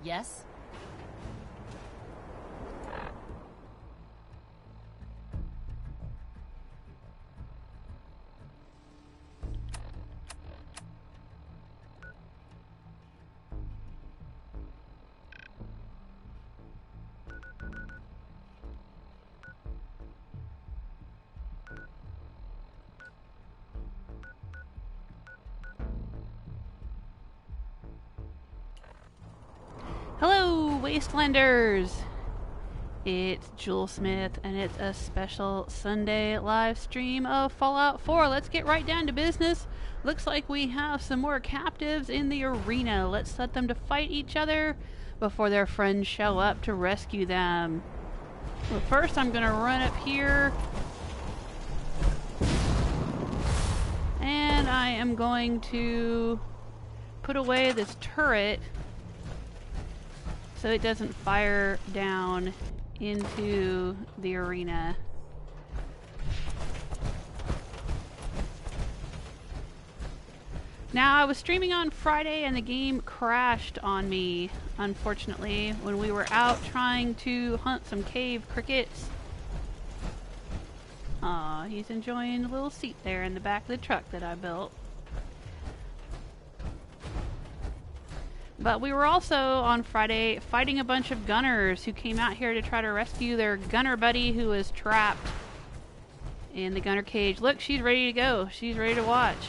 Yes? Hello, Wastelanders! It's Jewel Smith, and it's a special Sunday live stream of Fallout 4. Let's get right down to business. Looks like we have some more captives in the arena. Let's set them to fight each other before their friends show up to rescue them. But first, I'm going to run up here. And I am going to put away this turret so it doesn't fire down into the arena. Now, I was streaming on Friday and the game crashed on me, unfortunately, when we were out trying to hunt some cave crickets. Aw, he's enjoying a little seat there in the back of the truck that I built. But we were also, on Friday, fighting a bunch of gunners who came out here to try to rescue their gunner buddy who was trapped in the gunner cage. Look, she's ready to go. She's ready to watch.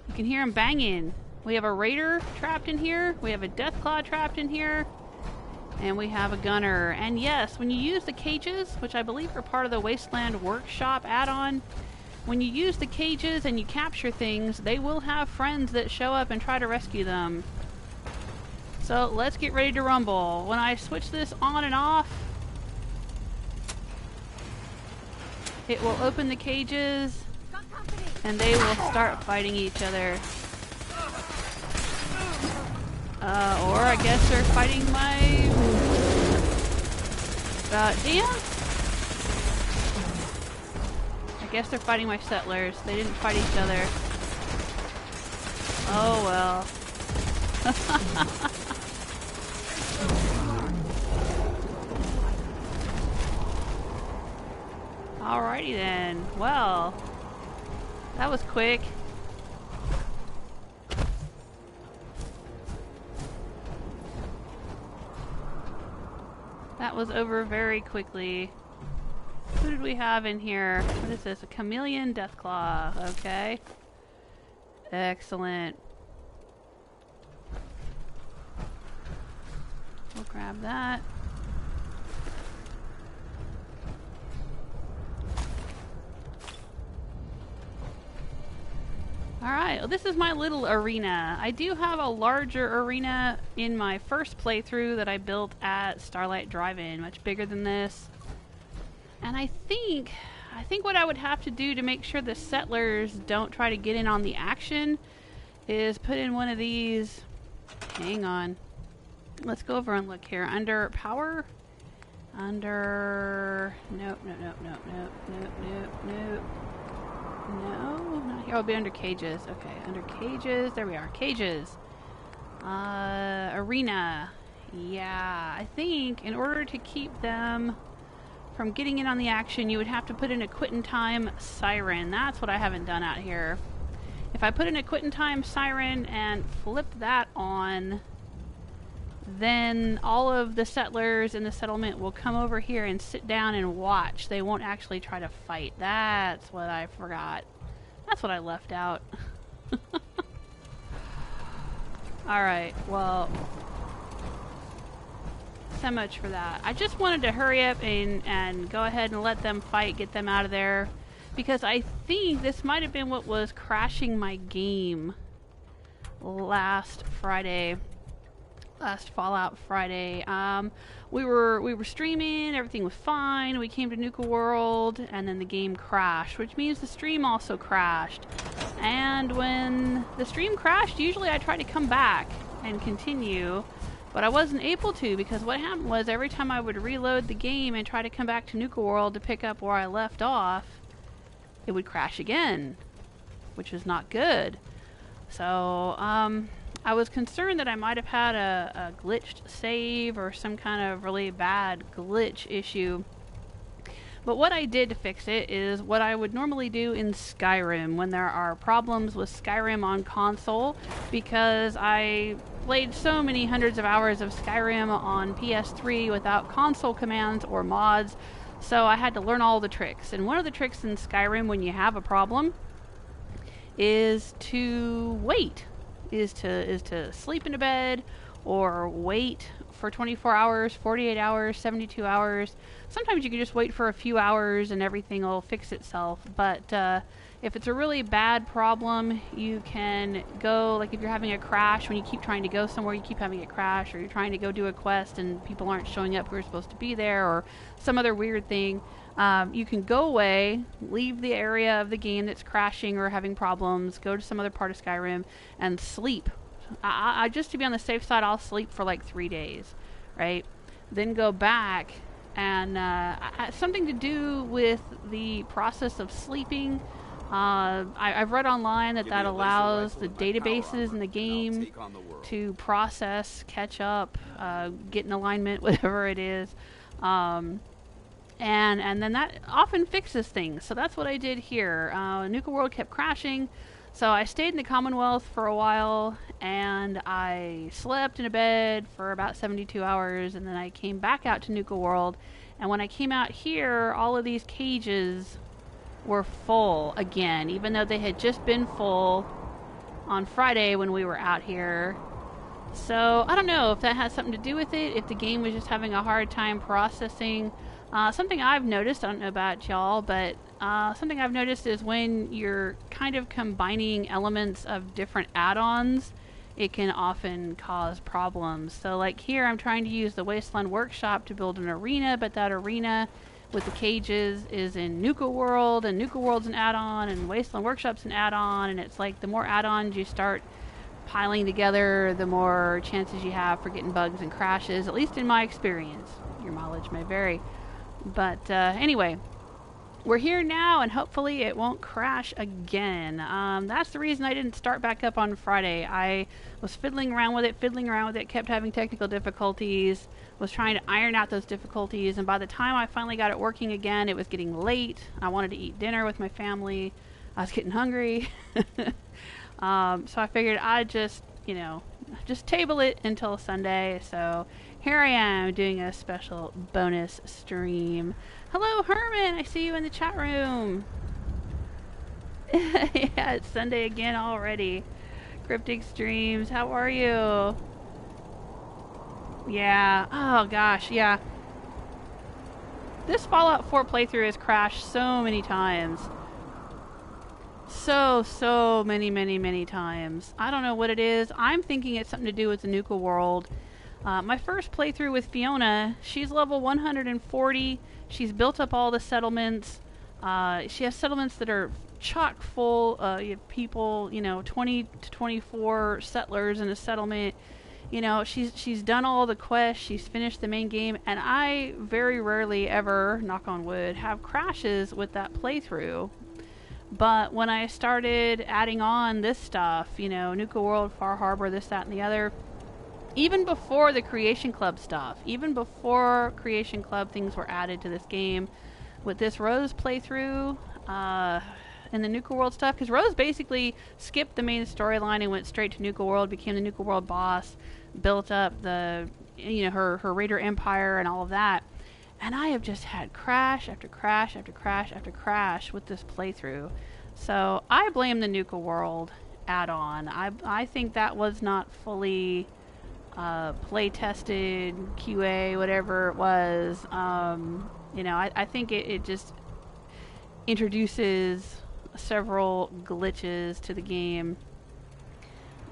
You can hear him banging. We have a raider trapped in here. We have a deathclaw trapped in here. And we have a gunner. And yes, when you use the cages, which I believe are part of the Wasteland Workshop add-on, when you use the cages and you capture things, they will have friends that show up and try to rescue them. So let's get ready to rumble. When I switch this on and off, it will open the cages and they will start fighting each other. Or I guess they're fighting my... damn? I guess they're fighting my settlers. They didn't fight each other. Oh well. Alrighty then. Well, that was quick. That was over very quickly. Who did we have in here? What is this? A chameleon deathclaw. Okay. Excellent. We'll grab that. Alright, well, this is my little arena. I do have a larger arena in my first playthrough that I built at Starlight Drive-In, much bigger than this. And I think what I would have to do to make sure the settlers don't try to get in on the action is put in one of these. Hang on. Let's go over and look here. Under power? Under... Nope. No, not here. I'll be under cages. Okay, under cages. There we are. Cages. Arena. Yeah, I think in order to keep them from getting in on the action, you would have to put in a quit in time siren. That's what I haven't done out here. If I put in a quit in time siren and flip that on, then all of the settlers in the settlement will come over here and sit down and watch. They won't actually try to fight. That's what I forgot. That's what I left out. Alright, well, so much for that. I just wanted to hurry up and go ahead and let them fight, get them out of there, because I think this might have been what was crashing my game last Friday. Last Fallout Friday. We were streaming, everything was fine. We came to Nuka World, and then the game crashed, which means the stream also crashed. And when the stream crashed, usually I try to come back and continue, but I wasn't able to, because what happened was every time I would reload the game and try to come back to Nuka World to pick up where I left off, it would crash again, which is not good. So, I was concerned that I might have had a glitched save or some kind of really bad glitch issue. But what I did to fix it is what I would normally do in Skyrim when there are problems with Skyrim on console, because I played so many hundreds of hours of Skyrim on PS3 without console commands or mods, so I had to learn all the tricks. And one of the tricks in Skyrim when you have a problem is to wait, is to sleep in a bed or wait for 24 hours, 48 hours, 72 hours. Sometimes you can just wait for a few hours and everything will fix itself. But if it's a really bad problem, you can go, like if you're having a crash, when you keep trying to go somewhere, you keep having a crash, or you're trying to go do a quest and people aren't showing up who are supposed to be there, or some other weird thing, you can go away, leave the area of the game that's crashing or having problems, go to some other part of Skyrim, and sleep. I just to be on the safe side, I'll sleep for like 3 days, right? Then go back, and something to do with the process of sleeping. I've read online that allows the databases in the game to process, catch up, get in alignment, whatever it is. And then that often fixes things. So that's what I did here. Nuka World kept crashing. So I stayed in the Commonwealth for a while, and I slept in a bed for about 72 hours, and then I came back out to Nuka World. And when I came out here, all of these cages were full again, even though they had just been full on Friday when we were out here. So I don't know if that has something to do with it, if the game was just having a hard time processing. Something I've noticed, I don't know about y'all, but something I've noticed is when you're kind of combining elements of different add-ons, it can often cause problems. So like here, I'm trying to use the Wasteland Workshop to build an arena, but that arena with the cages is in Nuka World, and Nuka World's an add-on, and Wasteland Workshop's an add-on, and it's like the more add-ons you start piling together, the more chances you have for getting bugs and crashes, at least in my experience. Your mileage may vary. But anyway, we're here now, and hopefully it won't crash again. That's the reason I didn't start back up on Friday. I was fiddling around with it, kept having technical difficulties, was trying to iron out those difficulties, and by the time I finally got it working again, it was getting late. I wanted to eat dinner with my family. I was getting hungry. So I figured I'd just table it until Sunday. So here I am doing a special bonus stream. Hello, Herman. I see you in the chat room. Yeah, it's Sunday again already. Cryptic Streams, how are you? Yeah. Oh, gosh. Yeah. This Fallout 4 playthrough has crashed so many times. So many times. I don't know what it is. I'm thinking it's something to do with the Nuka World. My first playthrough with Fiona, she's level 140. She's built up all the settlements. She has settlements that are chock full. You have people, 20 to 24 settlers in a settlement. She's done all the quests. She's finished the main game. And I very rarely ever, knock on wood, have crashes with that playthrough. But when I started adding on this stuff, Nuka World, Far Harbor, this, that, and the other, even before the Creation Club stuff, even before Creation Club things were added to this game, with this Rose playthrough, and the Nuka World stuff, because Rose basically skipped the main storyline and went straight to Nuka World, became the Nuka World boss, built up the, her Raider Empire and all of that. And I have just had crash after crash after crash after crash with this playthrough. So I blame the Nuka World add-on. I think that was not fully play tested, QA, whatever it was. I think it just introduces several glitches to the game.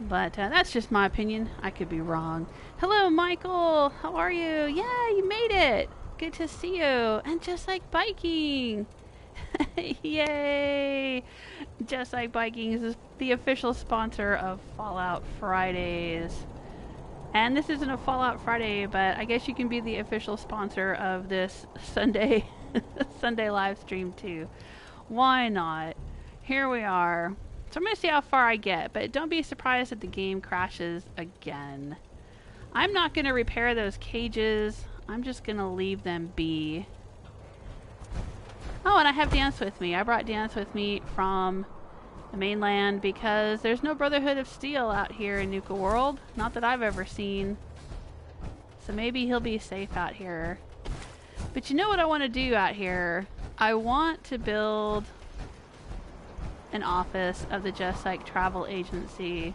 But that's just my opinion. I could be wrong. Hello, Michael. How are you? Yeah, you made it. Good to see you. And Just Like Biking. Yay. Just Like Biking is the official sponsor of Fallout Fridays. And this isn't a Fallout Friday, but I guess you can be the official sponsor of this Sunday live stream too. Why not? Here we are. So I'm going to see how far I get, but don't be surprised if the game crashes again. I'm not going to repair those cages. I'm just going to leave them be. Oh, and I have Dance with me. I brought Dance with me from the mainland because there's no Brotherhood of Steel out here in Nuka World. Not that I've ever seen. So maybe he'll be safe out here. But you know what I want to do out here? I want to build an office of the Jesike Travel Agency.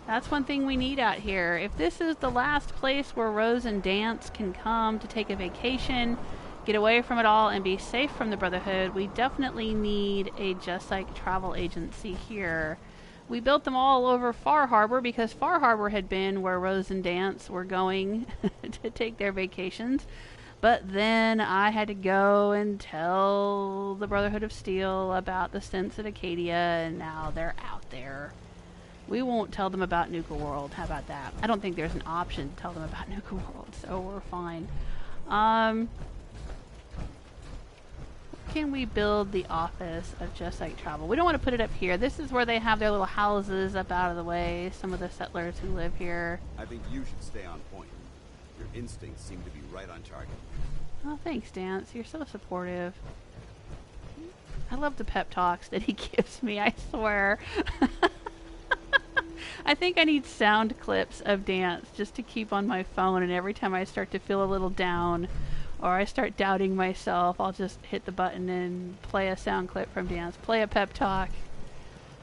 That's one thing we need out here. If this is the last place where Rose and Dance can come to take a vacation, get away from it all, and be safe from the Brotherhood, we definitely need a Jesike Travel Agency here. We built them all over Far Harbor because Far Harbor had been where Rose and Dance were going to take their vacations. But then I had to go and tell the Brotherhood of Steel about the stints at Acadia, and now they're out there. We won't tell them about Nuka World. How about that? I don't think there's an option to tell them about Nuka World, so we're fine. Can we build the office of Jesike Travel? We don't want to put it up here. This is where they have their little houses up out of the way. Some of the settlers who live here. I think you should stay on point. Your instincts seem to be right on target. Oh, thanks, Dance. You're so supportive. I love the pep talks that he gives me, I swear. I think I need sound clips of Dance just to keep on my phone, and every time I start to feel a little down or I start doubting myself, I'll just hit the button and play a sound clip from Dance. Play a pep talk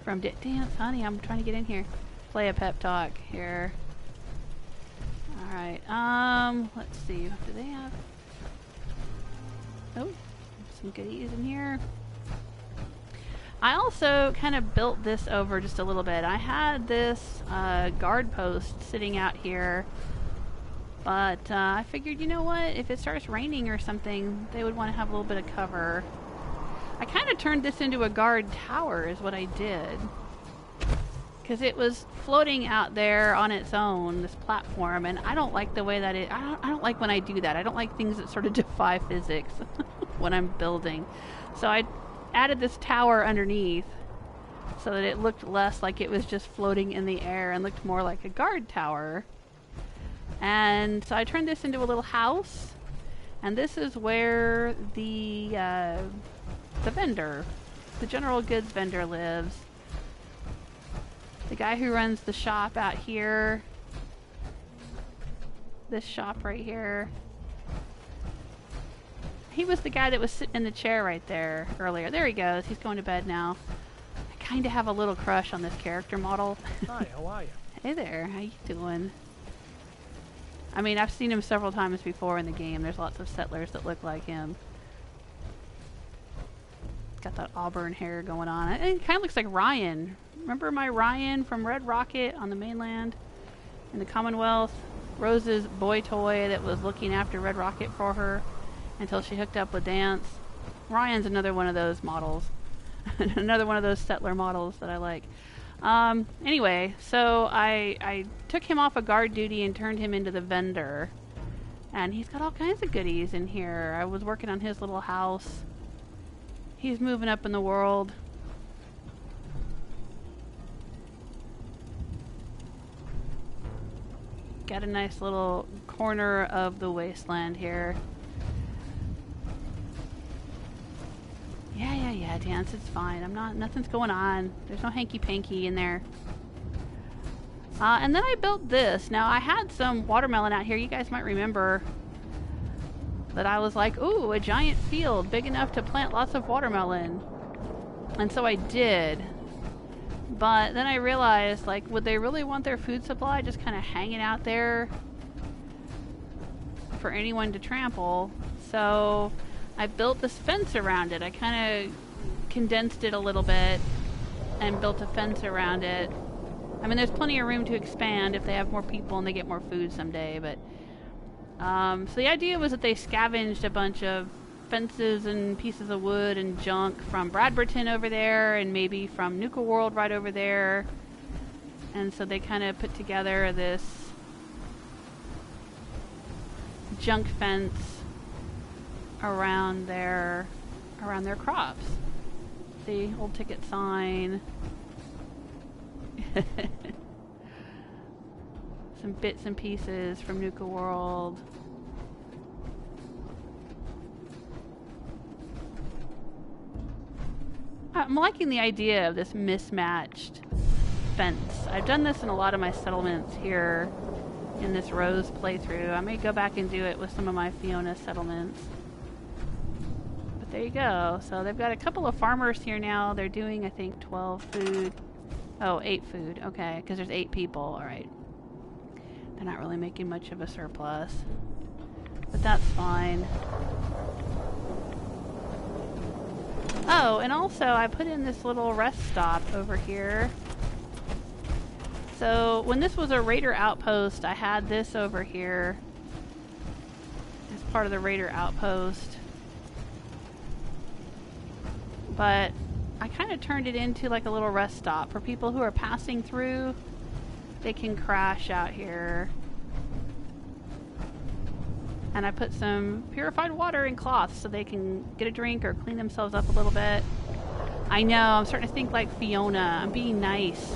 from Dance, honey, I'm trying to get in here. Play a pep talk here. Alright, let's see. Do they have... Oh, some goodies in here. I also kind of built this over just a little bit. I had this guard post sitting out here, but I figured, you know what, if it starts raining or something, they would want to have a little bit of cover. I kind of turned this into a guard tower is what I did, because it was floating out there on its own, this platform, and I don't like the way that I don't like when I do that. I don't like things that sort of defy physics when I'm building. So I added this tower underneath so that it looked less like it was just floating in the air and looked more like a guard tower. And so I turned this into a little house, and this is where the vendor, the general goods vendor, lives. The guy who runs the shop out here, this shop right here, he was the guy that was sitting in the chair right there earlier. There he goes. He's going to bed now. I kind of have a little crush on this character model. Hi, how are you? Hey there. How you doing? I mean, I've seen him several times before in the game. There's lots of settlers that look like him. Got that auburn hair going on. It kind of looks like Ryan. Remember my Ryan from Red Rocket on the mainland in the Commonwealth? Rose's boy toy that was looking after Red Rocket for her until she hooked up with Dance. Ryan's another one of those models. Another one of those settler models that I like. Anyway, so I took him off of guard duty and turned him into the vendor. And he's got all kinds of goodies in here. I was working on his little house. He's moving up in the world. Got a nice little corner of the wasteland here. Yeah, Dance, it's fine. Nothing's going on. There's no hanky-panky in there. And then I built this. Now, I had some watermelon out here. You guys might remember that I was like, ooh, a giant field big enough to plant lots of watermelon. And so I did. But then I realized, like, would they really want their food supply just kind of hanging out there for anyone to trample? So I built this fence around it. I kind of condensed it a little bit and built a fence around it. I mean, there's plenty of room to expand if they have more people and they get more food someday, but so the idea was that they scavenged a bunch of fences and pieces of wood and junk from Bradberton over there and maybe from Nuka World right over there. And so they kind of put together this junk fence around their crops. the old ticket sign. Some bits and pieces from Nuka World. I'm liking the idea of this mismatched fence. I've done this in a lot of my settlements here in this Rose playthrough. I may go back and do it with some of my Fiona settlements. But there you go. So they've got a couple of farmers here now. They're doing, I think, 12 food. Oh, 8 food. Okay, because there's 8 people. Alright. They're not really making much of a surplus. But that's fine. Oh, and also I put in this little rest stop over here. So when this was a raider outpost, I had this over here as part of the raider outpost. But I kind of turned it into like a little rest stop for people who are passing through. They can crash out here. And I put some purified water in cloths so they can get a drink or clean themselves up a little bit. I know, I'm starting to think like Fiona. I'm being nice.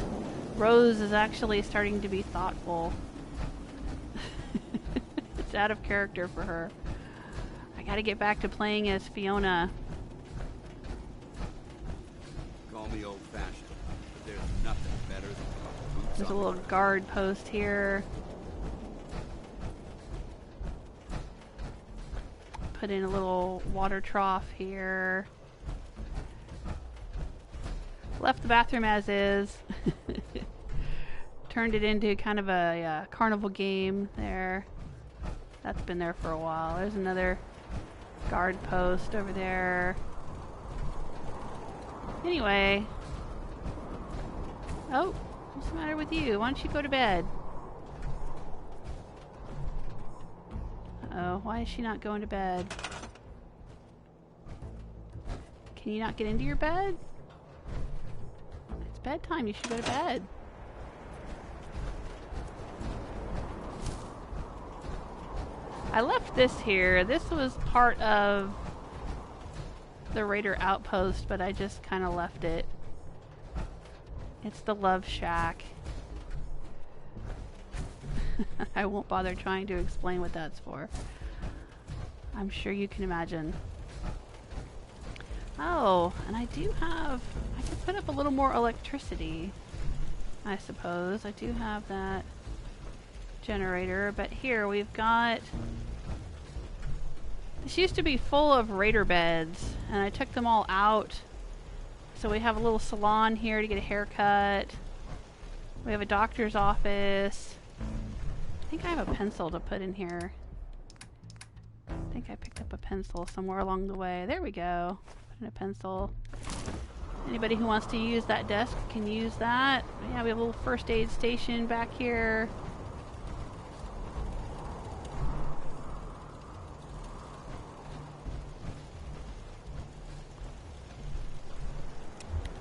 Rose is actually starting to be thoughtful. It's out of character for her. I gotta get back to playing as Fiona. Call me old-fashioned, but there's nothing better than boots There's a on little the ground. guard post here. Put in a little water trough here. Left the bathroom as is. Turned it into kind of a carnival game there. That's been there for a while. There's another guard post over there. Anyway. Oh, what's the matter with you? Why don't you go to bed? Uh-oh, why is she not going to bed? Can you not get into your bed? It's bedtime, you should go to bed. I left this here. This was part of the raider outpost, but I just kind of left it. It's the love shack. I won't bother trying to explain what that's for. I'm sure you can imagine. Oh, and I do have... I could put up a little more electricity, I suppose. I do have that generator, but here we've got... This used to be full of raider beds, and I took them all out. So we have a little salon here to get a haircut. We have a doctor's office. I think I have a pencil to put in here. I think I picked up a pencil somewhere along the way. There we go. Put in a pencil. Anybody who wants to use that desk can use that. Yeah, we have a little first aid station back here.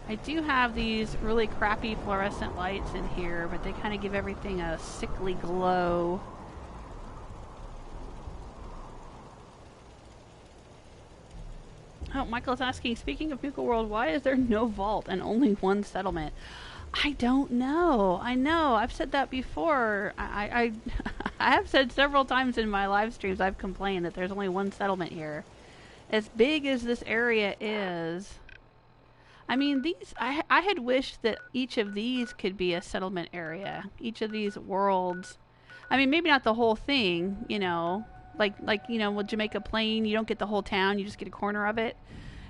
I do have these really crappy fluorescent lights in here, but they kind of give everything a sickly glow. Oh, Michael's asking, speaking of Nuka World, why is there no vault and only one settlement? I don't know. I know. I've said that before. I have said several times in my live streams, I've complained that there's only one settlement here. As big as this area is... I mean, these. I had wished that each of these could be a settlement area. Each of these worlds. I mean, maybe not the whole thing, you know. Like you know, with Jamaica Plain, you don't get the whole town, you just get a corner of it.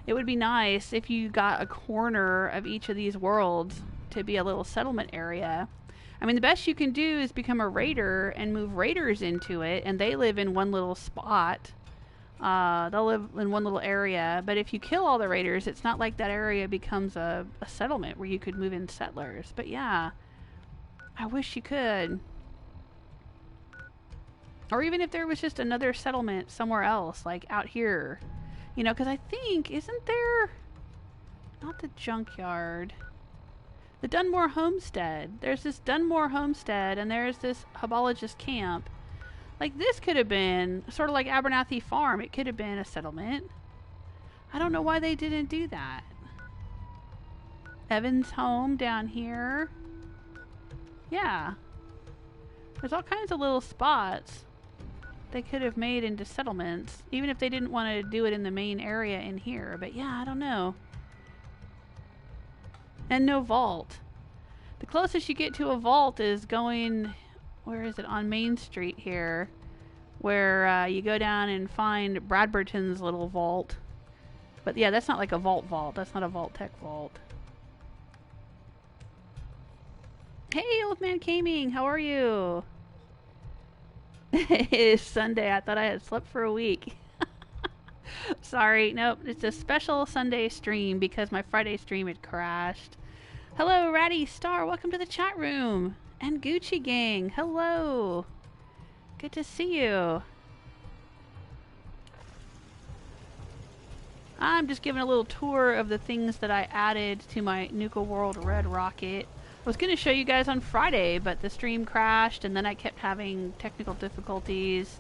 It would be nice if you got a corner of each of these worlds to be a little settlement area. I mean, the best you can do is become a raider and move raiders into it, and they live in one little spot. They'll live in one little area, but if you kill all the raiders, it's not like that area becomes a settlement where you could move in settlers. But yeah, I wish you could. Or even if there was just another settlement somewhere else, like out here. You know, because I think, isn't there... Not the junkyard. The Dunmore homestead. There's this Dunmore homestead, and there's this Hobologist camp. Like, this could have been, sort of like Abernathy Farm, it could have been a settlement. I don't know why they didn't do that. Evan's home down here. Yeah. There's all kinds of little spots they could have made into settlements, even if they didn't want to do it in the main area in here. But yeah, I don't know. And no vault. The closest you get to a vault is going, where is it, on Main Street here, where you go down and find Bradberton's little vault. But yeah, that's not like a vault. That's not a Vault Tech vault. Hey, Old Man Gaming, how are you? It is Sunday. I thought I had slept for a week. Sorry, nope. It's a special Sunday stream because my Friday stream had crashed. Hello, Ratty Star. Welcome to the chat room. And Gucci Gang. Hello. Good to see you. I'm just giving a little tour of the things that I added to my Nuka World Red Rocket. I was going to show you guys on Friday, but the stream crashed and then I kept having technical difficulties.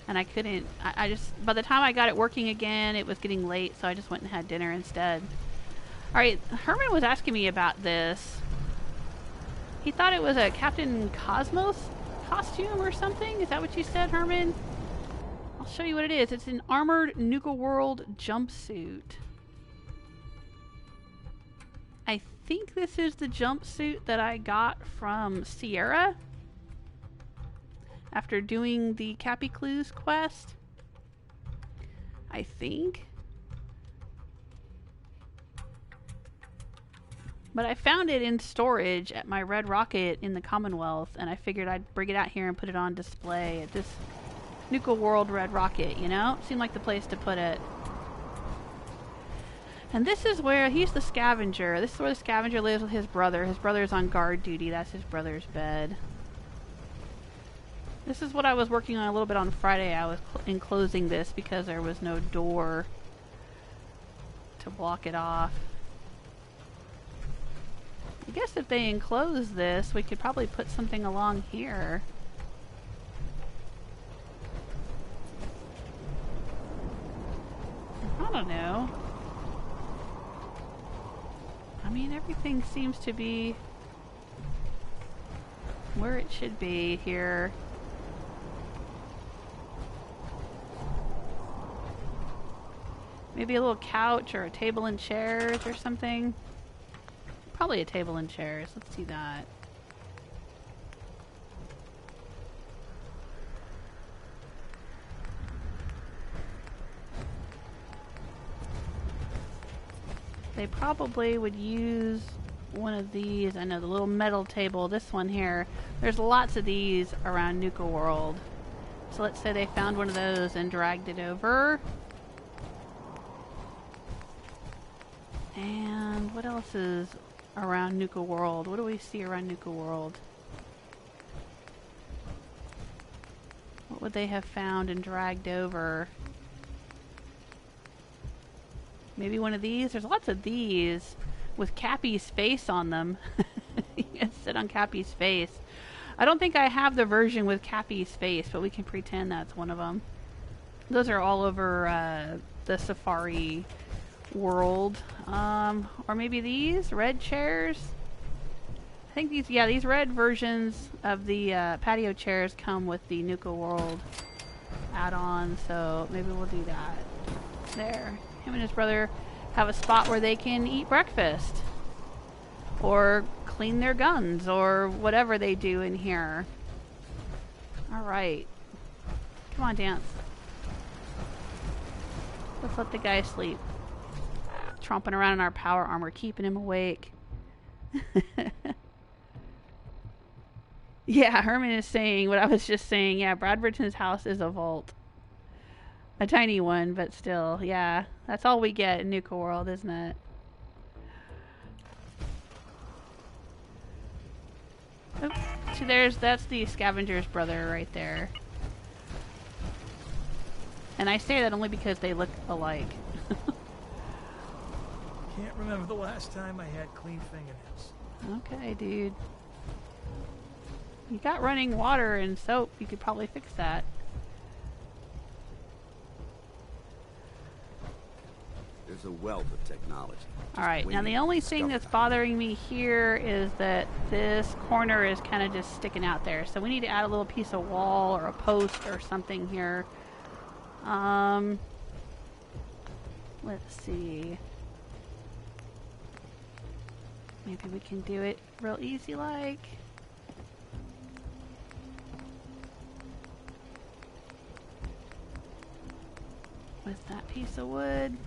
And I couldn't, I just, by the time I got it working again, it was getting late, so I just went and had dinner instead. Alright, Herman was asking me about this. He thought it was a Captain Cosmos costume or something? Is that what you said, Herman? I'll show you what it is. It's an armored Nuka World jumpsuit. I think this is the jumpsuit that I got from Sierra after doing the Cappy Clues quest. I think. But I found it in storage at my Red Rocket in the Commonwealth, and I figured I'd bring it out here and put it on display at this Nuka World Red Rocket, you know? Seemed like the place to put it. And this is where, he's the scavenger. This is where the scavenger lives with his brother. His brother's on guard duty. That's his brother's bed. This is what I was working on a little bit on Friday. I was enclosing this because there was no door to block it off. I guess if they enclose this, we could probably put something along here. I don't know. I mean, everything seems to be where it should be here. Maybe a little couch or a table and chairs or something. Probably a table and chairs. Let's see that. They probably would use one of these. I know, the little metal table, this one here. There's lots of these around Nuka World. So let's say they found one of those and dragged it over. And what else is around Nuka World? What do we see around Nuka World? What would they have found and dragged over? Maybe one of these? There's lots of these with Cappy's face on them. You can sit on Cappy's face. I don't think I have the version with Cappy's face, but we can pretend that's one of them. Those are all over the Safari world. Or maybe these red chairs. I think these, yeah, these red versions of the patio chairs come with the Nuka World add-on, so maybe we'll do that. There. Him and his brother have a spot where they can eat breakfast or clean their guns or whatever they do in here. Alright. Come on, dance. Let's let the guy sleep. Tromping around in our power armor, keeping him awake. Yeah, Herman is saying what I was just saying. Yeah, Bradberton's house is a vault. A tiny one, but still, yeah. That's all we get in Nuka World, isn't it? Oops. See, that's the scavenger's brother right there. And I say that only because they look alike. Can't remember the last time I had clean fingernails. Okay, dude. You got running water and soap. You could probably fix that. There's a wealth of technology. Alright, now the only thing that's bothering me here is that this corner is kind of just sticking out there. So we need to add a little piece of wall or a post or something here. Let's see. Maybe we can do it real easy like. With that piece of wood.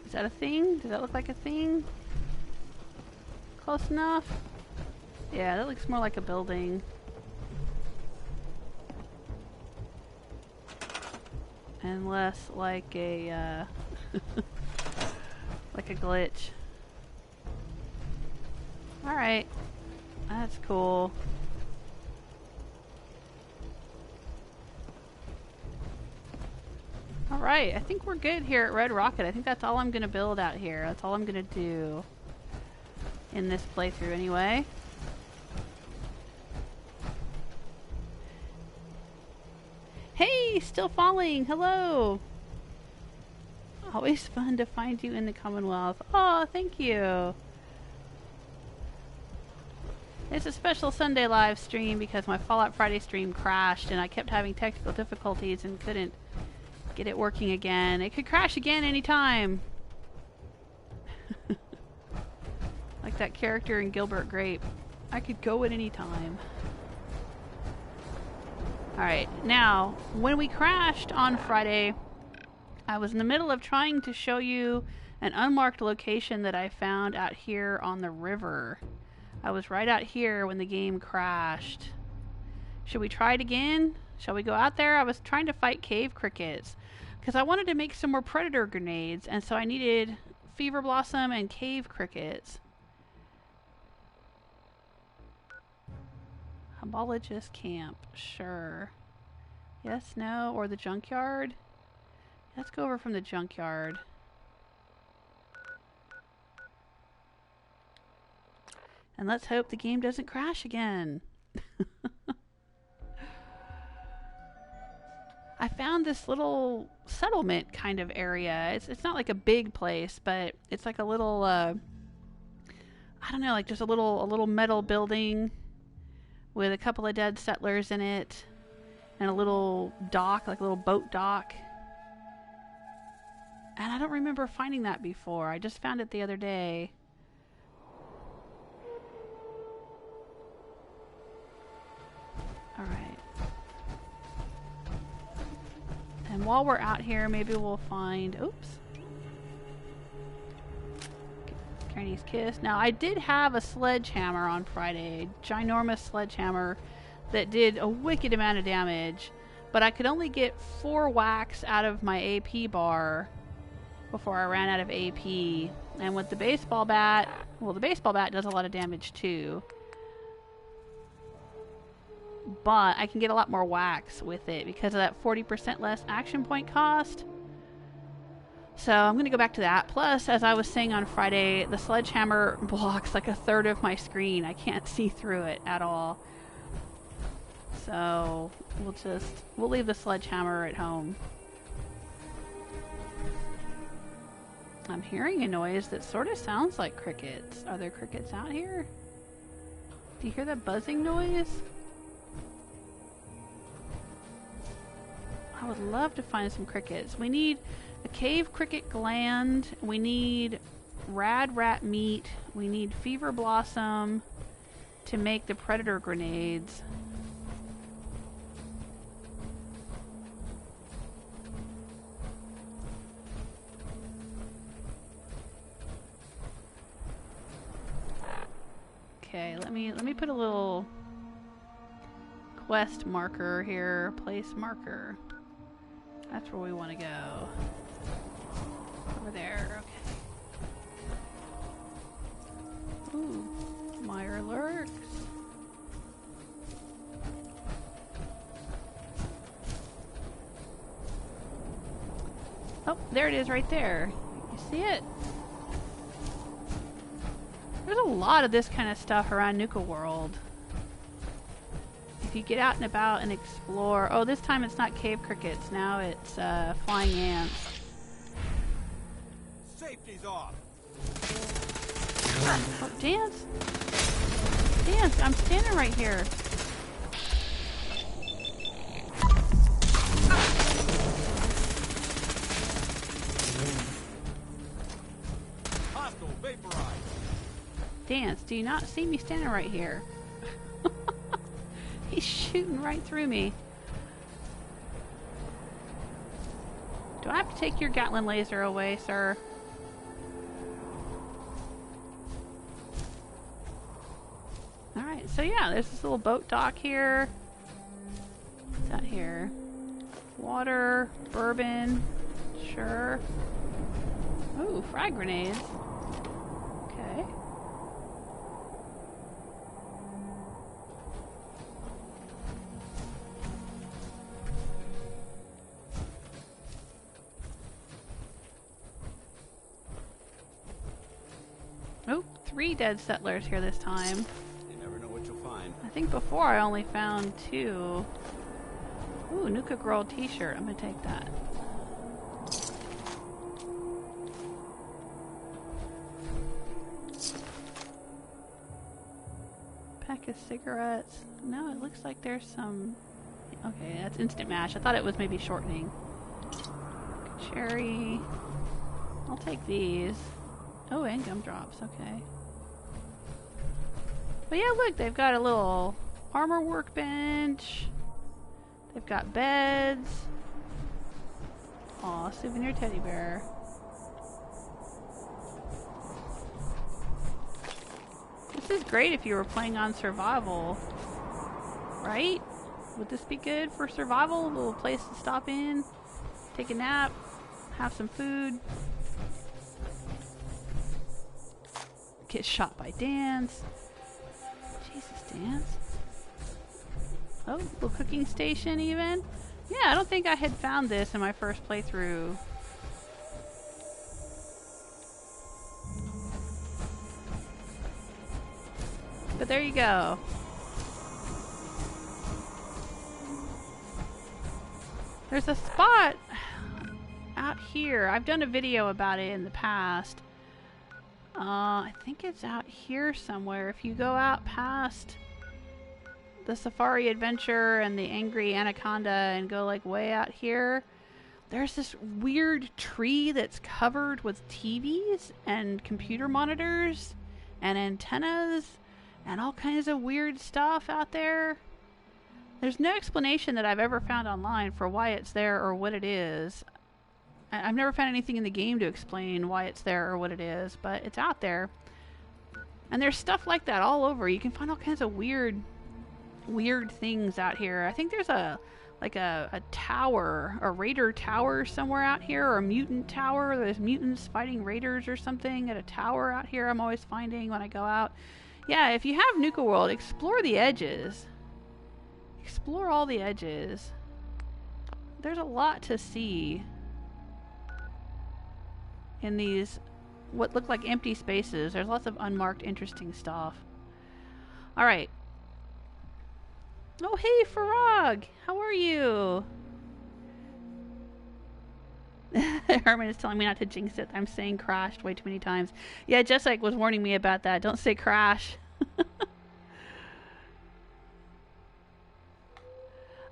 Is that a thing? Does that look like a thing? Close enough? Yeah, that looks more like a building. And less like a, like a glitch. Alright. That's cool. Alright, I think we're good here at Red Rocket. I think that's all I'm going to build out here. That's all I'm going to do in this playthrough anyway. Hey, still falling. Hello. Always fun to find you in the Commonwealth. Oh, thank you. It's a special Sunday live stream because my Fallout Friday stream crashed and I kept having technical difficulties and couldn't get it working again. It could crash again anytime. Like that character in Gilbert Grape. I could go at any time. Alright, now, when we crashed on Friday, I was in the middle of trying to show you an unmarked location that I found out here on the river. I was right out here when the game crashed. Should we try it again? Shall we go out there? I was trying to fight cave crickets because I wanted to make some more predator grenades, and so I needed fever blossom and cave crickets. Abologist camp, sure. Yes, no, or the junkyard? Let's go over from the junkyard. And let's hope the game doesn't crash again. I found this little settlement kind of area. It's not like a big place, but it's like a little, I don't know, like just a little metal building with a couple of dead settlers in it, and a little dock, like a little boat dock. And I don't remember finding that before. I just found it the other day. Alright. And while we're out here, maybe we'll find... Oops. Granny's Kiss. Now, I did have a sledgehammer on Friday. A ginormous sledgehammer that did a wicked amount of damage. But I could only get 4 whacks out of my AP bar before I ran out of AP. And with the baseball bat... Well, the baseball bat does a lot of damage too. But I can get a lot more whacks with it because of that 40% less action point cost. So I'm going to go back to that. Plus, as I was saying on Friday, the sledgehammer blocks like a third of my screen. I can't see through it at all. So we'll leave the sledgehammer at home. I'm hearing a noise that sort of sounds like crickets. Are there crickets out here? Do you hear that buzzing noise? I would love to find some crickets. We need a cave cricket gland. We need rad rat meat. We need fever blossom to make the predator grenades. Okay, let me put a little quest marker here. Place marker. That's where we want to go. Over there, okay. Ooh, Meyer lurks. Oh, there it is right there. You see it? There's a lot of this kind of stuff around Nuka World. If you get out and about and explore... Oh, this time it's not cave crickets. Now it's flying ants. Safety's off. Oh, Dance! Dance, I'm standing right here. Hostile vaporized. Dance, do you not see me standing right here? He's shooting right through me. Do I have to take your Gatling laser away, sir? Alright, so yeah, there's this little boat dock here. What's that here? Water, bourbon, sure. Ooh, frag grenades. Okay. Oh, 3 dead settlers here this time. You never know what you'll find. I think before I only found 2. Ooh, Nuka World t-shirt. I'm gonna take that. Pack of cigarettes. No, it looks like there's some... Okay, that's instant mash. I thought it was maybe shortening. Cherry. I'll take these. Oh, and gumdrops. Okay. But yeah, look, they've got a little armor workbench. They've got beds. Aw, souvenir teddy bear. This is great if you were playing on survival, right? Would this be good for survival? A little place to stop in, take a nap, have some food. Get shot by Dance. Jesus, Dance. Oh, little cooking station even. Yeah, I don't think I had found this in my first playthrough. But there you go. There's a spot out here. I've done a video about it in the past. I think it's out here somewhere. If you go out past the Safari Adventure and the Angry Anaconda and go like way out here, there's this weird tree that's covered with TVs and computer monitors and antennas and all kinds of weird stuff out there. There's no explanation that I've ever found online for why it's there or what it is. I've never found anything in the game to explain why it's there or what it is, but it's out there. And there's stuff like that all over. You can find all kinds of weird things out here. I think there's a tower, a raider tower somewhere out here, or a mutant tower. There's mutants fighting raiders or something at a tower out here I'm always finding when I go out. Yeah, if you have Nuka World, explore the edges. Explore all the edges. There's a lot to see in these what look like empty spaces. There's lots of unmarked interesting stuff. Alright. Oh hey Farag! How are you? Herman is telling me not to jinx it. I'm saying crashed way too many times. Yeah, Jesike was warning me about that. Don't say crash.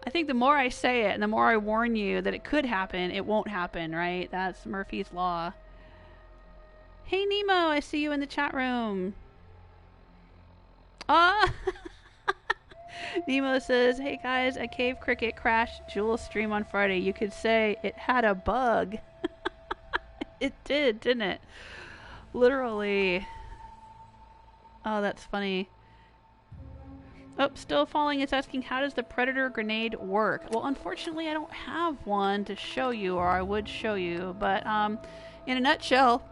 I think the more I say it and the more I warn you that it could happen, it won't happen, right? That's Murphy's Law. Hey Nemo, I see you in the chat room. Ah! Nemo says, hey guys, a cave cricket crashed Jules' stream on Friday. You could say it had a bug. It did, didn't it? Literally. Oh, that's funny. Oh, still falling. It's asking, how does the Predator grenade work? Well, unfortunately, I don't have one to show you, or I would show you. But in a nutshell,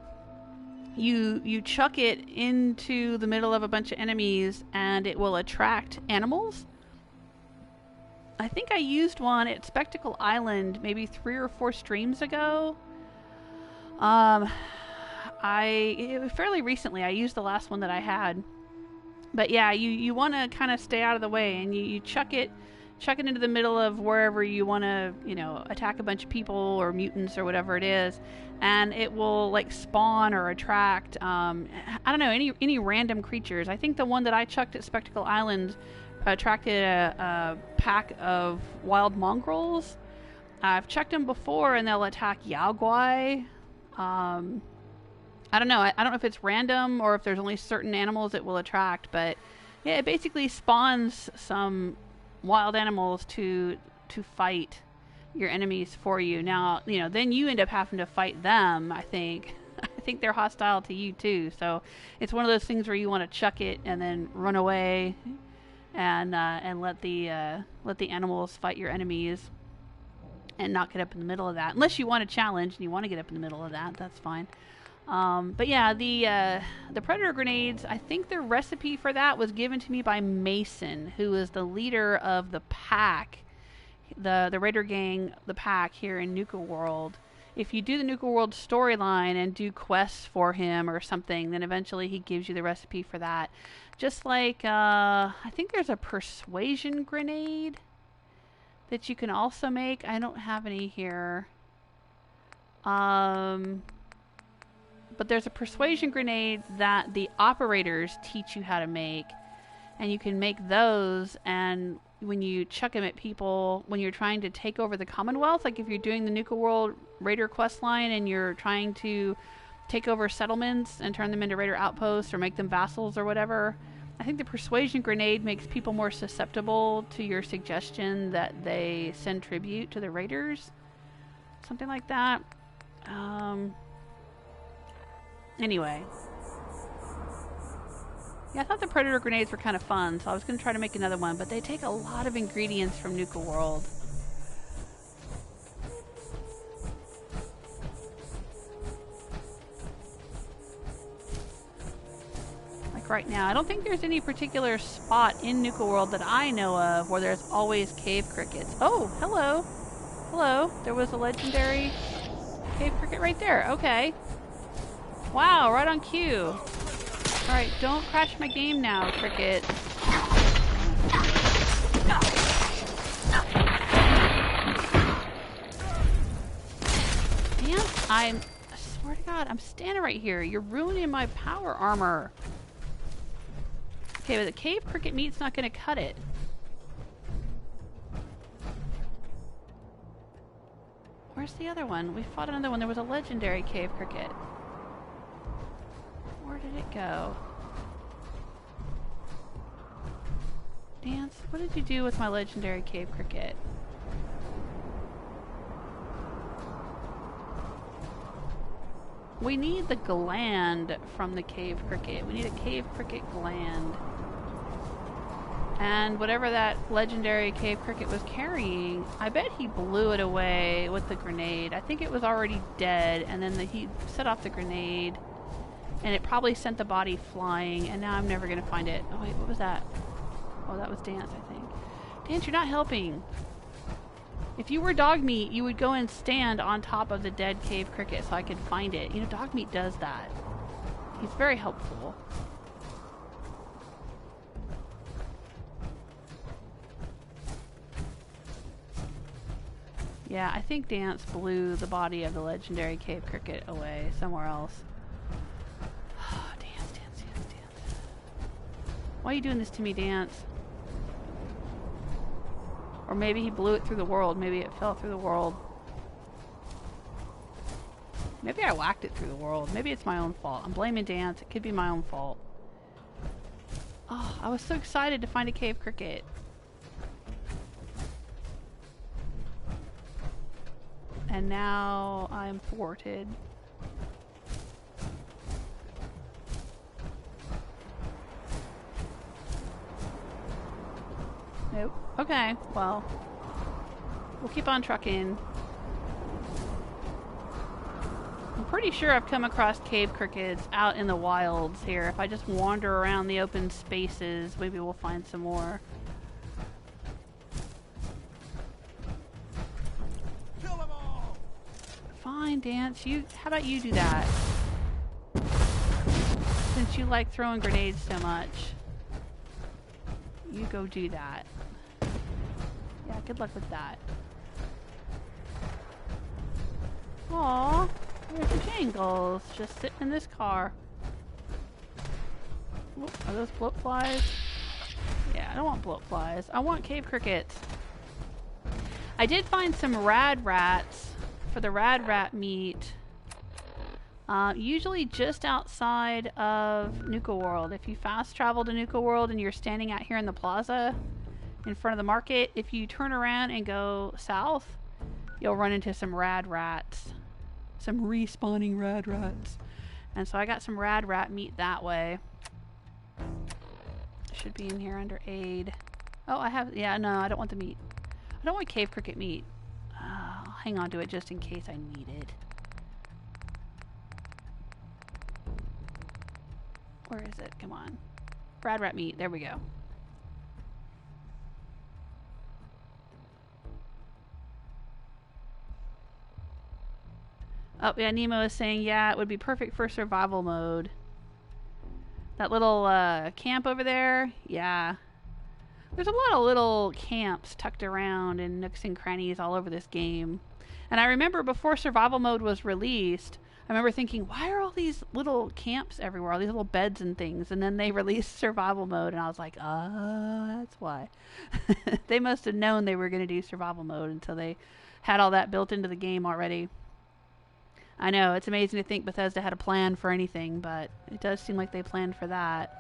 you chuck it into the middle of a bunch of enemies and it will attract animals. I think I used one at Spectacle Island maybe 3 or 4 streams ago. It was fairly recently. I used the last one that I had. But yeah, you want to kind of stay out of the way, and you chuck it into the middle of wherever you want to, attack a bunch of people or mutants or whatever it is, and it will like spawn or attract, I don't know, any random creatures. I think the one that I chucked at Spectacle Island attracted a pack of wild mongrels. I've chucked them before, and they'll attack Yaogwai. I don't know. I don't know if it's random or if there's only certain animals it will attract, but yeah, it basically spawns some wild animals to fight your enemies for you. Now, then you end up having to fight them, I think. I think they're hostile to you too. So it's one of those things where you want to chuck it and then run away and let the animals fight your enemies and not get up in the middle of that. Unless you want a challenge and you want to get up in the middle of that, that's fine. But yeah, the Predator grenades, I think the recipe for that was given to me by Mason, who is the leader of the pack, the Raider gang, the pack here in Nuka World. If you do the Nuka World storyline and do quests for him or something, then eventually he gives you the recipe for that. Just like, I think there's a persuasion grenade that you can also make. I don't have any here. But there's a persuasion grenade that the operators teach you how to make, and you can make those, and when you chuck them at people, when you're trying to take over the Commonwealth, like if you're doing the Nuka World Raider quest line and you're trying to take over settlements and turn them into Raider outposts or make them vassals or whatever, I think the persuasion grenade makes people more susceptible to your suggestion that they send tribute to the Raiders. Something like that. Anyway. Yeah, I thought the Predator grenades were kind of fun, so I was going to try to make another one, but they take a lot of ingredients from Nuka World. Like right now, I don't think there's any particular spot in Nuka World that I know of where there's always cave crickets. Oh, hello. Hello. There was a legendary cave cricket right there. Okay. Wow, right on cue. Alright, don't crash my game now, cricket. Damn, I swear to God, I'm standing right here. You're ruining my power armor. Okay, but the cave cricket meat's not going to cut it. Where's the other one? We fought another one. There was a legendary cave cricket. Where did it go? Dance, what did you do with my legendary cave cricket? We need the gland from the cave cricket. We need a cave cricket gland. And whatever that legendary cave cricket was carrying, I bet he blew it away with the grenade. I think it was already dead, and then he set off the grenade, and it probably sent the body flying, and now I'm never going to find it. Oh wait, what was that? Oh, that was Dance, I think. Dance, you're not helping. If you were dog meat, you would go and stand on top of the dead cave cricket so I could find it. You know, dog meat does that. He's very helpful. Yeah, I think Dance blew the body of the legendary cave cricket away somewhere else. Dance. Why are you doing this to me, Dance? Or maybe he blew it through the world. Maybe it fell through the world. Maybe I whacked it through the world. Maybe it's my own fault. I'm blaming Dance. It could be my own fault. Oh, I was so excited to find a cave cricket. And now I'm thwarted. Nope. Okay, well, we'll keep on trucking. I'm pretty sure I've come across cave crickets out in the wilds here. If I just wander around the open spaces, maybe we'll find some more. Kill them all! Fine, Dance. How about you do that? Since you like throwing grenades so much. You go do that. Yeah, good luck with that. Aw, there's the jangles just sitting in this car. Whoop, are those bloat flies? Yeah, I don't want bloat flies. I want cave crickets. I did find some rad rats for the rad rat meat. Usually just outside of Nuka World. If you fast travel to Nuka World and you're standing out here in the plaza in front of the market, if you turn around and go south, you'll run into some rad rats. Some respawning rad rats. And so I got some rad rat meat that way. Should be in here under aid. Oh, I have, yeah, no, I don't want the meat. I don't want cave cricket meat. I'll hang on to it just in case I need it. Where is it? Come on. Rad rat meat. There we go. Oh, yeah, Nemo is saying, yeah, it would be perfect for survival mode. That little camp over there, yeah. There's a lot of little camps tucked around in nooks and crannies all over this game. And I remember before survival mode was released, I remember thinking, why are all these little camps everywhere, all these little beds and things? And then they released survival mode, and I was like, that's why. They must have known they were going to do survival mode until they had all that built into the game already. I know, it's amazing to think Bethesda had a plan for anything, but it does seem like they planned for that.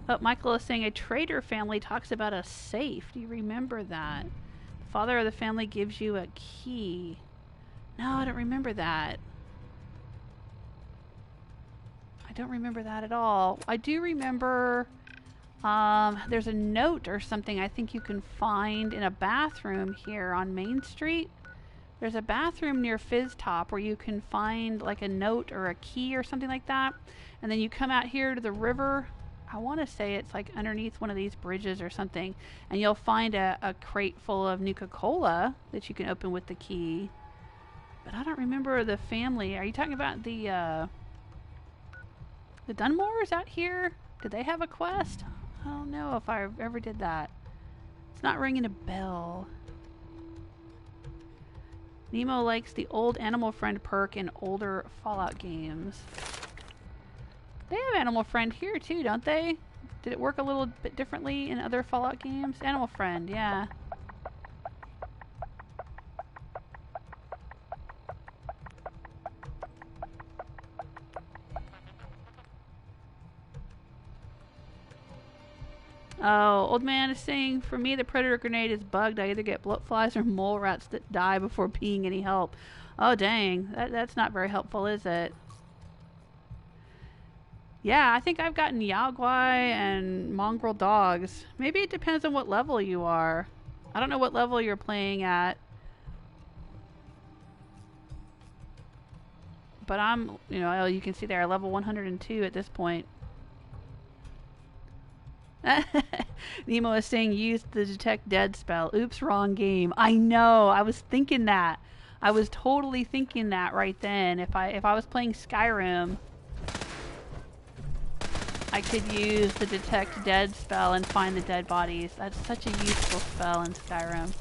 Oh, Michael is saying a trader family talks about a safe. Do you remember that? The father of the family gives you a key. No, I don't remember that. I don't remember that at all. I do remember there's a note or something I think you can find in a bathroom here on Main Street. There's a bathroom near Fizz Top where you can find like a note or a key or something like that. And then you come out here to the river. I want to say it's like underneath one of these bridges or something. And you'll find a crate full of Nuka-Cola that you can open with the key. But I don't remember the family. Are you talking about the Dunmores out here? Did they have a quest? I don't know if I ever did that. It's not ringing a bell. Nemo likes the old Animal Friend perk in older Fallout games. They have Animal Friend here too, don't they? Did it work a little bit differently in other Fallout games? Animal Friend, yeah. Oh, old man is saying, for me the predator grenade is bugged. I either get bloat flies or mole rats that die before being any help. Oh dang, that's not very helpful, is it? Yeah, I think I've gotten Yaguai and mongrel dogs. Maybe it depends on what level you are. I don't know what level you're playing at. But I'm, you know, you can see there, level 102 at this point. Nemo is saying use the detect dead spell. Oops, wrong game. I know. I was thinking that. I was totally thinking that right then. If I was playing Skyrim, I could use the detect dead spell and find the dead bodies. That's such a useful spell in Skyrim.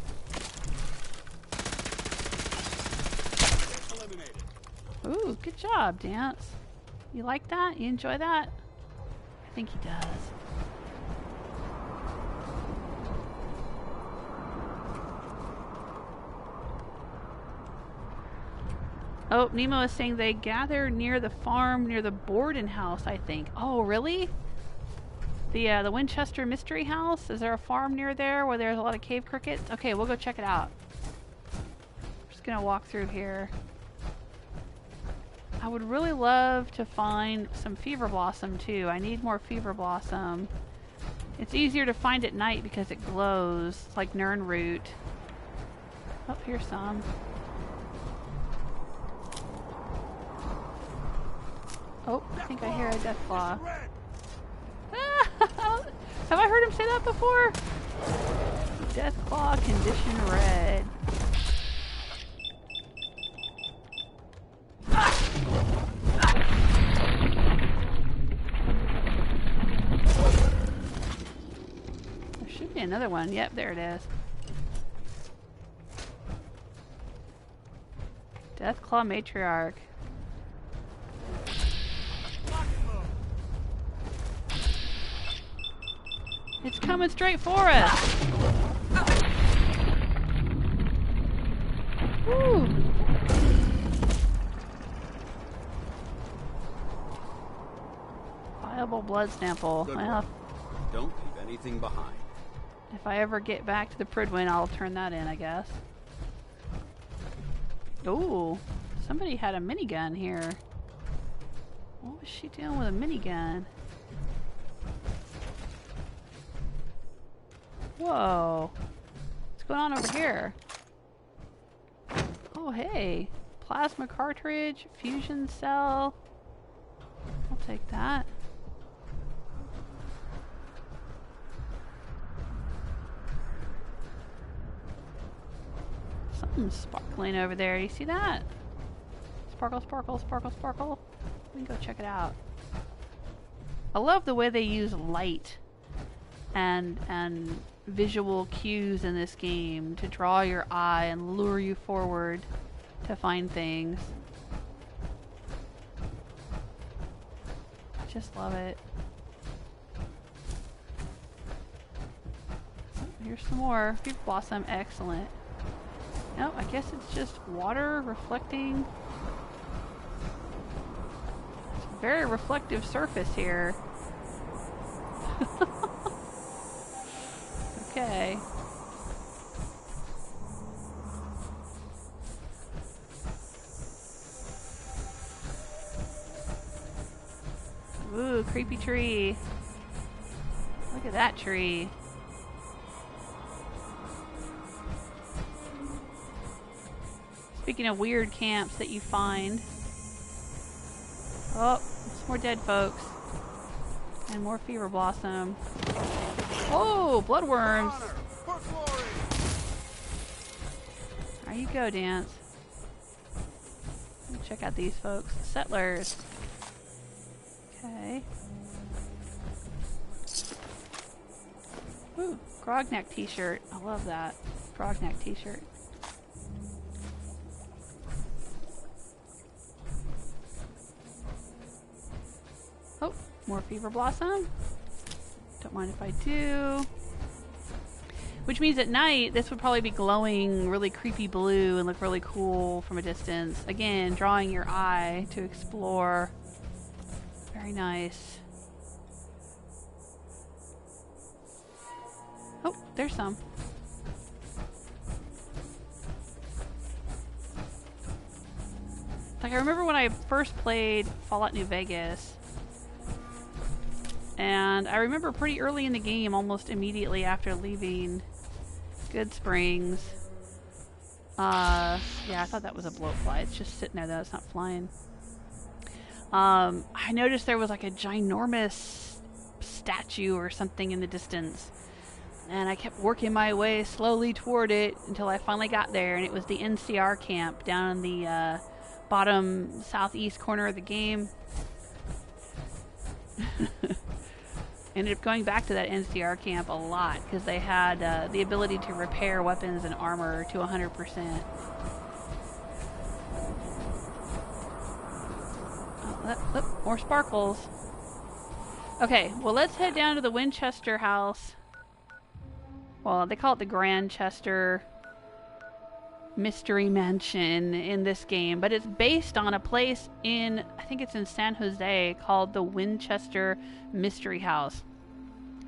Ooh, good job, Dance. You like that? You enjoy that? I think he does. Oh, Nemo is saying they gather near the farm, near the Borden house, I think. Oh, really? The Winchester Mystery House? Is there a farm near there where there's a lot of cave crickets? Okay, we'll go check it out. Just gonna walk through here. I would really love to find some Fever Blossom, too. I need more Fever Blossom. It's easier to find at night because it glows. It's like Nirnroot. Oh, here's some. Oh, I think I hear a death claw. Have I heard him say that before? Death claw condition red. There should be another one. Yep, there it is. Deathclaw Matriarch. It's coming straight for us! Woo! Viable blood sample. Good Well, work. Don't leave anything behind. if I ever get back to the Pridwin, I'll turn that in, I guess. Ooh, somebody had a minigun here. What was she doing with a minigun? Whoa. What's going on over here? Oh, hey. Plasma cartridge, fusion cell. I'll take that. Something's sparkling over there. You see that? Sparkle, sparkle, sparkle, sparkle. We can go check it out. I love the way they use light and visual cues in this game to draw your eye and lure you forward to find things. Just love it. Oh, here's some more. Fever blossom, excellent. Nope, I guess it's just water reflecting. It's a very reflective surface here. Okay. Ooh, creepy tree. Look at that tree. Speaking of weird camps that you find. Oh, some more dead folks. And more fever blossom. Oh, bloodworms. There you go, Dance. Let me check out these folks. Settlers. Okay. Ooh, Grogneck t-shirt. I love that. Grogneck t-shirt. Oh, more fever blossom. Don't mind if I do. Which means at night, this would probably be glowing really creepy blue and look really cool from a distance. Again, drawing your eye to explore. Very nice. Oh, there's some. Like, I remember when I first played Fallout New Vegas. And I remember pretty early in the game, almost immediately after leaving Good Springs. Yeah, I thought that was a blowfly. It's just sitting there though, it's not flying. I noticed there was like a ginormous statue or something in the distance. And I kept working my way slowly toward it until I finally got there, and it was the NCR camp down in the bottom southeast corner of the game. Ended up going back to that NCR camp a lot because they had the ability to repair weapons and armor to 100%. Oh, more sparkles. Okay, well, let's head down to the Winchester house. Well, they call it the Grandchester Mystery Mansion in this game, but it's based on a place in, I think it's in San Jose, called the Winchester Mystery House.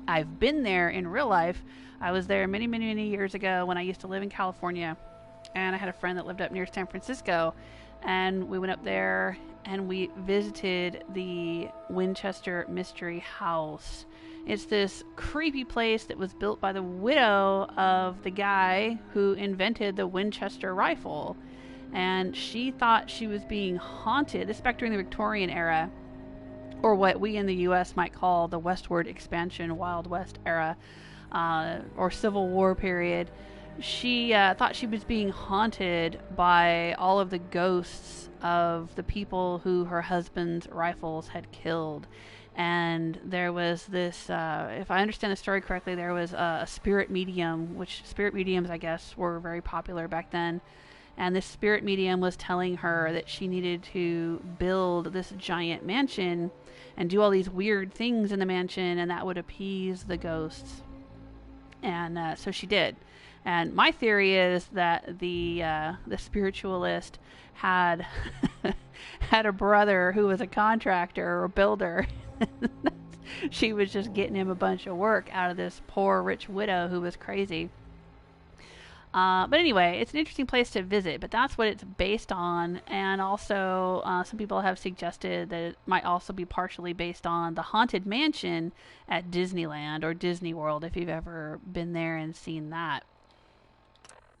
I've been there in real life. I was there many, many, many years ago when I used to live in California, and I had a friend that lived up near San Francisco, and we went up there and we visited the Winchester Mystery House. It's this creepy place that was built by the widow of the guy who invented the Winchester rifle. And she thought she was being haunted. This is back during the Victorian era. or what we in the US might call the westward expansion Wild West era, or Civil War period. She thought she was being haunted by all of the ghosts of the people who her husband's rifles had killed. And there was this, if I understand the story correctly, there was a spirit medium, which spirit mediums, I guess, were very popular back then. And this spirit medium was telling her that she needed to build this giant mansion and do all these weird things in the mansion, and that would appease the ghosts. And so she did. And my theory is that the spiritualist had had a brother who was a contractor or builder. She was just getting him a bunch of work out of this poor rich widow who was crazy. But anyway, it's an interesting place to visit, but that's what it's based on. And also, some people have suggested that it might also be partially based on the Haunted Mansion at Disneyland or Disney World, if you've ever been there and seen that.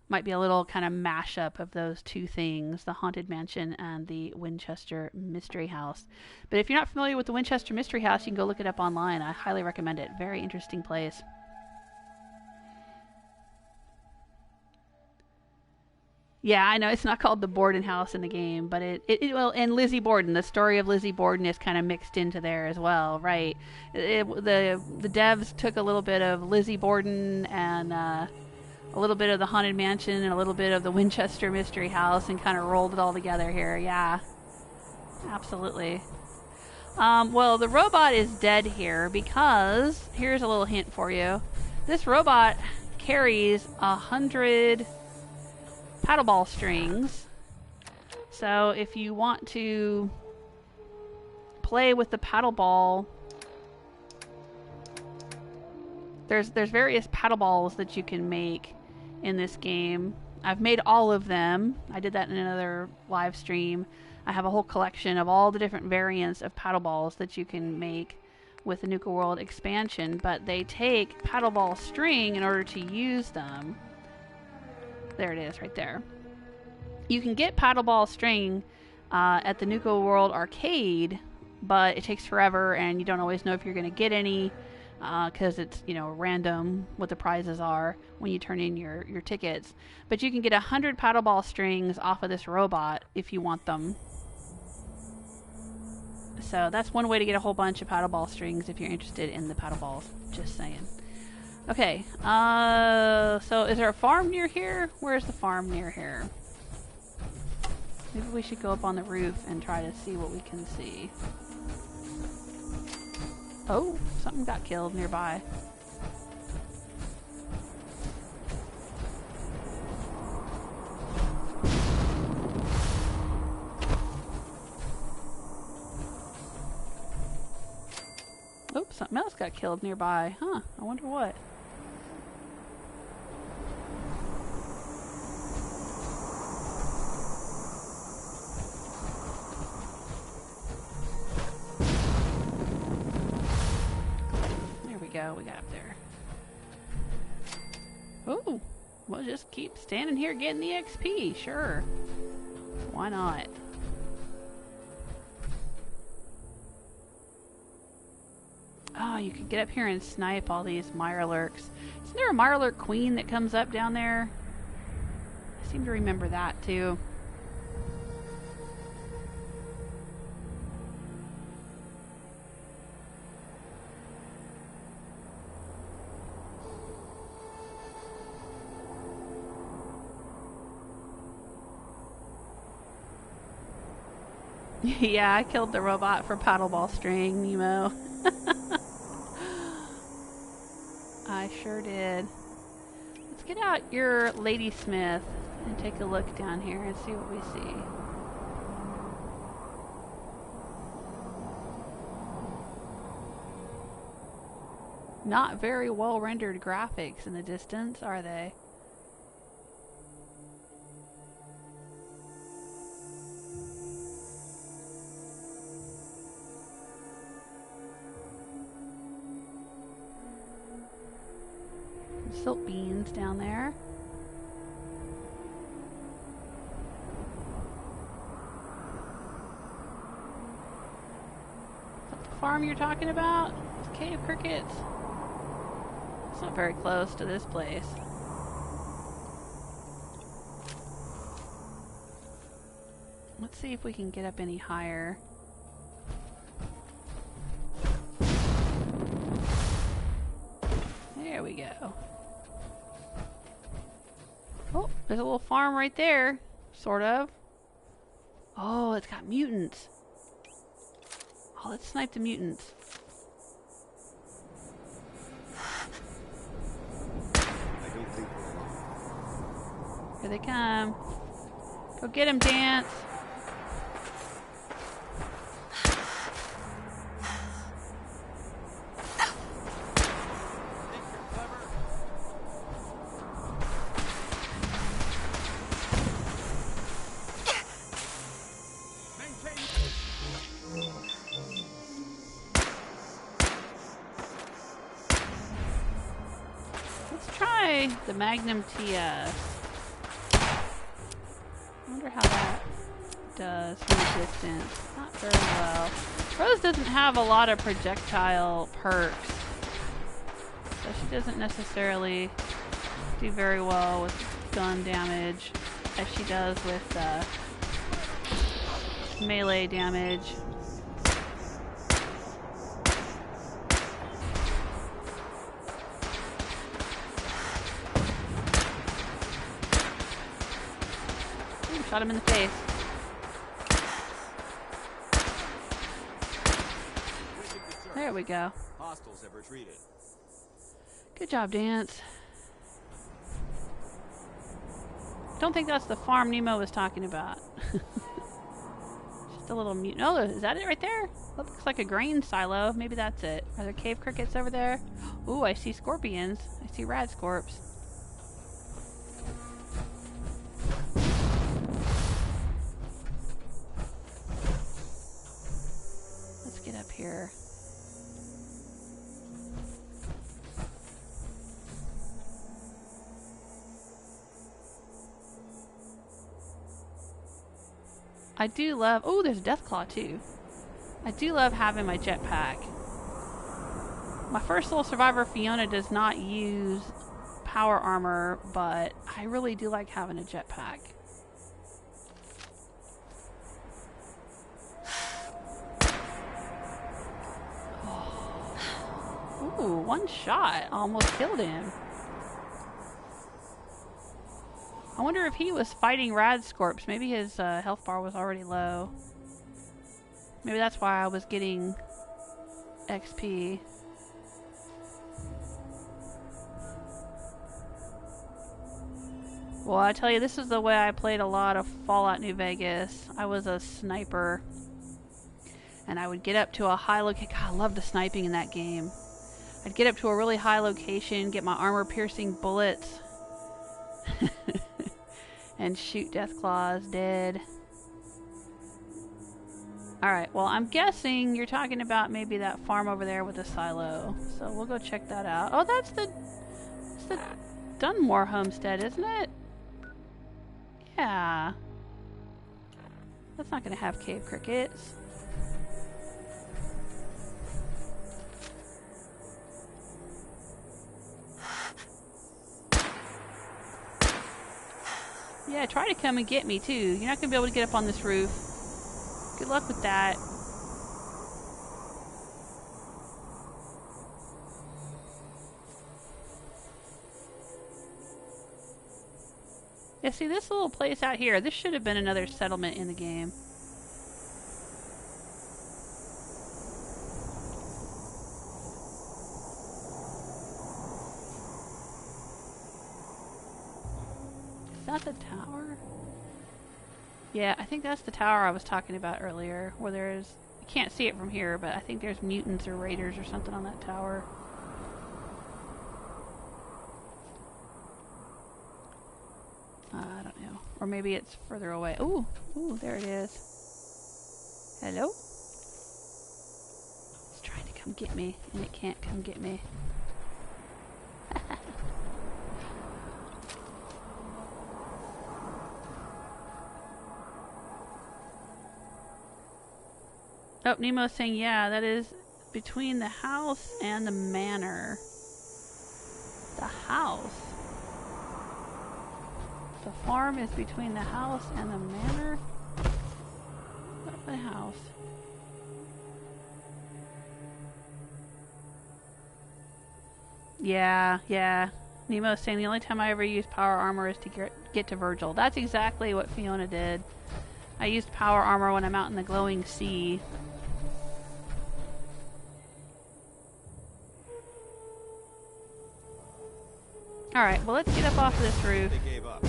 Might be a little kind of mashup of those two things, the Haunted Mansion and the Winchester Mystery House. But if you're not familiar with the Winchester Mystery House, you can go look it up online. I highly recommend it. Very interesting place. Yeah, I know it's not called the Borden House in the game, but it well, and Lizzie Borden, the story of Lizzie Borden is kind of mixed into there as well, right? The devs took a little bit of Lizzie Borden and a little bit of the Haunted Mansion and a little bit of the Winchester Mystery House and kind of rolled it all together here. Yeah, absolutely. Well, the robot is dead here because, here's a little hint for you. This robot carries 100 paddle ball strings. So if you want to play with the paddle ball, there's various paddle balls that you can make in this game. I've made all of them. I did that in another live stream. I have a whole collection of all the different variants of paddle balls that you can make with the Nuka World expansion, but they take paddle ball string in order to use them. There it is, right there. You can get paddle ball string at the Nuka World arcade, but it takes forever, and you don't always know if you're going to get any, because it's, you know, random what the prizes are when you turn in your tickets. But you can get 100 paddle ball strings off of this robot if you want them. So that's one way to get a whole bunch of paddle ball strings if you're interested in the paddle balls. Just saying. Okay, so is there a farm near here? Where's the farm near here? Maybe we should go up on the roof and try to see what we can see. Oh, something got killed nearby. Oops, something else got killed nearby. Huh, I wonder what. We got up there. Oh, we'll just keep standing here getting the XP. Sure. Why not? Oh, you could get up here and snipe all these Mirelurks. Isn't there a Mirelurk queen that comes up down there? I seem to remember that too. Yeah, I killed the robot for paddleball string, Nemo. I sure did. Let's get out your Ladysmith and take a look down here and see what we see. Not very well rendered graphics in the distance, are they? Silt beans down there. farm you're talking about? Cave crickets? It's not very close to this place. Let's see if we can get up any higher. There we go. Oh, there's a little farm right there. Sort of. Oh, it's got mutants. Oh, let's snipe the mutants. I don't think we're alone. Here they come. Go get him, Dance. The Magnum TS. I wonder how that does from a distance. Not very well. Rose doesn't have a lot of projectile perks, so she doesn't necessarily do very well with gun damage as she does with melee damage. Shot him in the face. There we go. Hostiles have retreated. Good job, Dance. Don't think that's the farm Nemo was talking about. Just a little mutant. Oh, is that it right there? That looks like a grain silo. Maybe that's it. Are there cave crickets over there? Ooh, I see scorpions. I see rad scorps. Get up here. I do love... Oh, there's a Deathclaw too. I do love having my jetpack. My first little survivor, Fiona, does not use power armor, but I really do like having a jetpack. Ooh, one shot. Almost killed him. I wonder if he was fighting rad scorps. Maybe his health bar was already low. Maybe that's why I was getting XP. Well, I tell you, this is the way I played a lot of Fallout New Vegas. I was a sniper. And I would get up to a high location. God, I love the sniping in that game. I'd get up to a really high location, get my armor-piercing bullets, and shoot Deathclaws dead. Alright, well, I'm guessing you're talking about maybe that farm over there with the silo. So we'll go check that out. Oh, that's the Dunmore homestead, isn't it? Yeah. That's not going to have cave crickets. Yeah, try to come and get me, too. You're not going to be able to get up on this roof. Good luck with that. Yeah, see, this little place out here, this should have been another settlement in the game. Is that the tower? Yeah, I think that's the tower I was talking about earlier, where there's... You can't see it from here, but I think there's mutants or raiders or something on that tower. I don't know. Or maybe it's further away. Ooh, ooh, there it is. Hello? It's trying to come get me, and it can't come get me. Oh, Nemo's saying, yeah, that is between the house and the manor. The house. The farm is between the house and the manor. What the house? Yeah. Nemo's saying the only time I ever use power armor is to get to Virgil. That's exactly what Fiona did. I used power armor when I'm out in the glowing sea. Alright, well, let's get up off this roof. They gave up.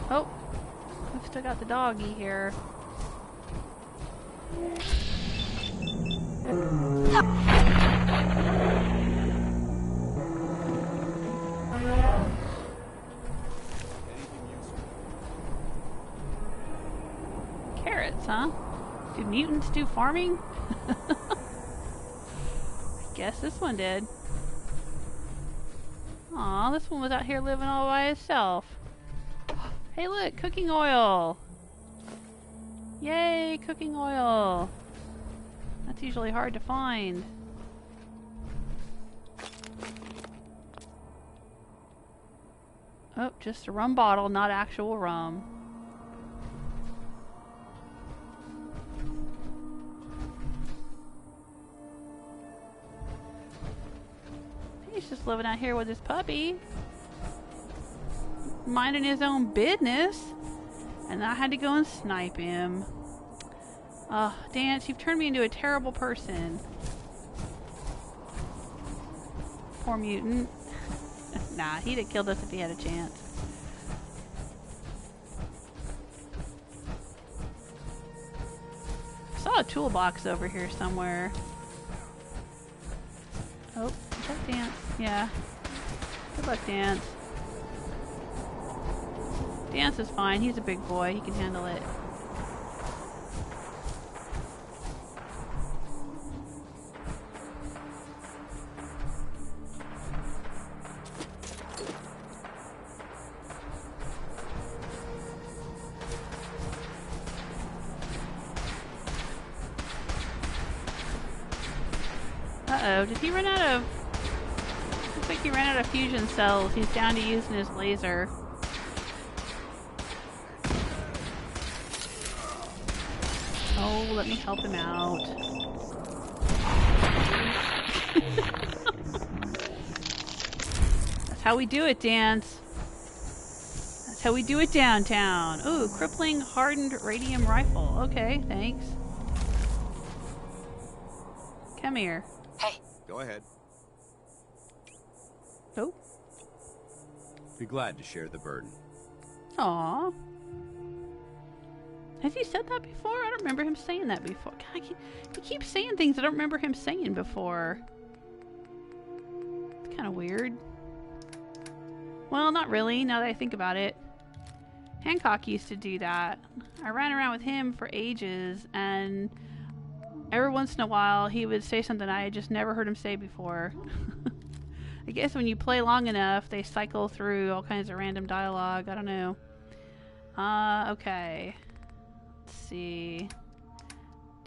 Oh, we've still got the doggy here. Carrots, huh? Do mutants do farming? I guess this one did. Aw, this one was out here living all by itself. Hey look, cooking oil! Yay, cooking oil! That's usually hard to find. Oh, just a rum bottle, not actual rum. He's just living out here with his puppy. Minding his own business. And I had to go and snipe him. Oh, Dance, you've turned me into a terrible person. Poor mutant. Nah, he'd have killed us if he had a chance. I saw a toolbox over here somewhere. Oh, is that Dance? Yeah. Good luck, Dance. Dance is fine. He's a big boy. He can handle it. Uh-oh. Did he run out of... Looks like he ran out of fusion cells. He's down to using his laser. Oh, let me help him out. That's how we do it, Dance. That's how we do it downtown. Ooh, crippling hardened radium rifle. Okay, thanks. Come here. Hey. Go ahead. Oh. Be glad to share the burden. Aw. Has he said that before? I don't remember him saying that before. God, he keeps saying things I don't remember him saying before. It's kind of weird. Well, not really, now that I think about it. Hancock used to do that. I ran around with him for ages, and every once in a while he would say something I had just never heard him say before. I guess when you play long enough, they cycle through all kinds of random dialogue. I don't know. Okay. Let's see.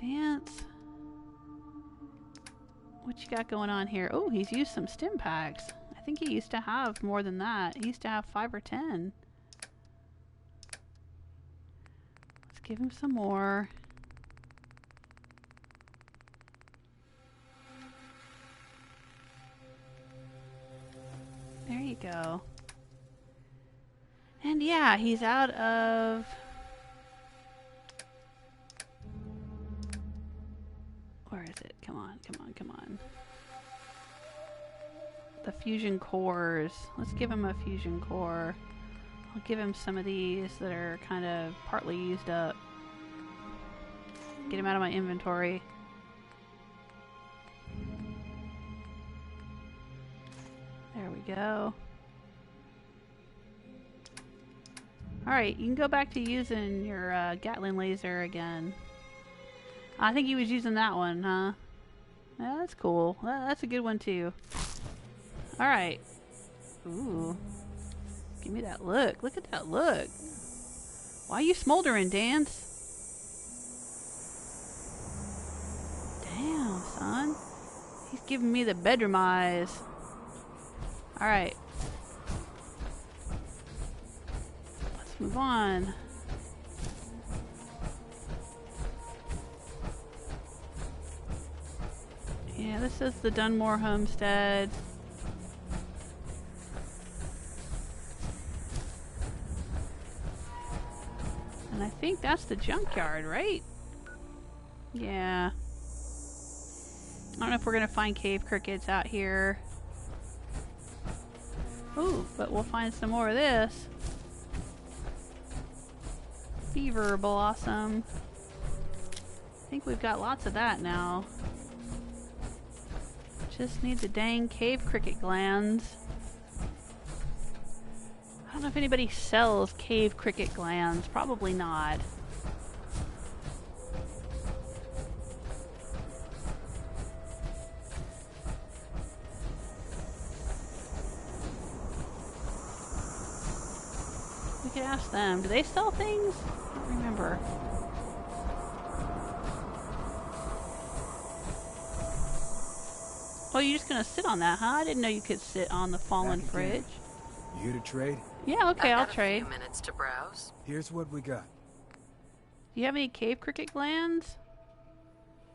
Dance. What you got going on here? Oh, he's used some stim packs. I think he used to have more than that. He used to have 5 or 10. Let's give him some more. There you go. And yeah, he's out of... Where is it? Come on, come on, come on. The fusion cores. Let's give him a fusion core. I'll give him some of these that are kind of partly used up. Get him out of my inventory. There we go. Alright, you can go back to using your Gatling laser again. I think he was using that one, huh? Yeah, that's cool. That's a good one too. Alright. Ooh. Give me that look. Look at that look. Why are you smoldering, Dance? Damn, son. He's giving me the bedroom eyes. Alright. Let's move on. Yeah, this is the Dunmore homestead. And I think that's the junkyard, right? Yeah. I don't know if we're gonna find cave crickets out here. Ooh, but we'll find some more of this. Beaver blossom. I think we've got lots of that now. Just need the dang cave cricket glands. I don't know if anybody sells cave cricket glands. Probably not. We could ask them. Do they sell things? I don't remember. Oh, you're just gonna sit on that, huh? I didn't know you could sit on the fallen fridge. You here to trade? Yeah, okay, I'll I've got trade. a few minutes to browse. Here's what we got. Do you have any cave cricket glands?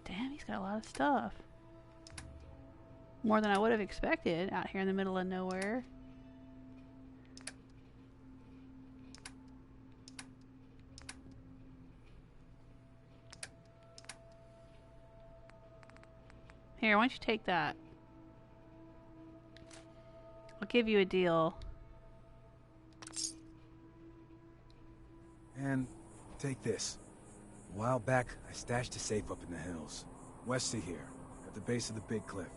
Damn, he's got a lot of stuff. More than I would have expected out here in the middle of nowhere. Here, why don't you take that? I'll give you a deal. And take this. A while back, I stashed a safe up in the hills. West of here, at the base of the big cliff.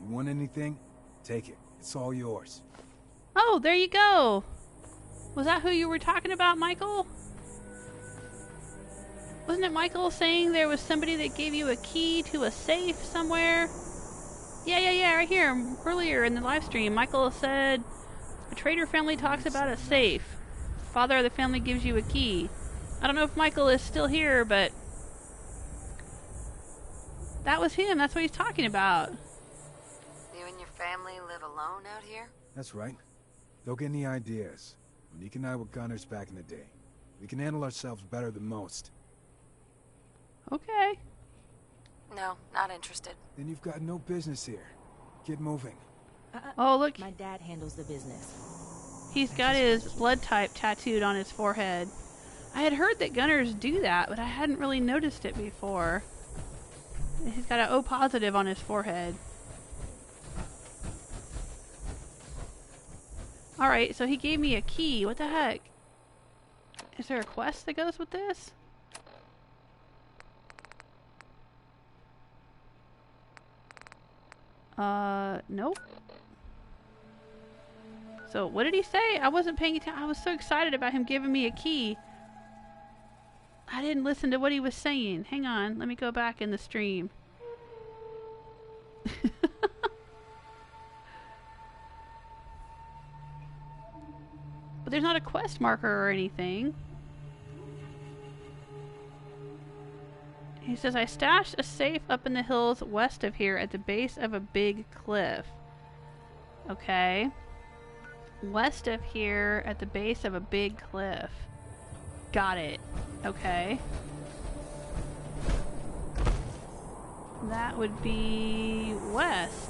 You want anything? Take it. It's all yours. Oh, there you go! Was that who you were talking about, Michael? Wasn't it Michael saying there was somebody that gave you a key to a safe somewhere? Yeah, right here. Earlier in the live stream, Michael said a trader family talks about a safe. Father of the family gives you a key. I don't know if Michael is still here, but that was him. That's what he's talking about. You and your family live alone out here? That's right. Don't get any ideas. Monique and I were gunners back in the day. We can handle ourselves better than most. Okay. No, not interested. Then you've got no business here. Get moving. Oh, look. My dad handles the business. He's got his blood type tattooed on his forehead. I had heard that gunners do that, but I hadn't really noticed it before. He's got an O positive on his forehead. Alright, so he gave me a key. What the heck? Is there a quest that goes with this? Nope. So, what did he say? I wasn't paying attention. I was so excited about him giving me a key. I didn't listen to what he was saying. Hang on, let me go back in the stream. But there's not a quest marker or anything. He says, I stashed a safe up in the hills west of here at the base of a big cliff. Okay. West of here at the base of a big cliff. Got it. Okay. That would be west.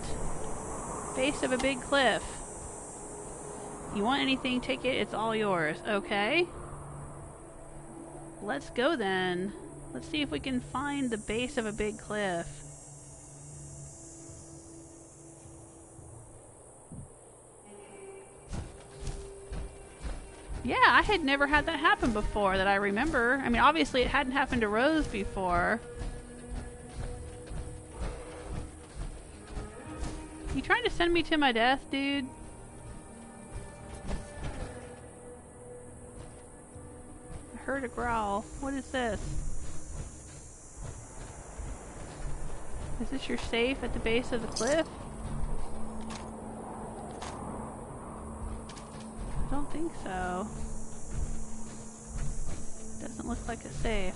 Base of a big cliff. You want anything, take it, it's all yours. Okay. Let's go then. Let's see if we can find the base of a big cliff. Yeah, I had never had that happen before that I remember. I mean, obviously it hadn't happened to Rose before. You trying to send me to my death, dude? I heard a growl. What is this? Is this your safe at the base of the cliff? I don't think so. Doesn't look like a safe.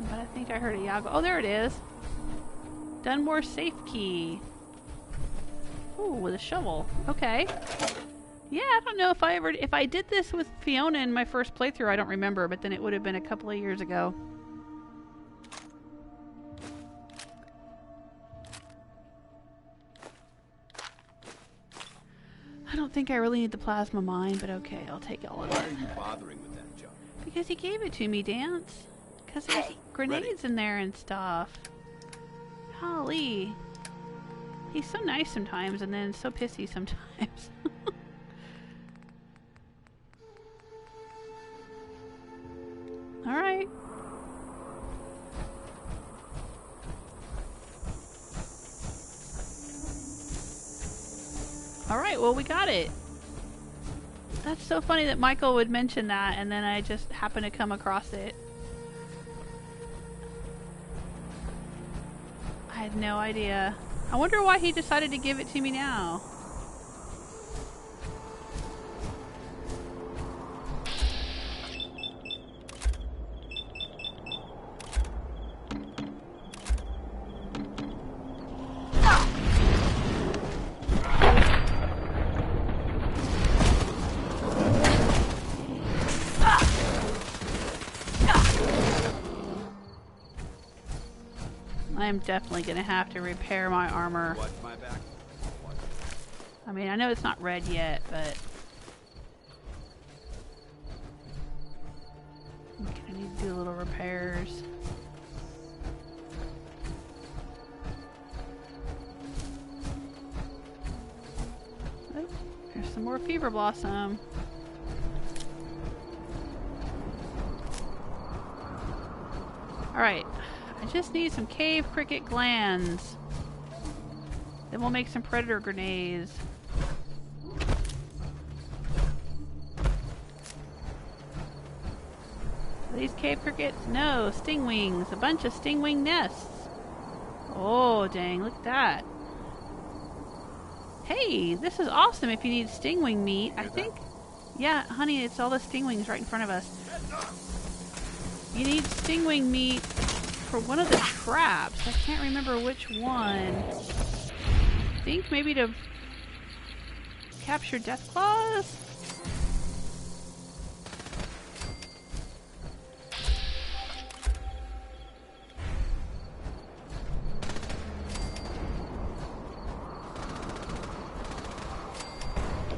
But I think I heard a Yago. Oh, there it is. Dunmore safe key. Ooh, with a shovel. Okay. Yeah, I don't know if I did this with Fiona in my first playthrough. I don't remember, but then it would have been a couple of years ago. I don't think I really need the plasma mine, but okay, I'll take all of it. Why are you bothering with that junk? Because he gave it to me, Dance. Because there's grenades in there and stuff. Golly. He's so nice sometimes and then so pissy sometimes. Alright. Alright, well we got it. That's so funny that Michael would mention that and then I just happened to come across it. I had no idea. I wonder why he decided to give it to me now. I'm definitely gonna have to repair my armor. Watch my back. Watch. I mean, I know it's not red yet, but I'm gonna need to do little repairs. Oh, there's some more fever blossom. Alright. I just need some cave cricket glands. Then we'll make some predator grenades. Are these cave crickets? No, stingwings. A bunch of stingwing nests. Oh, dang, look at that. Hey, this is awesome if you need stingwing meat. I think... Yeah, honey, it's all the stingwings right in front of us. You need stingwing meat for one of the traps. I can't remember which one. I think maybe to capture death claws?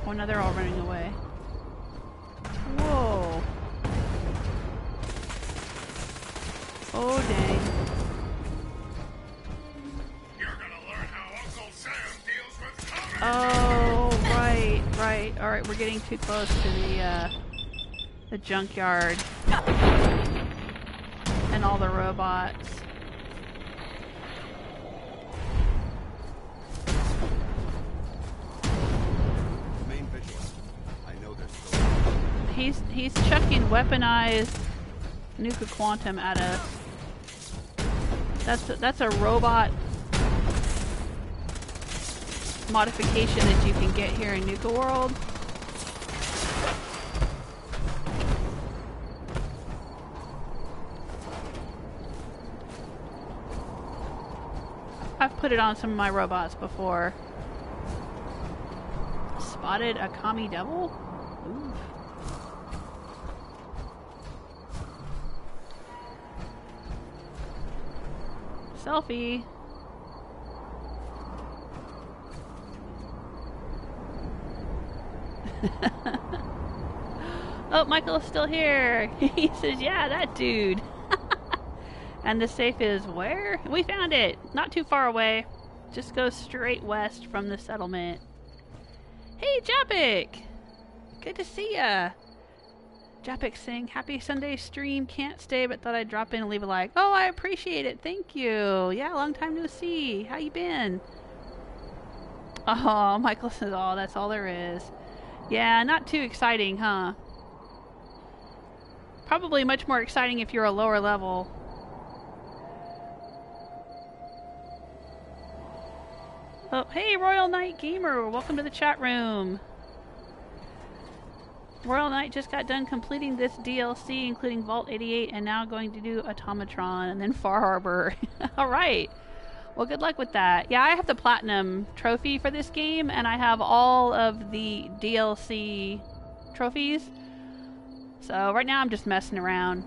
Oh, now they're all running away. Whoa. Oh, dang. You're gonna learn how Uncle Sam deals with comedy. Oh, right. Alright, we're getting too close to the junkyard. And all the robots. Remain vigilant. I know there's still... He's chucking weaponized Nuka Quantum at us. That's a robot modification that you can get here in Nuka World. I've put it on some of my robots before. Spotted a commie devil? Ooh. Selfie. Oh, Michael's still here. He says, yeah, that dude. And the safe is where? We found it. Not too far away. Just go straight west from the settlement. Hey, Japik! Good to see ya. Japik saying, happy Sunday stream. Can't stay, but thought I'd drop in and leave a like. Oh, I appreciate it. Thank you. Yeah, long time no see. How you been? Oh, Michael says, oh, that's all there is. Yeah, not too exciting, huh? Probably much more exciting if you're a lower level. Oh, hey, Royal Knight Gamer! Welcome to the chat room. Royal Knight just got done completing this DLC, including Vault 88, and now going to do Automatron and then Far Harbor. Alright. Well, good luck with that. Yeah, I have the Platinum trophy for this game, and I have all of the DLC trophies. So right now I'm just messing around.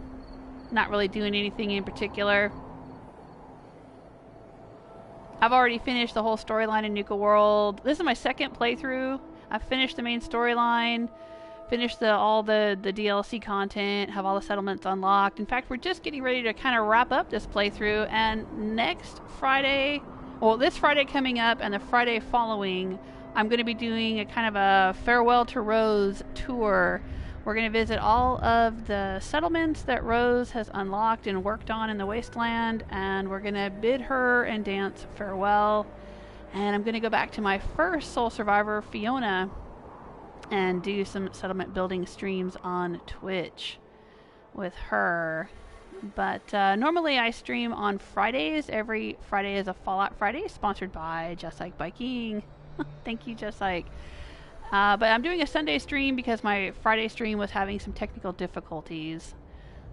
Not really doing anything in particular. I've already finished the whole storyline in Nuka World. This is my second playthrough. I've finished the main storyline, finished all the DLC content, have all the settlements unlocked. In fact, we're just getting ready to kind of wrap up this playthrough, and next Friday, well, this Friday coming up and the Friday following, I'm going to be doing a kind of a Farewell to Rose tour. We're going to visit all of the settlements that Rose has unlocked and worked on in the Wasteland, and we're going to bid her and dance farewell. And I'm going to go back to my first Soul Survivor, Fiona, and do some settlement building streams on Twitch with her. But normally I stream on Fridays. Every Friday is a Fallout Friday, sponsored by Jesike Biking. Thank you, Jesike. But I'm doing a Sunday stream because my Friday stream was having some technical difficulties.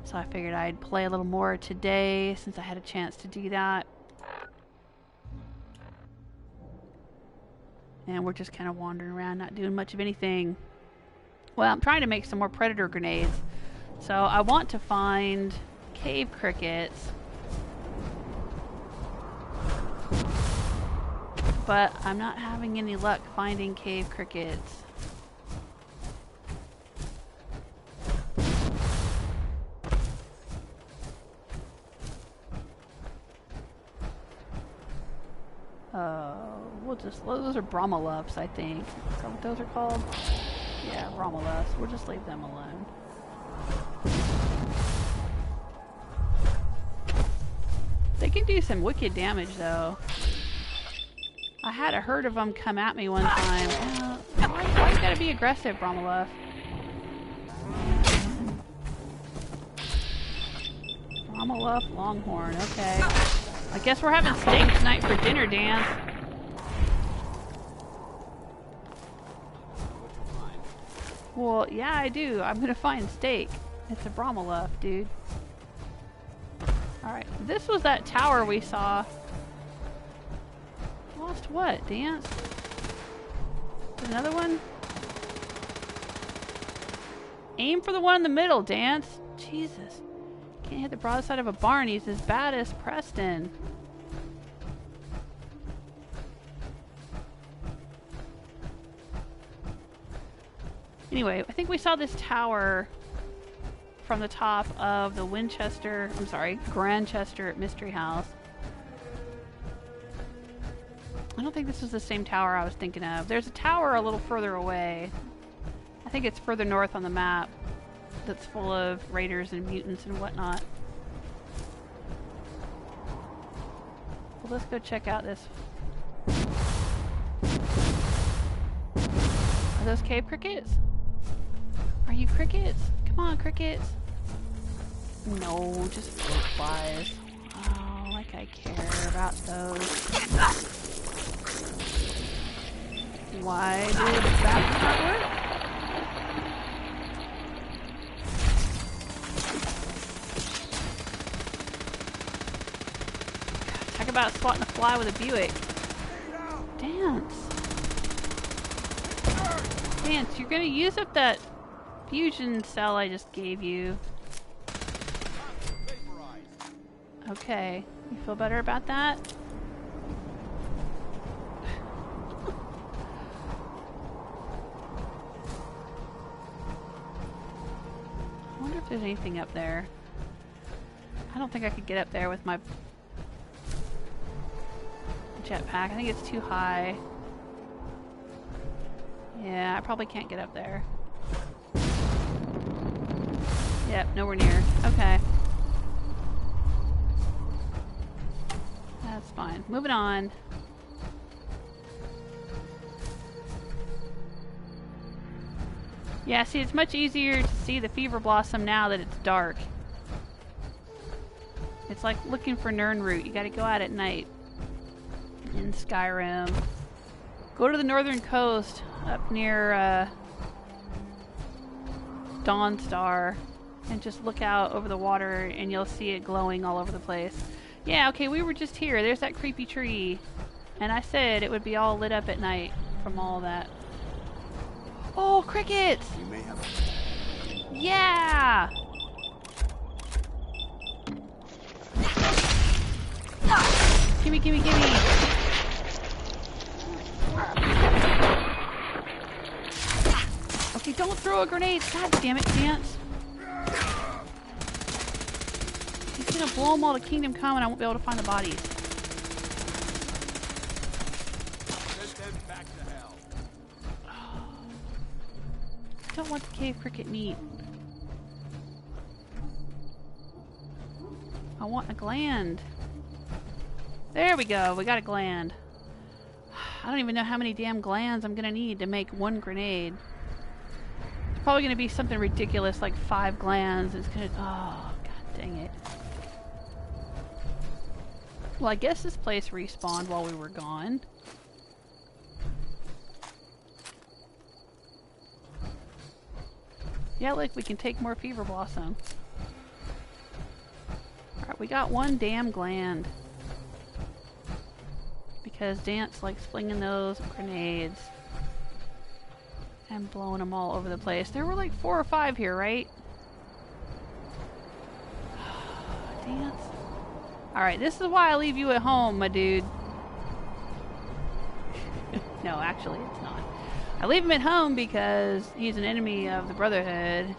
So I figured I'd play a little more today since I had a chance to do that. And we're just kind of wandering around, not doing much of anything. Well, I'm trying to make some more predator grenades. So I want to find cave crickets. But I'm not having any luck finding cave crickets. Those are Bromeluffs, I think. Is that what those are called? Yeah, Bromeluffs. We'll just leave them alone. They can do some wicked damage, though. I had a herd of them come at me one time. Why you gotta be aggressive, Bromeluff? Bromeluff Longhorn, okay. I guess we're having steak tonight for dinner, Dan. Well, yeah, I do. I'm gonna find steak. It's a Bromeluff, dude. Alright, this was that tower we saw. Lost what? Dance? Another one? Aim for the one in the middle, Dance. Jesus. Can't hit the broadside of a barn. He's as bad as Preston. Anyway, I think we saw this tower from the top of the Grandchester Mystery House. I don't think this is the same tower I was thinking of. There's a tower a little further away. I think it's further north on the map that's full of raiders and mutants and whatnot. Well, let's go check out this. Are those cave crickets? Are you crickets? Come on, crickets. No, just fruit flies. Oh, like I care about those. Why did that not work? Talk about swatting a fly with a Buick. Dance, you're gonna use up that fusion cell I just gave you. Okay, you feel better about that? I wonder if there's anything up there. I don't think I could get up there with my jetpack. I think it's too high. Yeah, I probably can't get up there. Yep, nowhere near. Okay. That's fine. Moving on. Yeah, see, it's much easier to see the fever blossom now that it's dark. It's like looking for Nirnroot. You gotta go out at night in Skyrim. Go to the northern coast up near Dawnstar and just look out over the water and you'll see it glowing all over the place. Yeah, okay, we were just here. There's that creepy tree. And I said it would be all lit up at night from all that. Oh, crickets! You may have. Yeah! Gimme, gimme, gimme! Okay, don't throw a grenade! God damn it, Dance! He's gonna blow them all to Kingdom Come and I won't be able to find the bodies. Send them back to hell. I don't want the cave cricket meat. I want a gland. There we go, we got a gland. I don't even know how many damn glands I'm gonna need to make one grenade. It's probably gonna be something ridiculous like 5 glands. It's gonna. Oh, god dang it. Well, I guess this place respawned while we were gone. Yeah, look, we can take more Fever Blossom. Alright, we got 1 damn gland. Because Dance likes flinging those grenades. And blowing them all over the place. There were like 4 or 5 here, right? Dance. Alright, this is why I leave you at home, my dude. No, actually, it's not. I leave him at home because he's an enemy of the Brotherhood.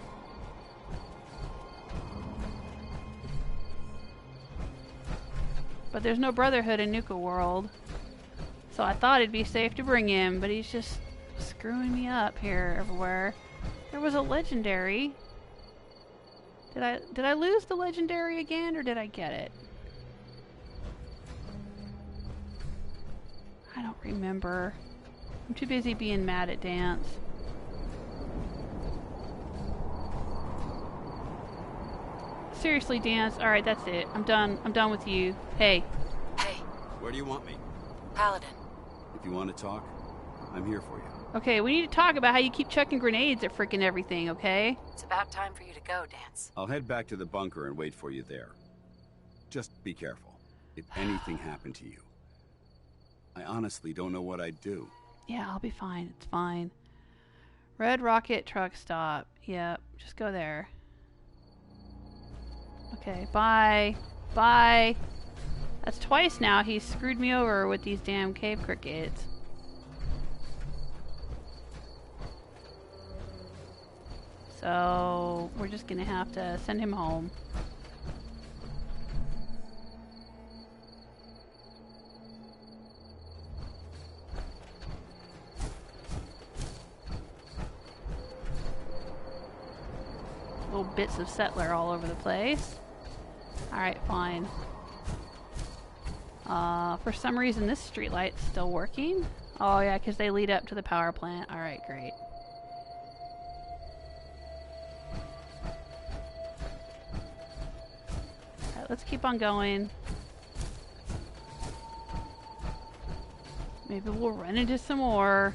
But there's no Brotherhood in Nuka World. So I thought it'd be safe to bring him, but he's just screwing me up here everywhere. There was a legendary. Did I lose the legendary again, or did I get it? I don't remember. I'm too busy being mad at Dance. Seriously, Dance. Alright, that's it. I'm done. I'm done with you. Hey. Hey, Where do you want me? Paladin. If you want to talk, I'm here for you. Okay, we need to talk about how you keep chucking grenades at freaking everything, okay? It's about time for you to go, Dance. I'll head back to the bunker and wait for you there. Just be careful. If anything happened to you, I honestly don't know what I'd do. Yeah, I'll be fine. It's fine. Red Rocket truck stop. Yep, just go there. Okay, bye. Bye. That's twice now he's screwed me over with these damn cave crickets. So, we're just gonna have to send him home. Little bits of settler all over the place. Alright, fine. For some reason this streetlight's still working. Oh yeah, because they lead up to the power plant. Alright, great. Alright, let's keep on going. Maybe we'll run into some more.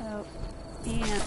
Oh, yeah.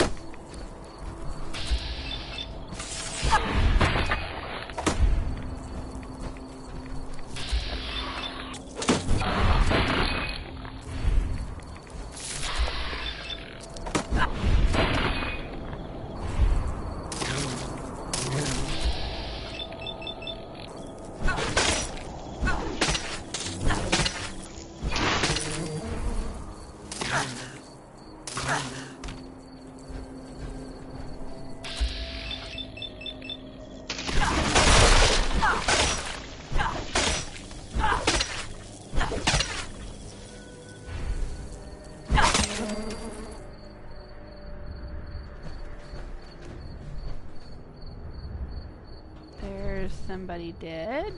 Somebody did.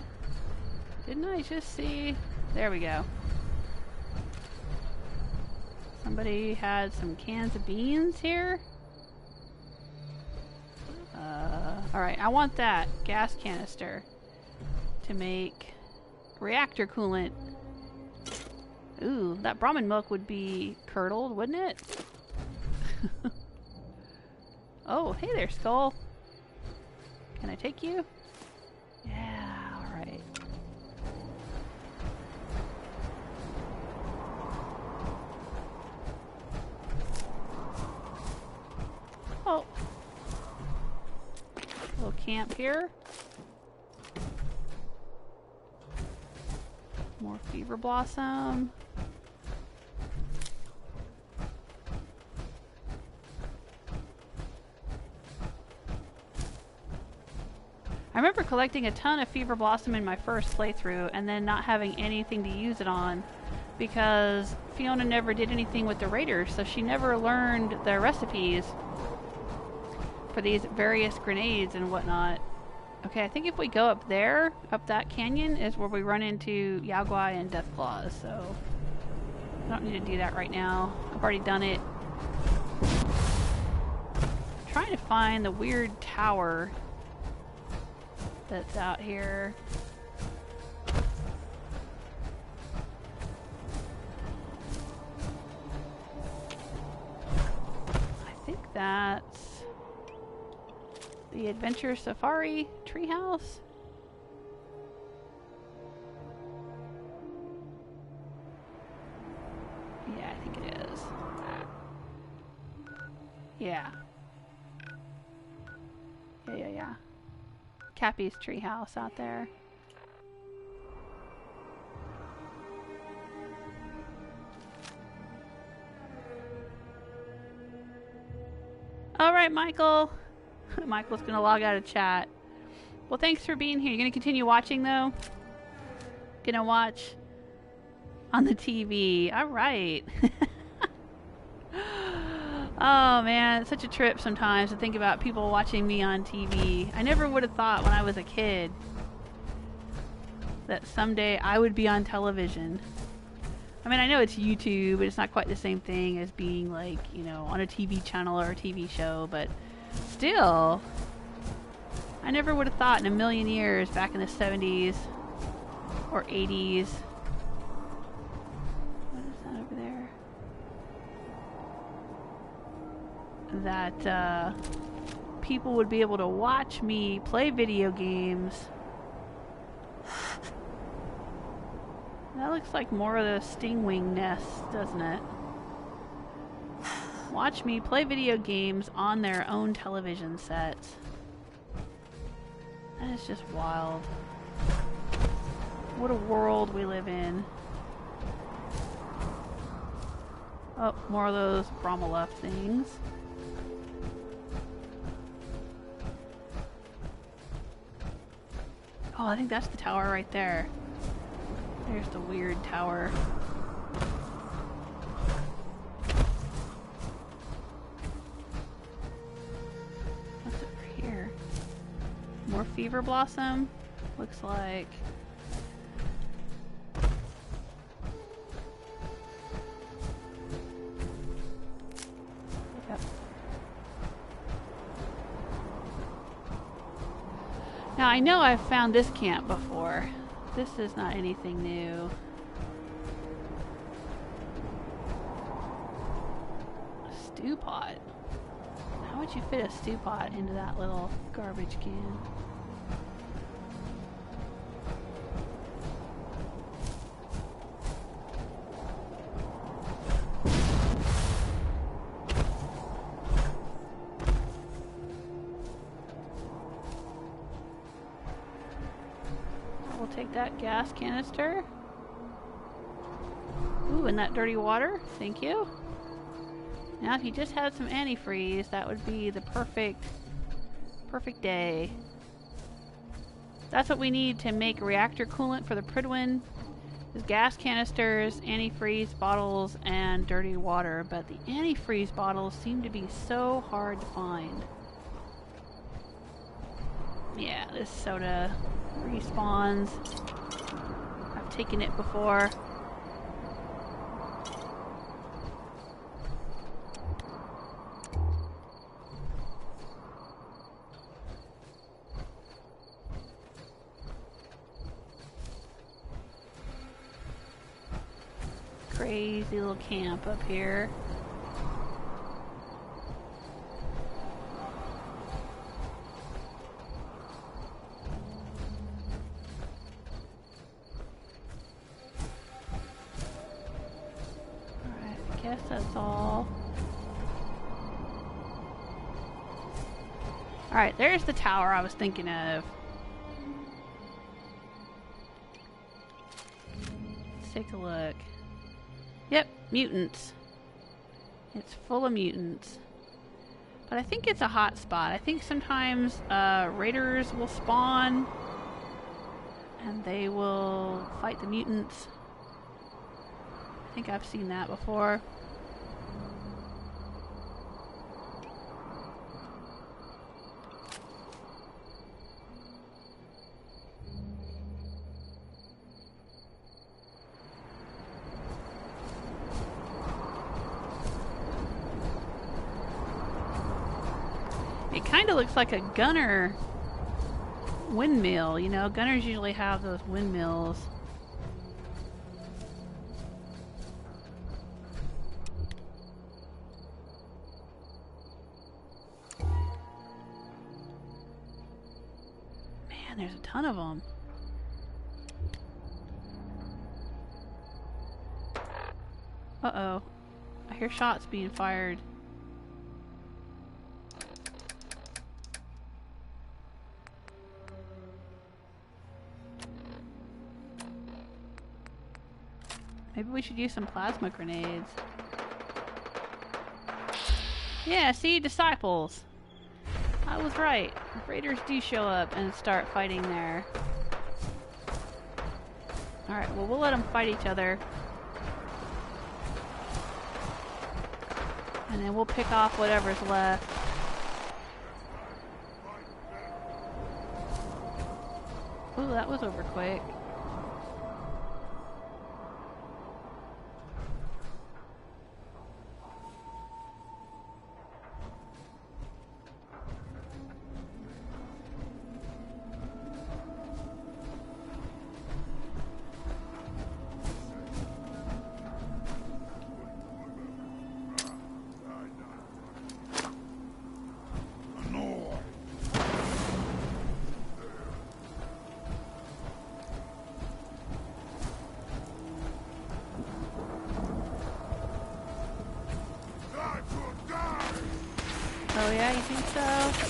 Didn't I just see? There we go. Somebody had some cans of beans here. Alright, I want that gas canister to make reactor coolant. Ooh, that Brahmin milk would be curdled, wouldn't it? Oh, hey there, Skull. Can I take you? Yeah, alright. Oh. Little camp here. More fever blossom. I remember collecting a ton of fever blossom in my first playthrough and then not having anything to use it on because Fiona never did anything with the raiders, so she never learned the recipes for these various grenades and whatnot. Okay, I think if we go up there, up that canyon, is where we run into Yaogwai and Deathclaws, so I don't need to do that right now. I've already done it. I'm trying to find the weird tower that's out here. I think that's the Adventure Safari treehouse. Yeah, I think it is. Yeah. Yeah. Cappy's treehouse out there. Alright, Michael. Michael's gonna log out of chat. Well, thanks for being here. You're gonna continue watching, though? Gonna watch on the TV. Alright. Oh man, it's such a trip sometimes to think about people watching me on TV. I never would have thought when I was a kid that someday I would be on television. I mean, I know it's YouTube, but it's not quite the same thing as being like, you know, on a TV channel or a TV show, but still, I never would have thought in a million years back in the 70s or 80s. What is that over there? That people would be able to watch me play video games. That looks like more of the stingwing nest, doesn't it? Watch me play video games on their own television sets. That is just wild. What a world we live in. Oh, more of those Brahmaluf things. Oh, I think that's the tower right there. There's the weird tower. What's over here? More fever blossom. Looks like. Yep. Now I know I've found this camp before. This is not anything new. A stew pot. How would you fit a stew pot into that little garbage can? Take that gas canister. Ooh, and that dirty water. Thank you. Now, if you just had some antifreeze, that would be the perfect day. That's what we need to make reactor coolant for the Prydwen. Is gas canisters, antifreeze bottles, and dirty water. But the antifreeze bottles seem to be so hard to find. Yeah, this soda respawns. I've taken it before. crazy little camp up here. Alright, I guess that's all. Alright, there's the tower I was thinking of. Let's take a look. Yep, mutants. It's full of mutants. But I think it's a hot spot. I think sometimes raiders will spawn and they will fight the mutants. I think I've seen that before. It kind of looks like a gunner windmill, you know? Gunners usually have those windmills. Man, there's a ton of them. Uh-oh. I hear shots being fired. Maybe we should use some plasma grenades. Yeah, see? Disciples. I was right. Raiders do show up and start fighting there. Alright, well, we'll let them fight each other. And then we'll pick off whatever's left. Ooh, that was over quick. Oh yeah, you think so?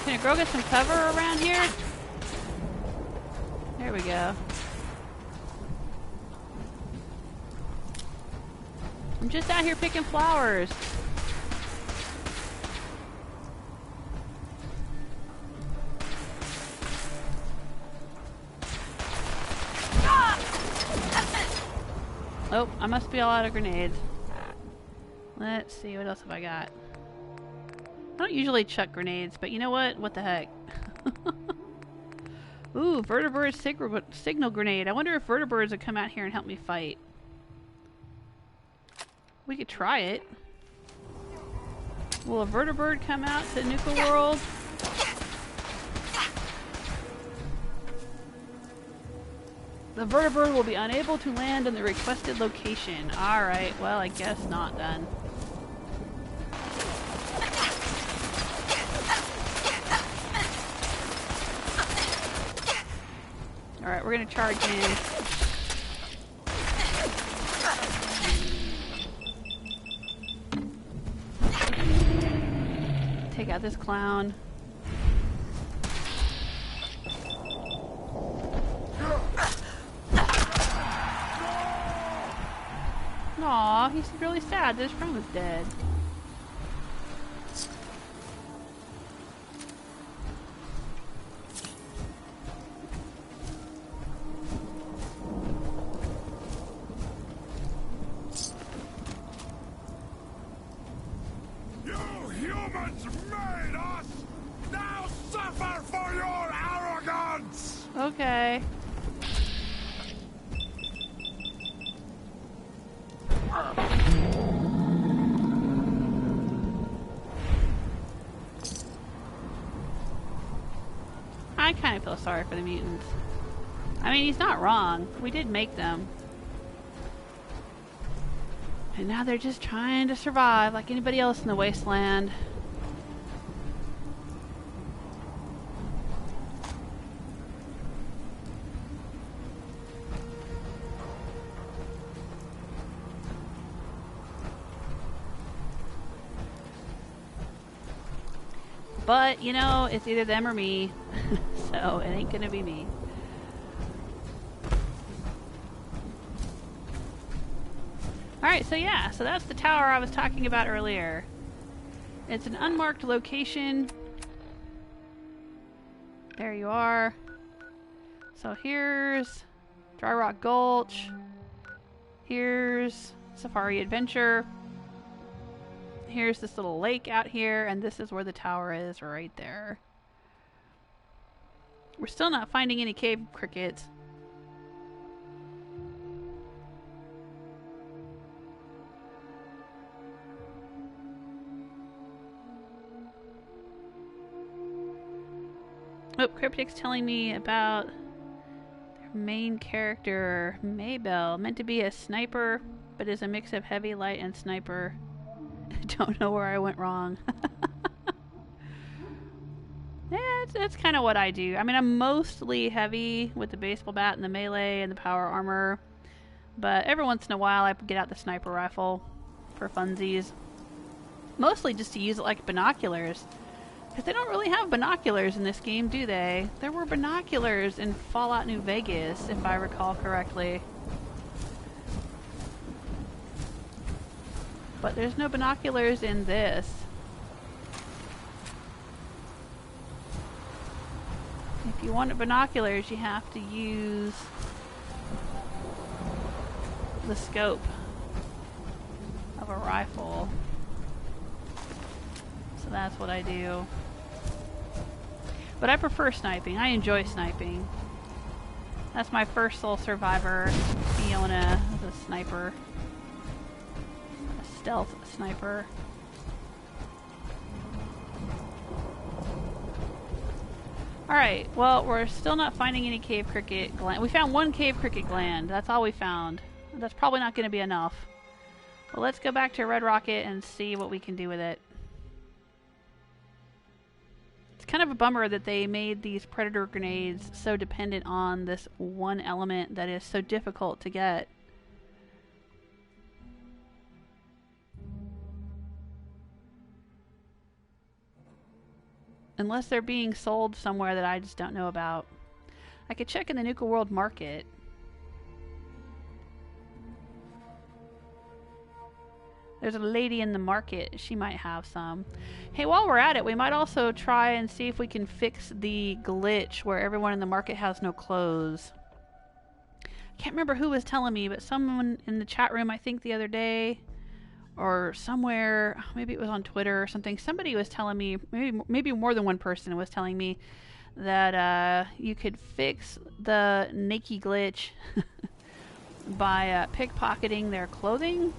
Can a girl get some cover around here? There we go. I'm just out here picking flowers. Oh, I must be all out of grenades. Let's see, what else have I got? I don't usually chuck grenades, but you know what? What the heck? Ooh, vertebrate signal grenade. I wonder if vertebrates would come out here and help me fight. We could try it. Will a vertebrate come out to Nuka World? The vertebrate will be unable to land in the requested location. Alright, well, I guess not then. Alright, we're gonna charge in. Take out this clown. Aw, he's really sad that his friend was dead. You humans made us! Now suffer for your arrogance! Okay. I kind of feel sorry for the mutants. I mean, he's not wrong. We did make them. And now they're just trying to survive like anybody else in the wasteland. But, you know, it's either them or me. So, it ain't gonna be me. Alright, so yeah. So that's the tower I was talking about earlier. It's an unmarked location. There you are. So here's Dry Rock Gulch. Here's Safari Adventure. Here's this little lake out here, and this is where the tower is, right there. We're still not finding any cave crickets. Oh, Cryptic's telling me about their main character, Maybell, meant to be a sniper, but is a mix of heavy, light, and sniper. Don't know where I went wrong. Yeah, that's kind of what I do. I mean, I'm mostly heavy with the baseball bat and the melee and the power armor. But every once in a while I get out the sniper rifle for funsies. Mostly just to use it like binoculars. Because they don't really have binoculars in this game, do they? There were binoculars in Fallout New Vegas, if I recall correctly. But there's no binoculars in this. If you want binoculars, you have to use the scope of a rifle. So that's what I do. But I prefer sniping. I enjoy sniping. That's my first Soul Survivor, Fiona, as a sniper. Stealth sniper. Alright, well, we're still not finding any cave cricket gland. We found one cave cricket gland. That's all we found. That's probably not going to be enough. Well, let's go back to Red Rocket and see what we can do with it. It's kind of a bummer that they made these predator grenades so dependent on this one element that is so difficult to get. Unless they're being sold somewhere that I just don't know about. I could check in the Nuka World market. There's a lady in the market. She might have some. Hey, while we're at it, we might also try and see if we can fix the glitch where everyone in the market has no clothes. Can't remember who was telling me, but someone in the chat room, I think the other day, or somewhere, maybe it was on Twitter or something, somebody was telling me, maybe more than one person was telling me that you could fix the Nikki glitch by pickpocketing their clothing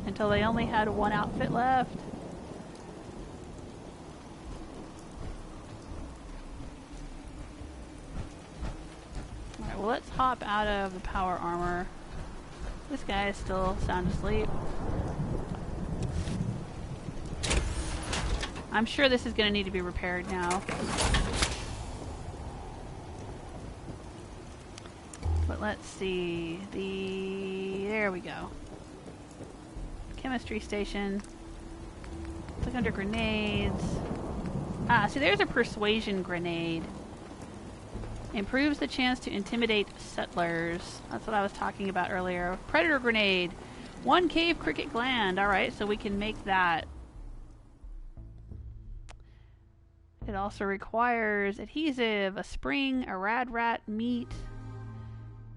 until they only had one outfit left. Alright, well, let's hop out of the power armor. This guy is still sound asleep. I'm sure this is going to need to be repaired now. But let's see. There we go. Chemistry station. Look under grenades. Ah, see, there's a persuasion grenade. Improves the chance to intimidate settlers. That's what I was talking about earlier. Predator grenade. 1 cave cricket gland. Alright, so we can make that. It also requires adhesive, a spring, a rad rat, meat,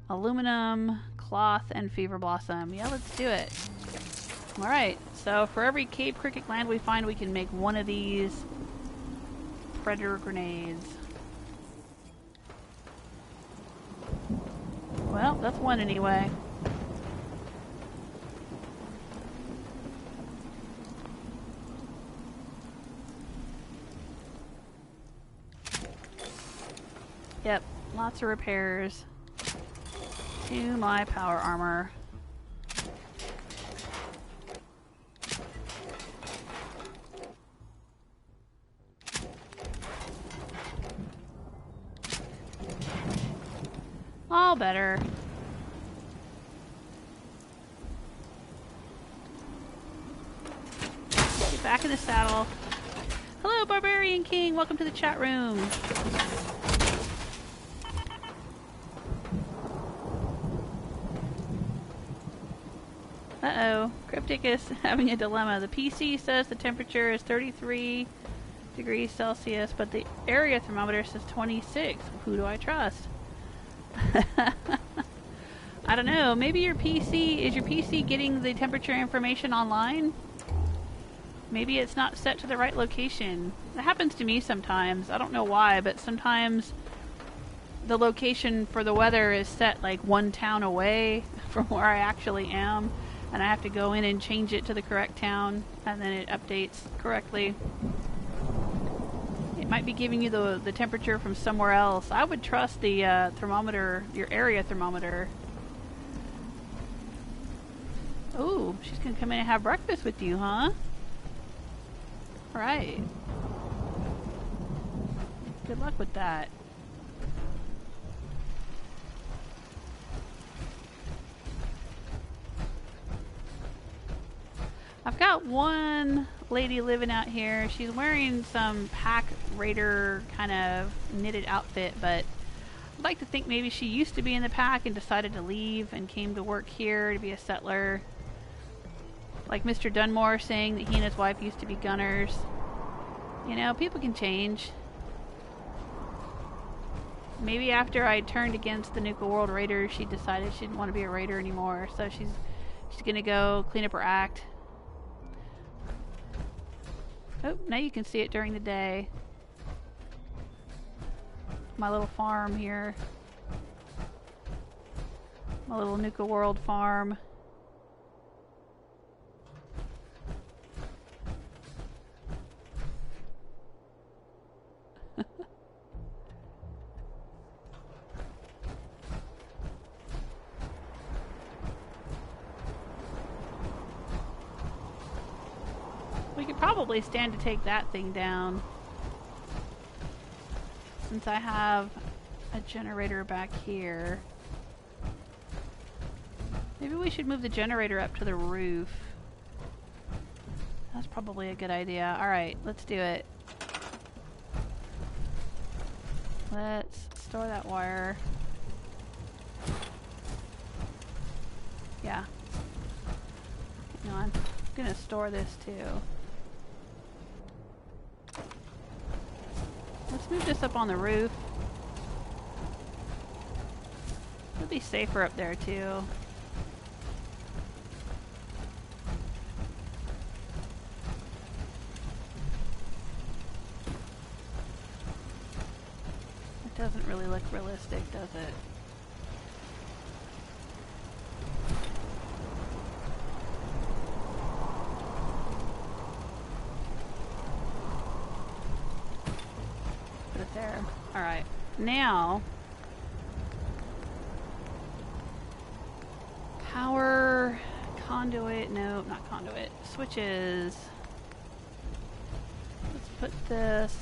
aluminum, cloth, and fever blossom. Yeah, let's do it. Alright, so for every cave cricket gland we find, we can make one of these predator grenades. Well, that's one anyway. Yep, lots of repairs to my power armor. All better. Get back in the saddle. Hello, Barbarian King. Welcome to the chat room. Uh-oh. Cryptic is having a dilemma. The PC says the temperature is 33 degrees Celsius, but the area thermometer says 26. Who do I trust? I don't know. Maybe your PC... Is your PC getting the temperature information online? Maybe it's not set to the right location. It happens to me sometimes. I don't know why, but sometimes the location for the weather is set like one town away from where I actually am, and I have to go in and change it to the correct town, and then it updates correctly. It might be giving you the temperature from somewhere else. I would trust the thermometer, your area thermometer. Ooh, she's gonna come in and have breakfast with you, huh? Right. Good luck with that. I've got one lady living out here. She's wearing some pack raider kind of knitted outfit, but I'd like to think maybe she used to be in the pack and decided to leave and came to work here to be a settler. Like Mr. Dunmore saying that he and his wife used to be gunners. You know, people can change. Maybe after I turned against the Nuka World Raiders, she decided she didn't want to be a raider anymore, so she's gonna go clean up her act. Oh, now you can see it during the day. My little farm here. My little Nuka World farm. We could probably stand to take that thing down, since I have a generator back here. Maybe we should move the generator up to the roof. That's probably a good idea. Alright, let's do it. Let's store that wire. Yeah. Hang on. I'm gonna store this too. Let's move this up on the roof. It'd be safer up there too. It doesn't really look realistic, does it? Put it there. Alright. Now, power conduit. No, not conduit. Switches. Let's put this.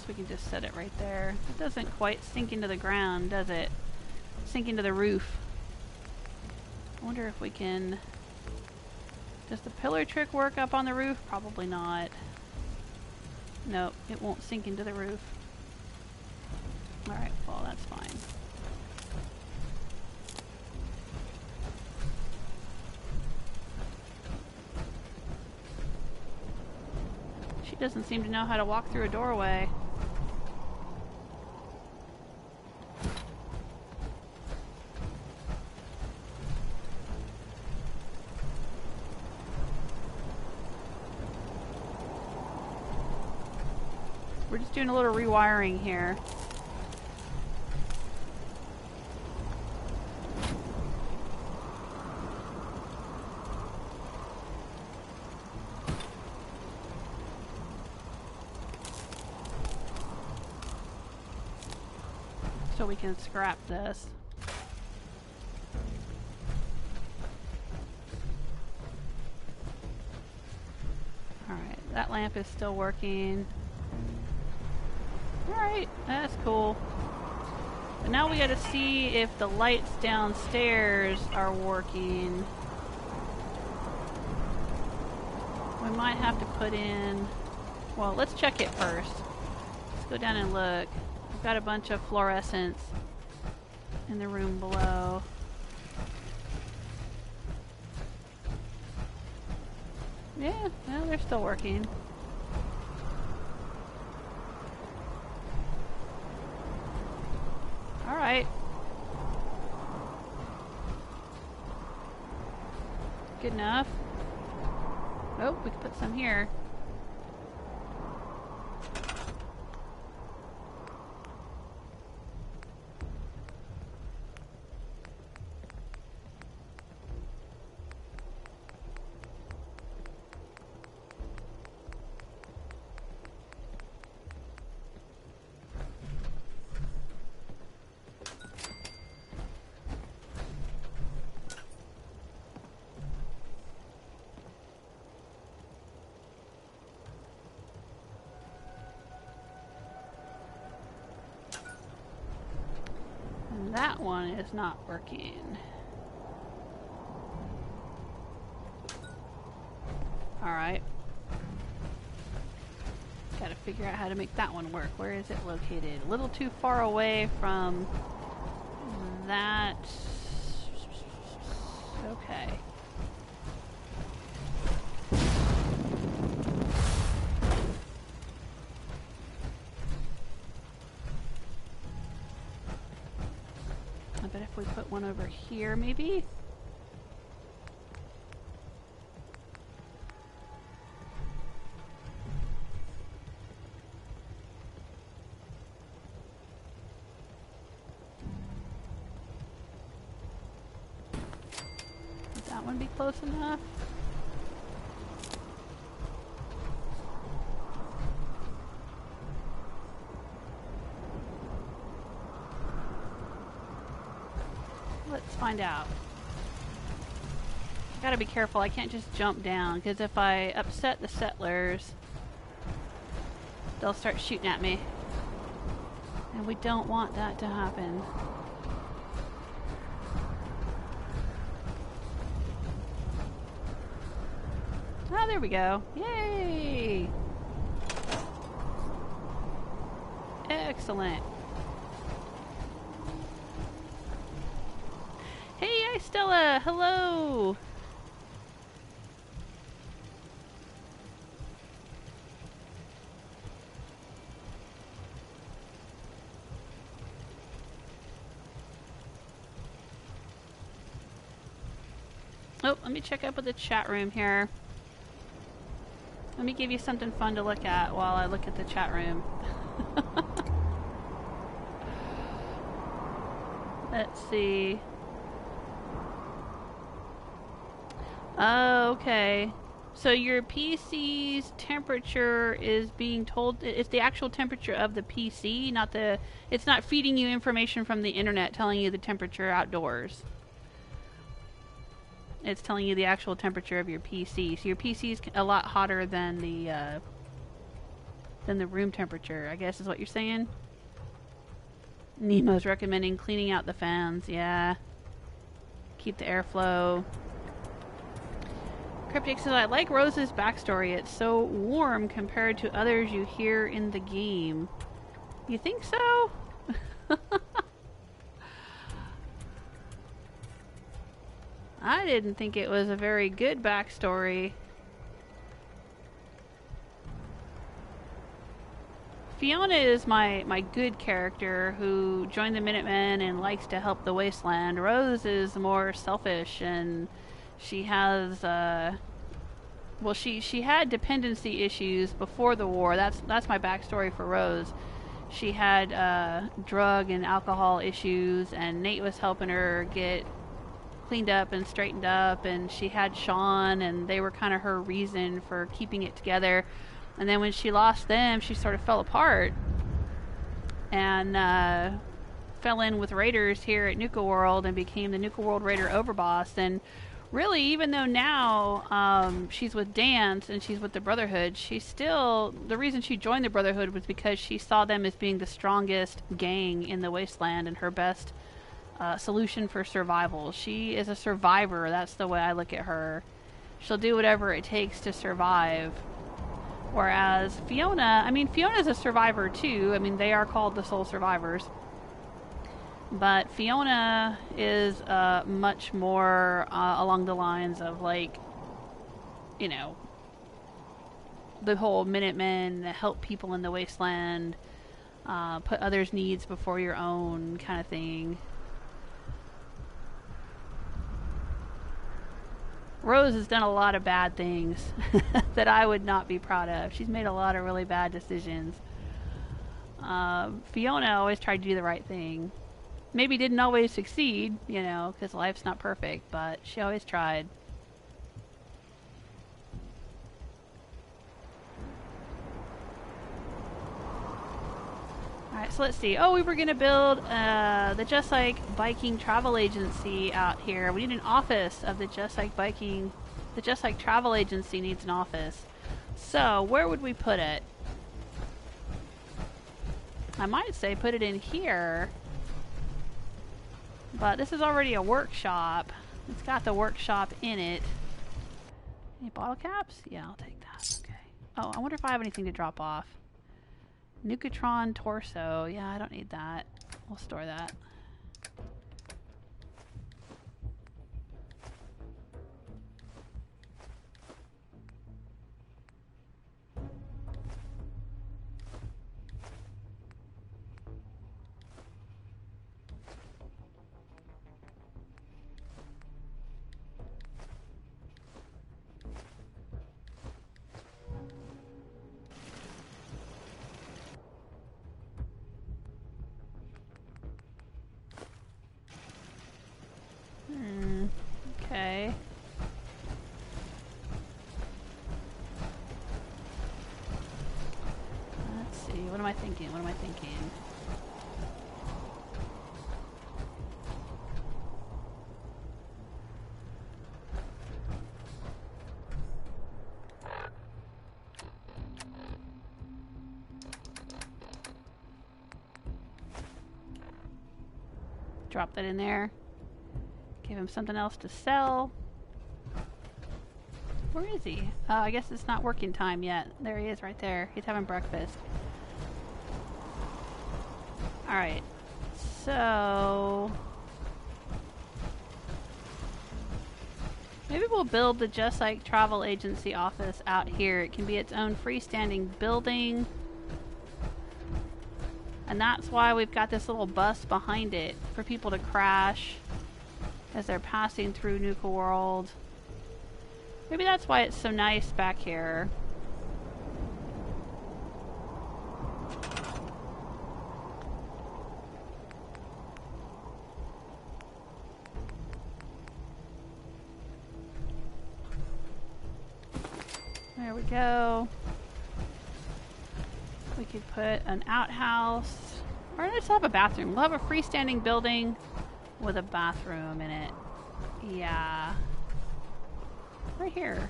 We can just set it right there. It doesn't quite sink into the ground, does it? Sink into the roof. I wonder if we can... Does the pillar trick work up on the roof? Probably not. Nope, it won't sink into the roof. Alright, well that's fine. She doesn't seem to know how to walk through a doorway. We're just doing a little rewiring here. So we can scrap this. Alright, that lamp is still working. Alright, that's cool. But now we gotta see if the lights downstairs are working. We might have to put in... Well, let's check it first. Let's go down and look. We've got a bunch of fluorescents in the room below. Yeah, well, they're still working. Alright. Good enough. Oh, we can put some here. That one is not working. Alright. Gotta figure out how to make that one work. Where is it located? A little too far away from that. Okay. But if we put one over here, maybe? Would that one be close enough? Let's find out. Gotta be careful, I can't just jump down, because if I upset the settlers, they'll start shooting at me. And we don't want that to happen. Oh, there we go. Yay! Hey, Stella! Hello! Oh, let me check up with the chat room here. Let me give you something fun to look at while I look at the chat room. Let's see. Oh, okay. So your PC's temperature is being told, it's the actual temperature of the PC, not the, it's not feeding you information from the internet telling you the temperature outdoors. It's telling you the actual temperature of your PC. So your PC is a lot hotter than the room temperature, I guess is what you're saying? Nemo's recommending cleaning out the fans. Yeah. Keep the airflow. Cryptic says, I like Rose's backstory. It's so warm compared to others you hear in the game. You think so? I didn't think it was a very good backstory. Fiona is my good character who joined the Minutemen and likes to help the Wasteland. Rose is more selfish, and she has well, she had dependency issues before the war. That's my backstory for Rose. She had drug and alcohol issues, and Nate was helping her get cleaned up and straightened up, and she had Sean, and they were kind of her reason for keeping it together. And then when she lost them, she sort of fell apart and fell in with raiders here at Nuka World and became the Nuka World Raider overboss. And really, even though now she's with Dance and she's with the Brotherhood, she's still, the reason she joined the Brotherhood was because she saw them as being the strongest gang in the Wasteland and her best solution for survival. She is a survivor. That's the way I look at her. She'll do whatever it takes to survive. Whereas Fiona, I mean, Fiona's a survivor too. I mean, they are called the Soul Survivors. But Fiona is much more along the lines of, like, you know, the whole Minutemen, help people in the Wasteland, put others' needs before your own kind of thing. Rose has done a lot of bad things that I would not be proud of. She's made a lot of really bad decisions. Fiona always tried to do the right thing. Maybe didn't always succeed, you know, because life's not perfect, but she always tried. Alright, so let's see. Oh, we were going to build the Jesike Biking Travel Agency out here. We need an office of the Jesike Biking. The Jesike Travel Agency needs an office. So, where would we put it? I might say put it in here. But this is already a workshop. It's got the workshop in it. Any bottle caps? Yeah, I'll take that. Okay. Oh, I wonder if I have anything to drop off. Nukatron torso. Yeah, I don't need that. We'll store that. Okay. Let's see. What am I thinking? What am I thinking? Drop that in there. Give him something else to sell. Where is he? Oh, I guess it's not working time yet. There he is right there. He's having breakfast. Alright. So... Maybe we'll build the Jesike Travel Agency office out here. It can be its own freestanding building. And that's why we've got this little bus behind it for people to crash as they're passing through Nuka World. Maybe that's why it's so nice back here. There we go. We could put an outhouse. Or let's have a bathroom. We'll have a freestanding building with a bathroom in it. Yeah. Right here.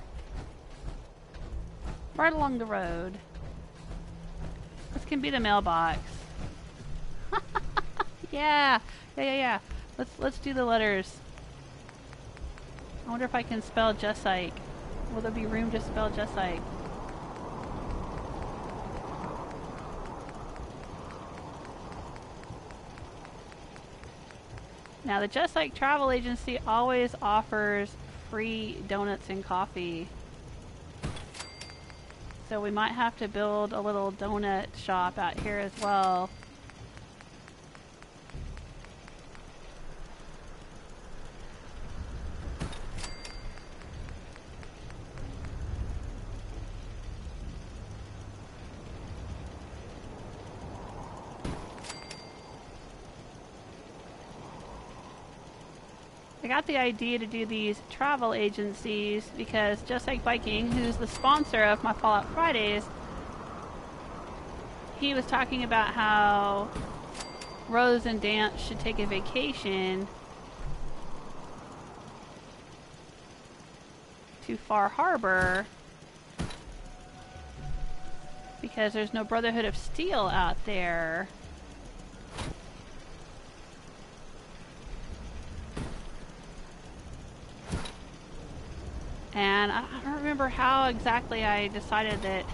Right along the road. This can be the mailbox. Yeah. Yeah. Let's do the letters. I wonder if I can spell Jesike. Will there be room to spell Jesike? Now, the Jesike Travel Agency always offers free donuts and coffee. So we might have to build a little donut shop out here as well. I got the idea to do these travel agencies because Just Like Viking, who's the sponsor of my Fallout Fridays, he was talking about how Rose and Dance should take a vacation to Far Harbor because there's no Brotherhood of Steel out there. And I don't remember how exactly I decided that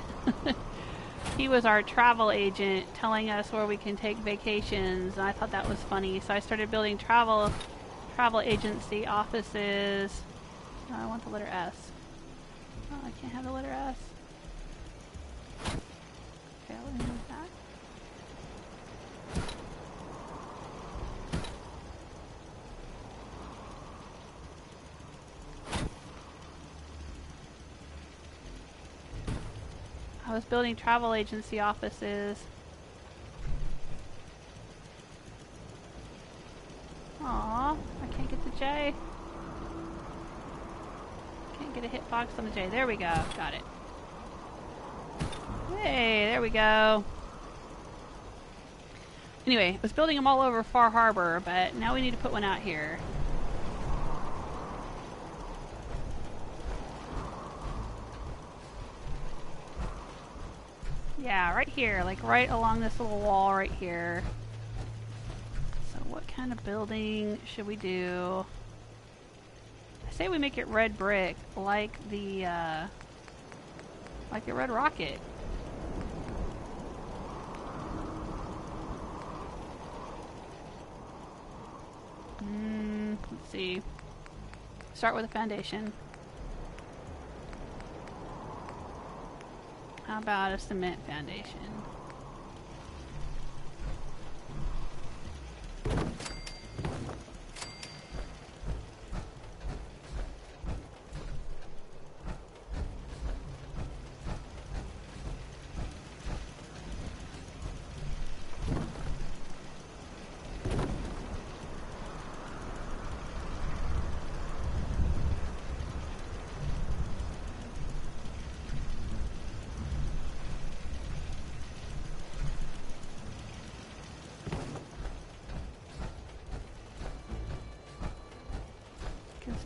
he was our travel agent telling us where we can take vacations, and I thought that was funny. So I started building travel agency offices. Oh, I want the letter S. Oh, I can't have the letter S. Okay, I'll remove that. I was building travel agency offices. Aww, I can't get the J. Can't get a hitbox on the J. There we go. Got it. Hey, there we go. Anyway, I was building them all over Far Harbor, but now we need to put one out here. Yeah, right here, like right along this little wall right here. So what kind of building should we do? I say we make it red brick, like the Red Rocket. Let's see. Start with a foundation. How about a cement foundation?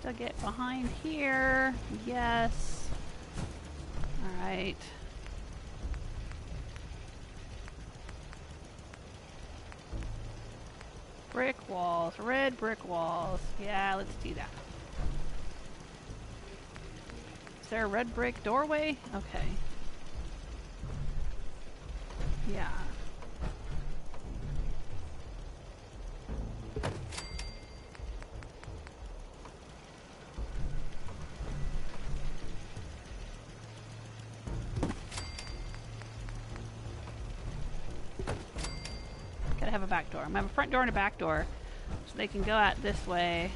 To get behind here. Yes. Alright. Brick walls. Red brick walls. Yeah, let's do that. Is there a red brick doorway? Okay. Yeah. have a back door. I'm gonna have a front door and a back door. So they can go out this way.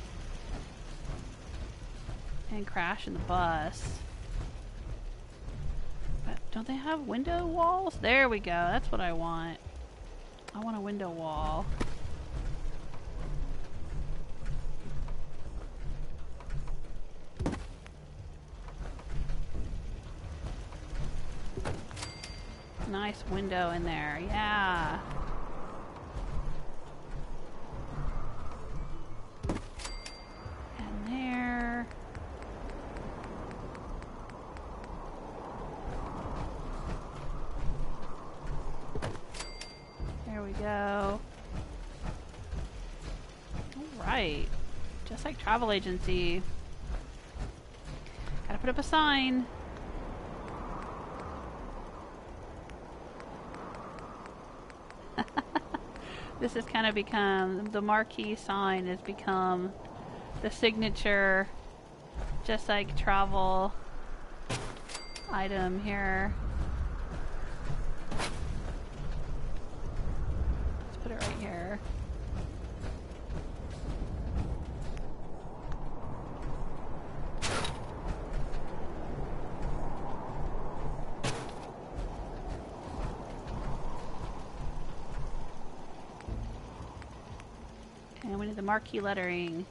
And crash in the bus. But don't they have window walls? There we go. That's what I want. I want a window wall. Nice window in there. Yeah. And there. There we go. Alright. Jesike Travel Agency. Gotta put up a sign. This has kind of become, the marquee sign has become the signature Jesike Travel item here. Let's put it right here. And we need the marquee lettering.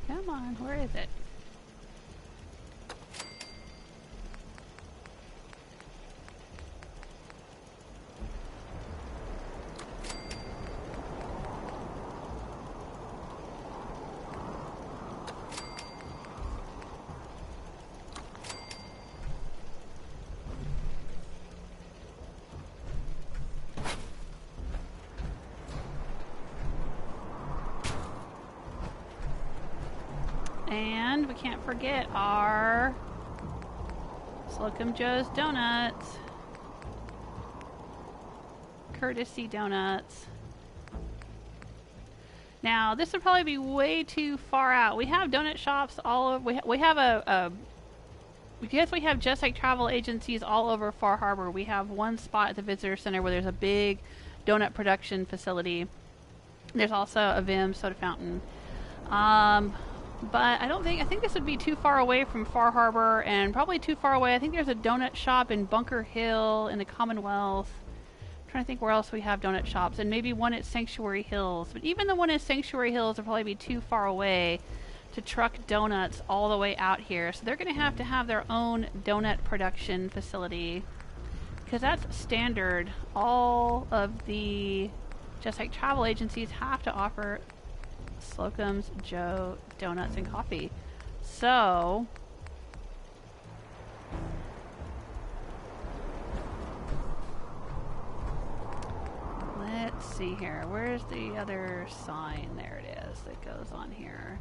Come on, where is it? And we can't forget our Slocum Joe's Donuts. Courtesy donuts. Now, this would probably be way too far out. We have donut shops all over. We have because we have Jesike Travel Agencies all over Far Harbor. We have one spot at the Visitor Center where there's a big donut production facility. There's also a Vim soda fountain. But I think this would be too far away from Far Harbor and probably too far away. I think there's a donut shop in Bunker Hill in the Commonwealth. I'm trying to think where else we have donut shops, and maybe one at Sanctuary Hills. But even the one at Sanctuary Hills would probably be too far away to truck donuts all the way out here. So they're going to have their own donut production facility, because that's standard. All of the Jesike Travel Agencies have to offer Slocum's Joe donuts and coffee. So let's see here. Where's the other sign? There it is. That goes on here.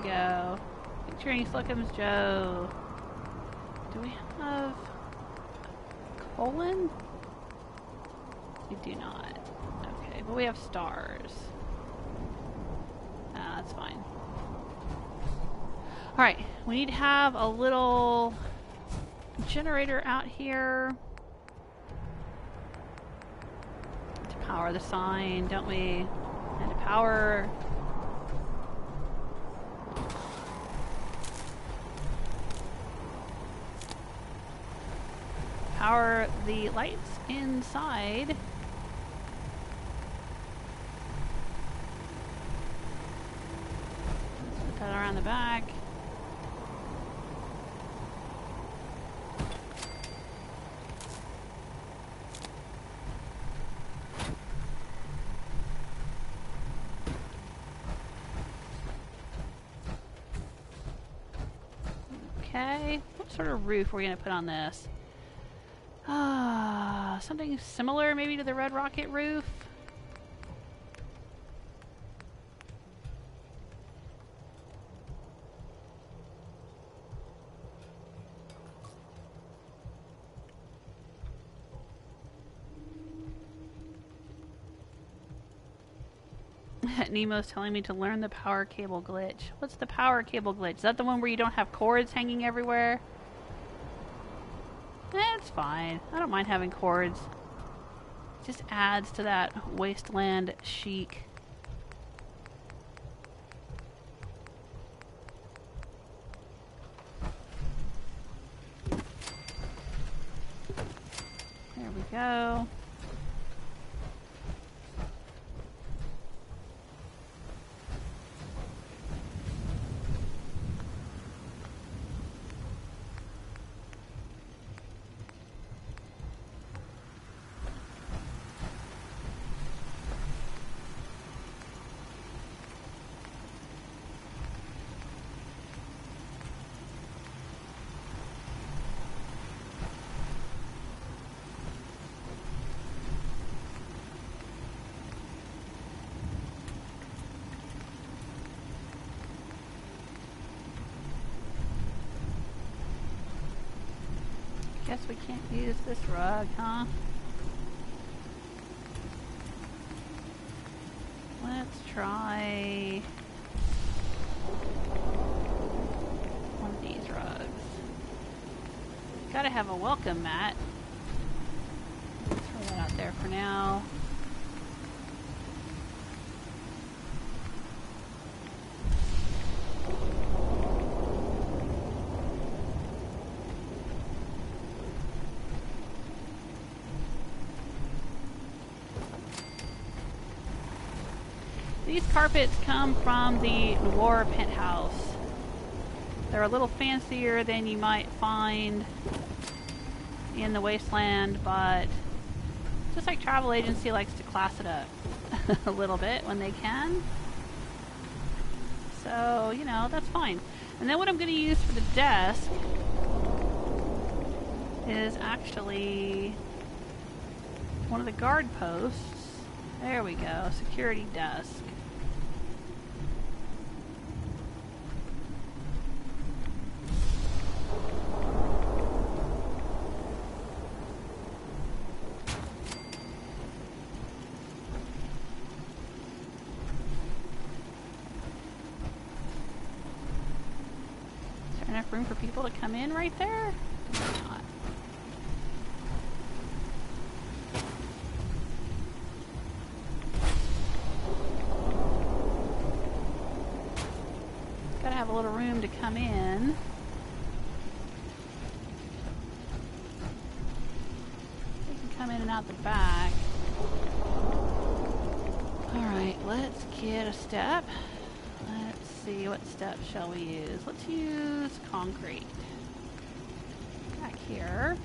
go. Featuring Slickums Joe. Do we have colon? We do not. Okay, but we have stars. That's fine. Alright, we need to have a little generator out here to power the sign, don't we? And to power the lights inside. Let's put that around the back. Okay, what sort of roof are we going to put on this? Something similar maybe to the Red Rocket roof? Nemo's telling me to learn the power cable glitch. What's the power cable glitch? Is that the one where you don't have cords hanging everywhere? It's fine. I don't mind having cords. It just adds to that wasteland chic. There we go. Guess we can't use this rug, huh? Let's try one of these rugs. Gotta have a welcome mat. Throw that out there for now. These carpets come from the Noir penthouse. They're a little fancier than you might find in the Wasteland, but just like Travel Agency likes to class it up a little bit when they can. So, you know, that's fine. And then what I'm going to use for the desk is actually one of the guard posts. There we go, security desk. Is there enough room for people to come in right there? Maybe not. Gotta have a little room to come in. We can come in and out the back. Alright, let's get a step. Let's see, what step shall we use? Let's use concrete. Back here.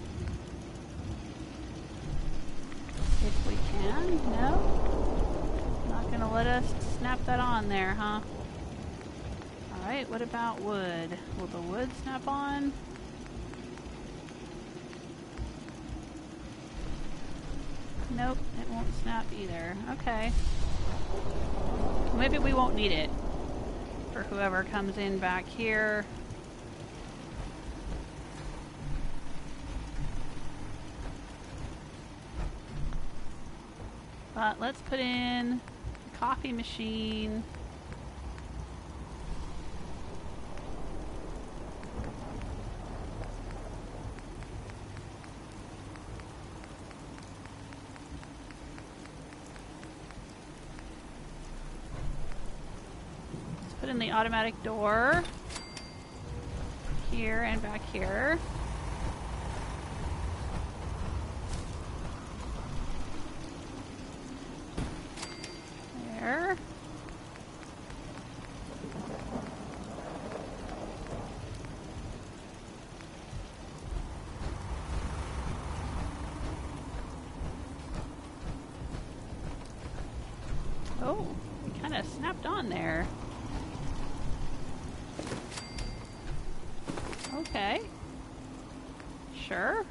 If we can. No? Not gonna let us snap that on there, huh? Alright, what about wood? Will the wood snap on? Nope, it won't snap either. Okay. Maybe we won't need it. for whoever comes in back here. But let's put in a coffee machine. Let's put in the automatic door here and back here. There. Oh, it kind of snapped on there. Okay. Sure.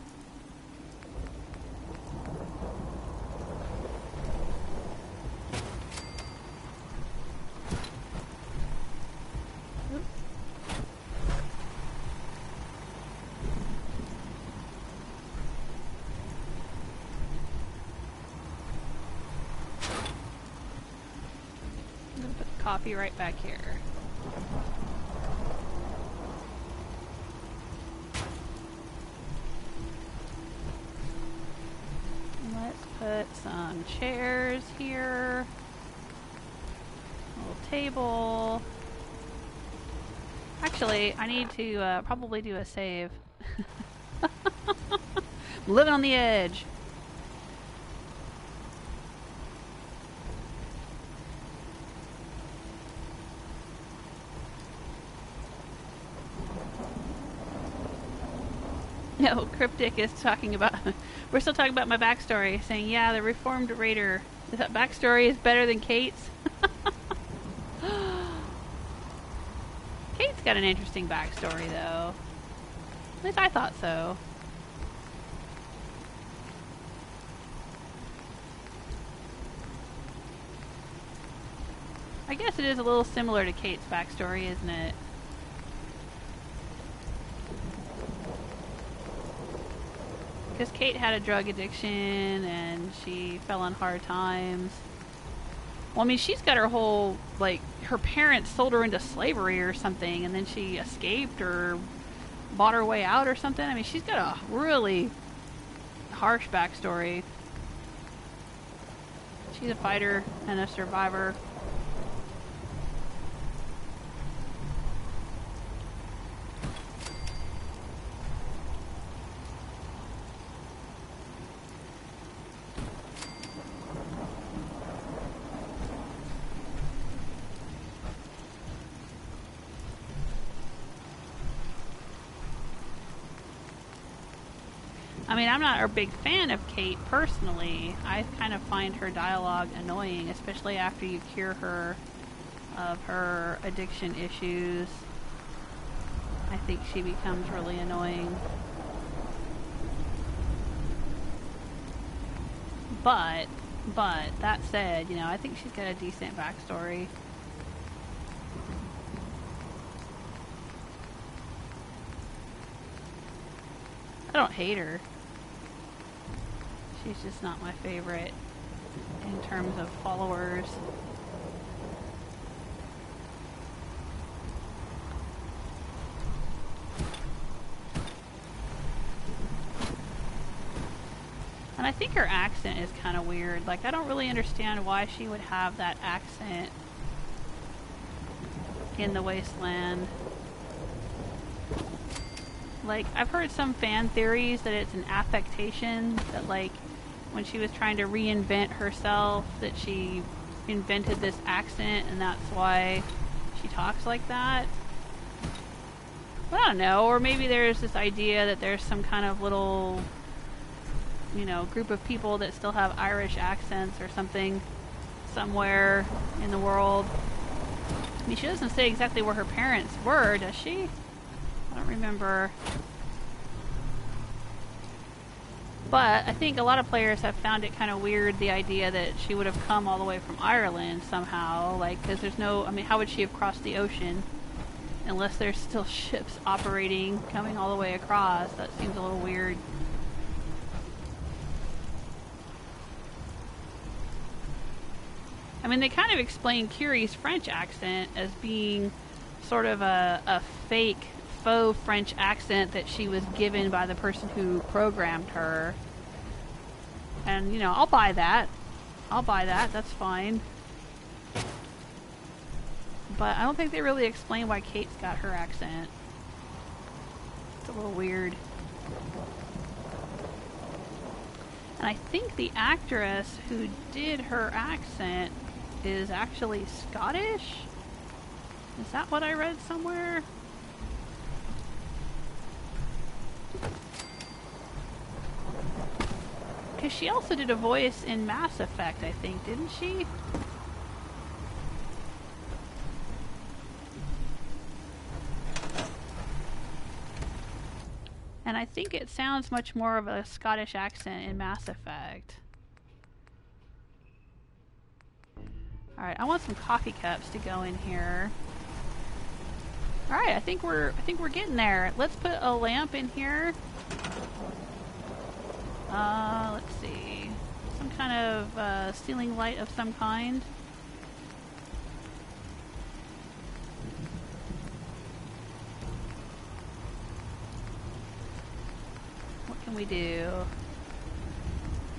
Coffee right back here. Let's put some chairs here. A little table. Actually, I need to probably do a save. I'm living on the edge. No, Cryptic is talking about... We're still talking about my backstory, saying, yeah, the Reformed Raider. That backstory is better than Kate's. Kate's got an interesting backstory, though. At least I thought so. I guess it is a little similar to Kate's backstory, isn't it? Because Kate had a drug addiction and she fell on hard times. Well, I mean, she's got her whole, like, her parents sold her into slavery or something, and then she escaped or bought her way out or something. I mean, she's got a really harsh backstory. She's a fighter and a survivor. I mean, I'm not a big fan of Kate personally. I kind of find her dialogue annoying, especially after you cure her of her addiction issues. I think she becomes really annoying. But that said, you know, I think she's got a decent backstory. I don't hate her. She's just not my favorite in terms of followers. And I think her accent is kind of weird. Like, I don't really understand why she would have that accent in the Wasteland. Like, I've heard some fan theories that it's an affectation, that, like, when she was trying to reinvent herself, that she invented this accent, and that's why she talks like that. But I don't know, or maybe there's this idea that there's some kind of little, you know, group of people that still have Irish accents or something somewhere in the world. I mean, she doesn't say exactly where her parents were, does she? I don't remember. But I think a lot of players have found it kind of weird, the idea that she would have come all the way from Ireland somehow. Like, because there's no... I mean, how would she have crossed the ocean? Unless there's still ships operating, coming all the way across. That seems a little weird. I mean, they kind of explain Curie's French accent as being sort of a fake, faux French accent that she was given by the person who programmed her. And, you know, I'll buy that. I'll buy that. That's fine. But I don't think they really explain why Kate's got her accent. It's a little weird. And I think the actress who did her accent is actually Scottish? Is that what I read somewhere? Because she also did a voice in Mass Effect, I think, didn't she? And I think it sounds much more of a Scottish accent in Mass Effect. Alright, I want some coffee cups to go in here. Alright, I think we're getting there. Let's put a lamp in here. Let's see. Some kind of ceiling light of some kind. What can we do?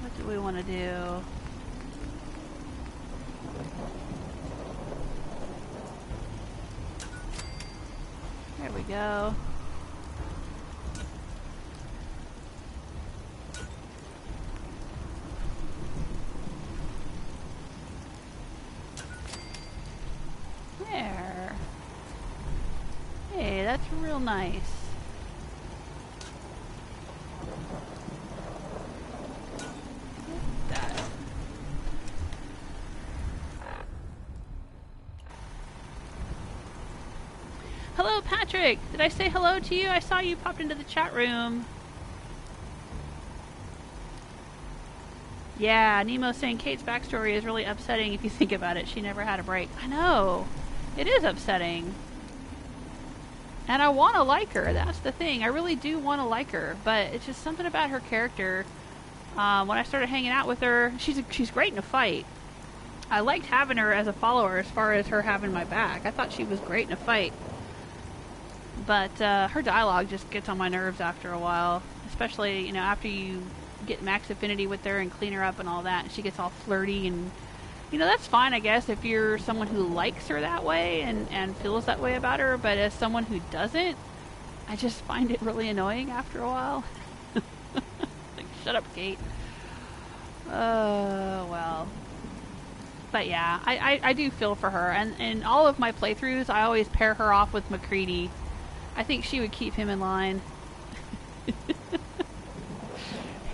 What do we want to do? There we go. There. Hey, that's real nice. Get that. Hello, Patrick! Did I say hello to you? I saw you popped into the chat room. Yeah, Nemo saying Kate's backstory is really upsetting if you think about it. She never had a break. I know. It is upsetting. And I want to like her. That's the thing. I really do want to like her. But it's just something about her character. When I started hanging out with her, she's great in a fight. I liked having her as a follower as far as her having my back. I thought she was great in a fight. But her dialogue just gets on my nerves after a while. Especially, you know, after you get max affinity with her and clean her up and all that. And she gets all flirty and... You know, that's fine, I guess, if you're someone who likes her that way and feels that way about her. But as someone who doesn't, I just find it really annoying after a while. Like, shut up, Kate. Well. But yeah, I do feel for her. And in all of my playthroughs, I always pair her off with McCready. I think she would keep him in line.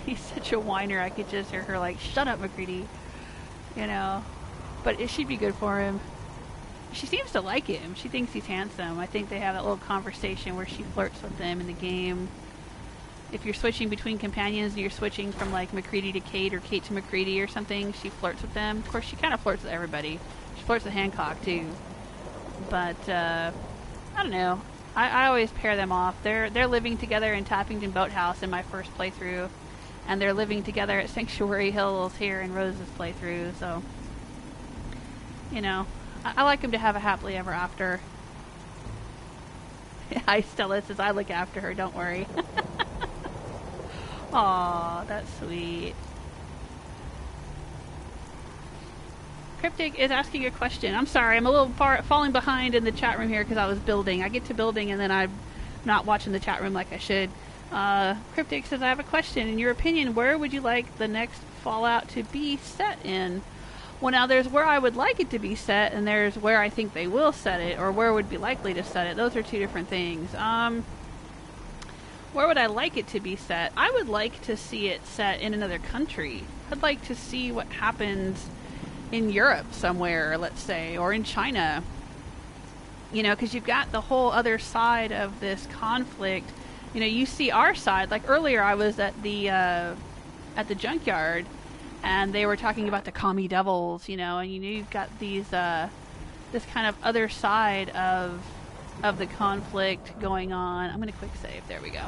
He's such a whiner, I could just hear her like, shut up, McCready. You know, but she'd be good for him. She seems to like him. She thinks he's handsome. I think they have that little conversation where she flirts with them in the game. If you're switching between companions and you're switching from like McCready to Kate or Kate to McCready or something, she flirts with them. Of course, she kind of flirts with everybody. She flirts with Hancock too. But I don't know. I always pair them off. They're living together in Tappington Boathouse in my first playthrough. And they're living together at Sanctuary Hills here in Rose's playthrough, so... You know, I like them to have a happily ever after. Hi, Stella says, I look after her, don't worry. Aw, that's sweet. Cryptic is asking a question. I'm sorry, I'm a little falling behind in the chat room here because I was building. I get to building and then I'm not watching the chat room like I should. Cryptic says, I have a question. In your opinion, where would you like the next Fallout to be set in? Well, now there's where I would like it to be set, and there's where I think they will set it, or where would be likely to set it. Those are two different things. Where would I like it to be set? I would like to see it set in another country. I'd like to see what happens in Europe somewhere, let's say, or in China. You know, because you've got the whole other side of this conflict. You know, you see our side. Like earlier, I was at the at the junkyard, and they were talking about the commie devils, you know, and you've got these this kind of other side of the conflict going on. I'm gonna quick save. There we go.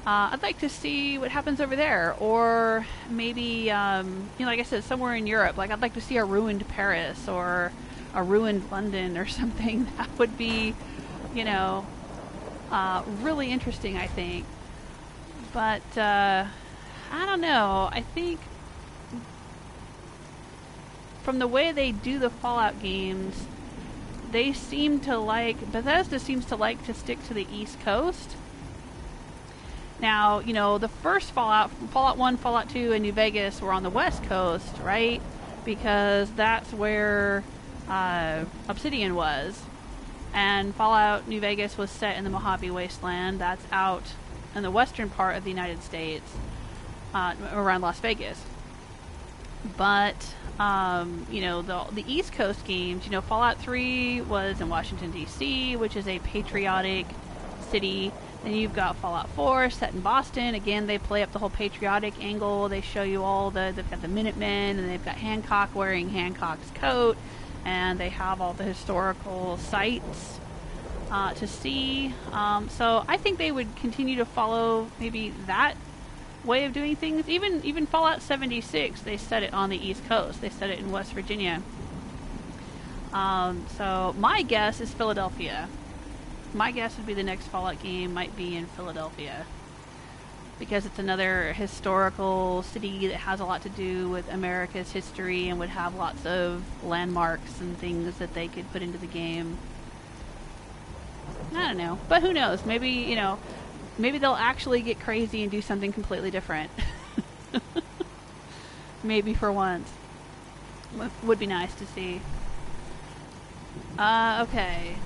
I'd like to see what happens over there, or maybe you know, like I said, somewhere in Europe. Like I'd like to see a ruined Paris or a ruined London or something. That would be, you know, really interesting, I think. But I don't know. I think from the way they do the Fallout games, they seem to like, Bethesda seems to like to stick to the East Coast. Now, you know, the first Fallout 1, Fallout 2, and New Vegas were on the West Coast, right? Because that's where Obsidian was. And Fallout New Vegas was set in the Mojave Wasteland. That's out in the western part of the United States, around Las Vegas. But, you know, the East Coast games, you know, Fallout 3 was in Washington, D.C., which is a patriotic city. Then you've got Fallout 4 set in Boston. Again, they play up the whole patriotic angle. They show you they've got the Minutemen, and they've got Hancock wearing Hancock's coat, and they have all the historical sites to see. So I think they would continue to follow maybe that way of doing things. Even Fallout 76, they set it on the East Coast. They set it in West Virginia. So my guess is Philadelphia. My guess would be the next Fallout game might be in Philadelphia, because it's another historical city that has a lot to do with America's history and would have lots of landmarks and things that they could put into the game. I don't know, but who knows? Maybe, you know, maybe they'll actually get crazy and do something completely different. Maybe for once. Would be nice to see. Okay.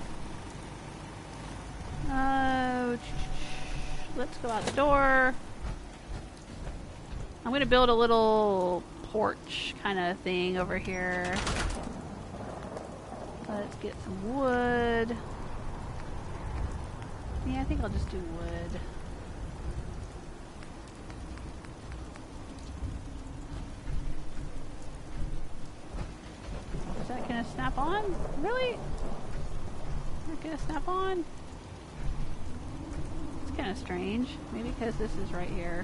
Let's go out the door. I'm going to build a little porch kind of thing over here. Let's get some wood. Yeah, I think I'll just do wood. Is that going to snap on? Really? Not going to snap on? Kind of strange. Maybe because this is right here.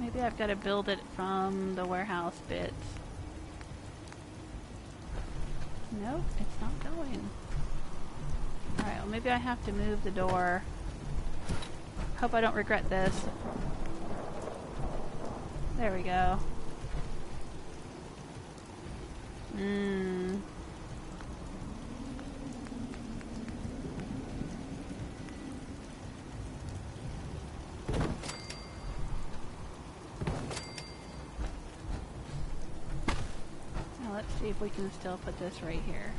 Maybe I've got to build it from the warehouse bits. Nope, it's not going. Alright, well maybe I have to move the door. Hope I don't regret this. There we go. Let's see if we can still put this right here.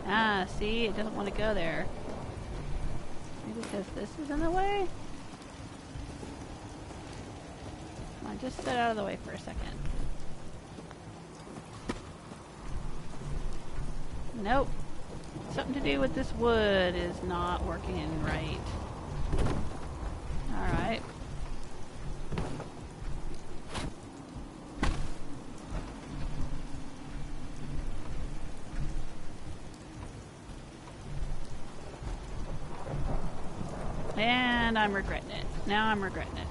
Ah, see? It doesn't want to go there. Maybe because this is in the way? Come on, just sit out of the way for a second. Nope. Something to do with this wood is not working right. Alright. And I'm regretting it. Now I'm regretting it.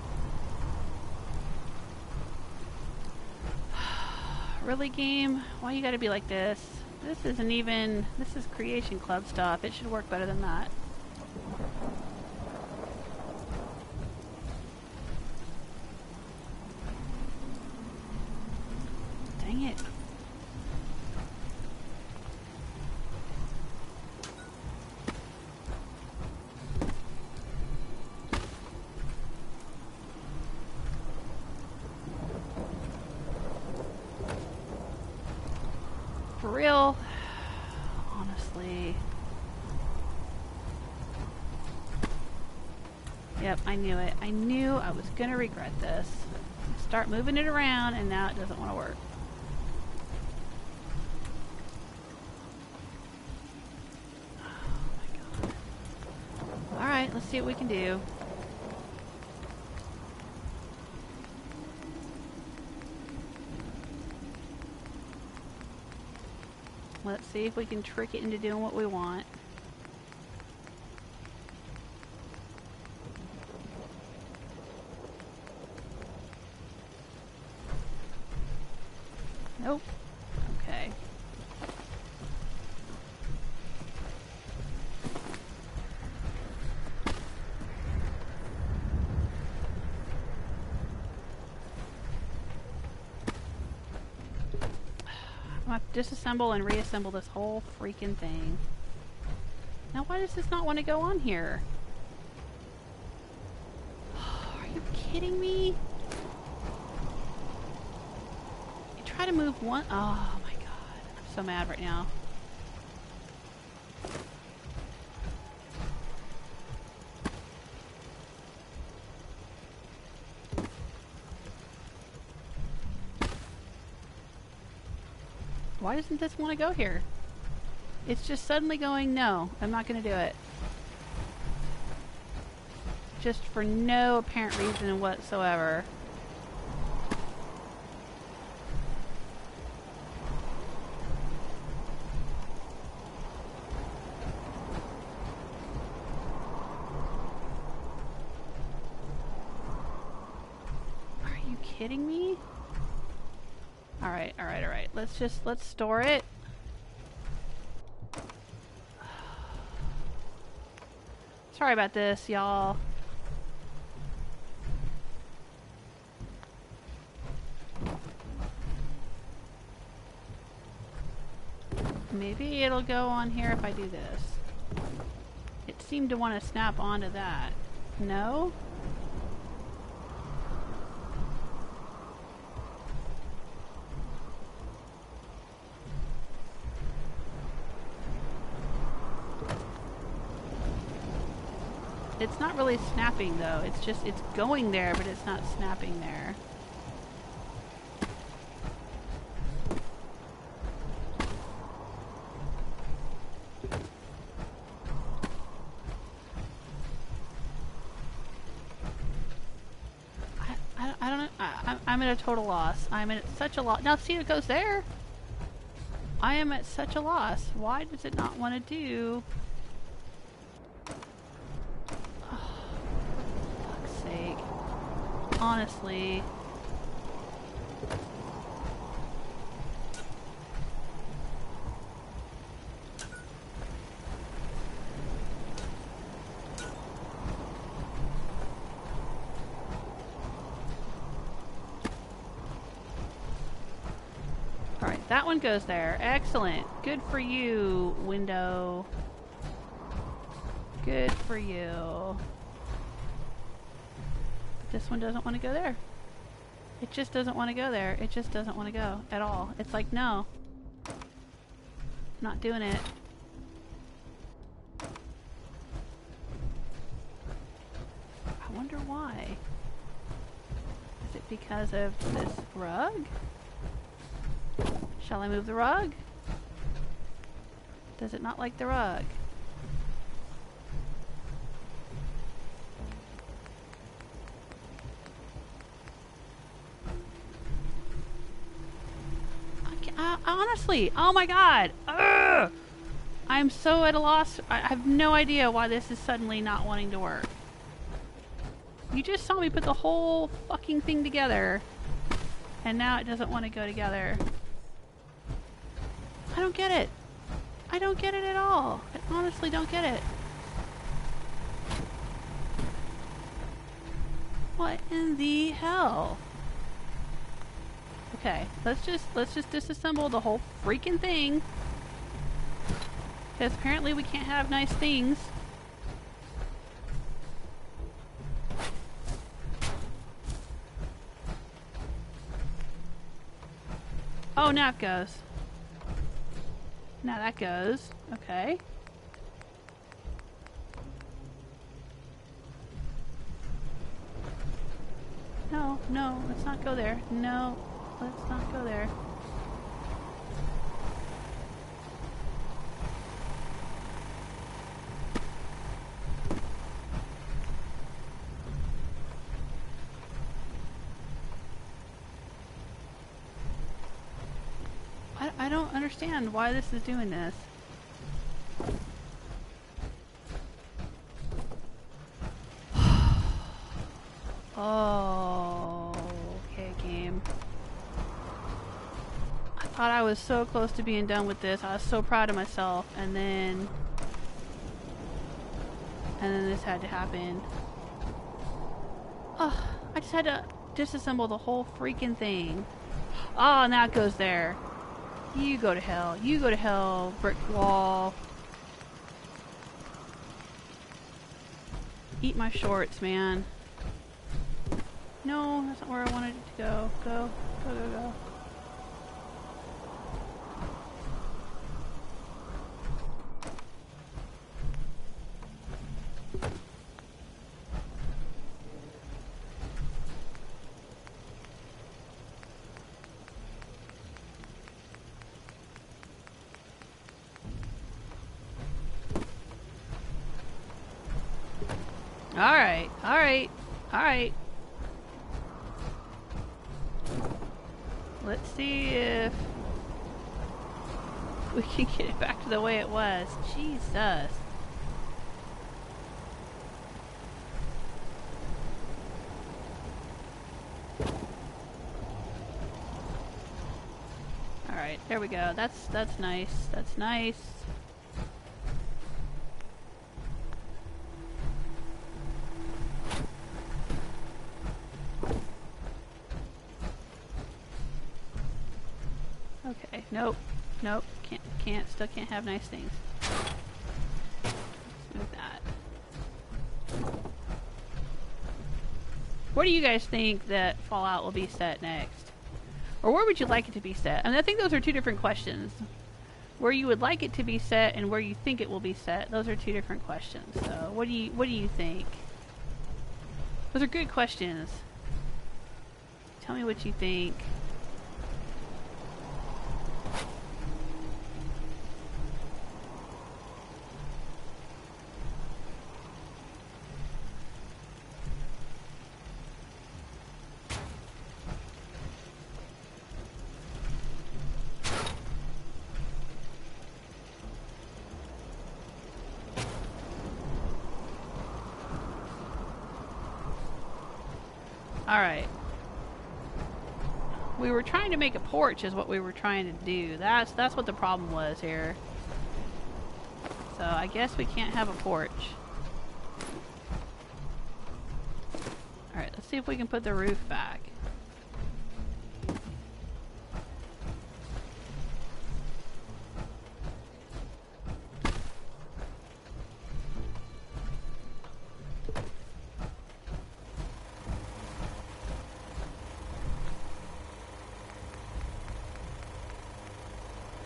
Really, game? Why you gotta be like this? This isn't even... This is Creation Club stuff. It should work better than that. Dang it. For real, honestly. Yep, I knew it. I knew I was gonna regret this. Start moving it around and now it doesn't want to work. Oh my god. let's see what we can do. Let's see if we can trick it into doing what we want. Nope. Okay. I'm gonna have to disassemble and reassemble this whole freaking thing. Now why does this not want to go on here? Are you kidding me? You try to move one. Oh my god. I'm so mad right now. Why doesn't this want to go here? It's just suddenly going, no, I'm not going to do it. Just for no apparent reason whatsoever. Are you kidding me? Alright. Let's store it. Sorry about this, y'all. Maybe it'll go on here if I do this. It seemed to want to snap onto that. No? It's not really snapping though, it's going there, but it's not snapping there. I don't know, I'm at a total loss. I'm at such a loss. Now see, it goes there. I am at such a loss. Why does it not want to do... Honestly. Alright, that one goes there. Excellent. Good for you, window. Good for you. This one doesn't want to go there. It just doesn't want to go there. It just doesn't want to go at all. It's like, no. Not doing it. I wonder why. Is it because of this rug? Shall I move the rug? Does it not like the rug? Honestly, oh my god! Ugh! I'm so at a loss. I have no idea why this is suddenly not wanting to work. You just saw me put the whole fucking thing together, and now it doesn't want to go together. I don't get it. I don't get it at all. I honestly don't get it. What in the hell? Okay, let's just disassemble the whole freaking thing. Because apparently we can't have nice things. Oh, now it goes. Now that goes. Okay. No, no, let's not go there. No. Let's not go there. I don't understand why this is doing this. Oh, okay, game. I thought I was so close to being done with this. I was so proud of myself, and then this had to happen. Oh, I just had to disassemble the whole freaking thing. Oh, now it goes there. You go to hell. You go to hell, brick wall. Eat my shorts, man. No, that's not where I wanted it to go. Go, go, go, go. Alright, alright, alright. Let's see if we can get it back to the way it was. Jesus. Alright, there we go. That's nice. That's nice. Okay, nope, nope, still can't have nice things. Let's move that. Where do you guys think that Fallout will be set next? Or where would you like it to be set? I mean, I think those are two different questions. Where you would like it to be set and where you think it will be set, those are two different questions. So, what do you think? Those are good questions. Tell me what you think. Alright. We were trying to make a porch is what we were trying to do. That's what the problem was here. So I guess we can't have a porch. Alright, let's see if we can put the roof back.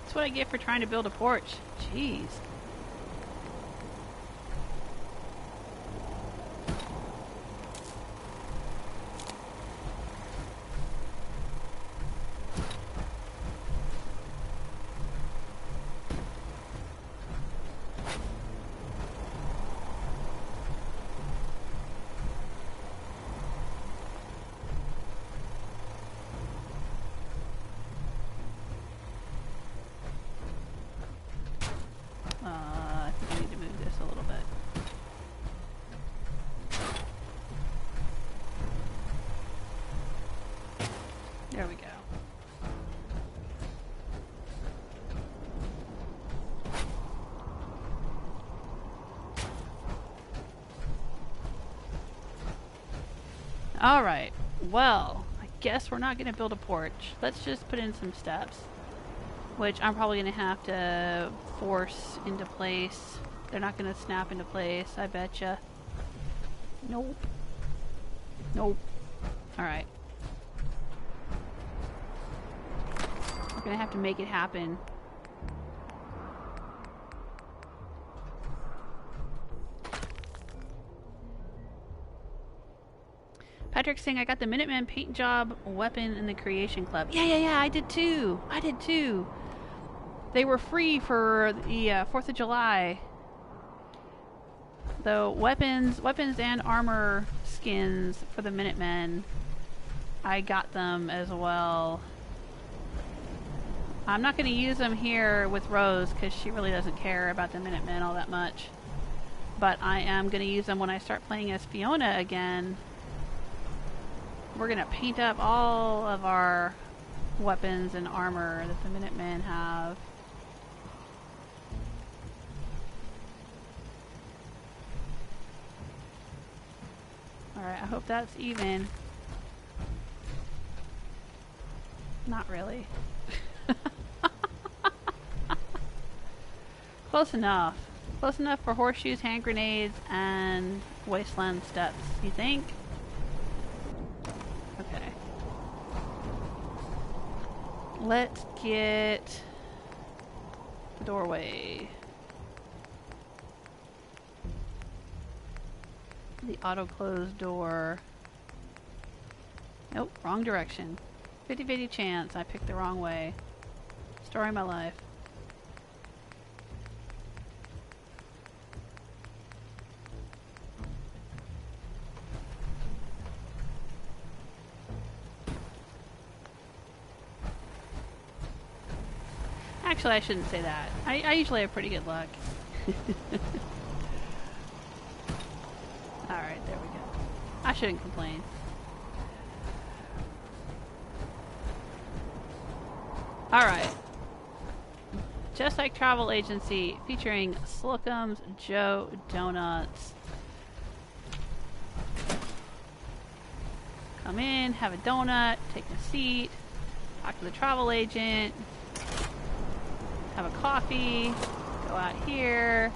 That's what I get for trying to build a porch. Jeez. I think I need to move this a little bit. There we go. Alright, well, I guess we're not going to build a porch. Let's just put in some steps, which I'm probably going to have to force into place. They're not going to snap into place, I betcha. Nope. Nope. Alright. We're going to have to make it happen. Patrick's saying I got the Minuteman paint job weapon in the Creation Club. Yeah, I did too. They were free for the 4th of July. Though weapons and armor skins for the Minutemen, I got them as well. I'm not going to use them here with Rose because she really doesn't care about the Minutemen all that much. But I am going to use them when I start playing as Fiona again. We're going to paint up all of our weapons and armor that the Minutemen have. Alright, I hope that's even. Not really. Close enough. Close enough for horseshoes, hand grenades, and wasteland steps, you think? Okay. Let's get the doorway. The auto-closed door. Nope, wrong direction. 50-50 chance I picked the wrong way. Story of my life. Actually, I shouldn't say that. I usually have pretty good luck. Alright, there we go. I shouldn't complain. Alright. Jesike Travel Agency featuring Slocum's Joe Donuts. Come in, have a donut, take a seat, talk to the travel agent, have a coffee, go out here,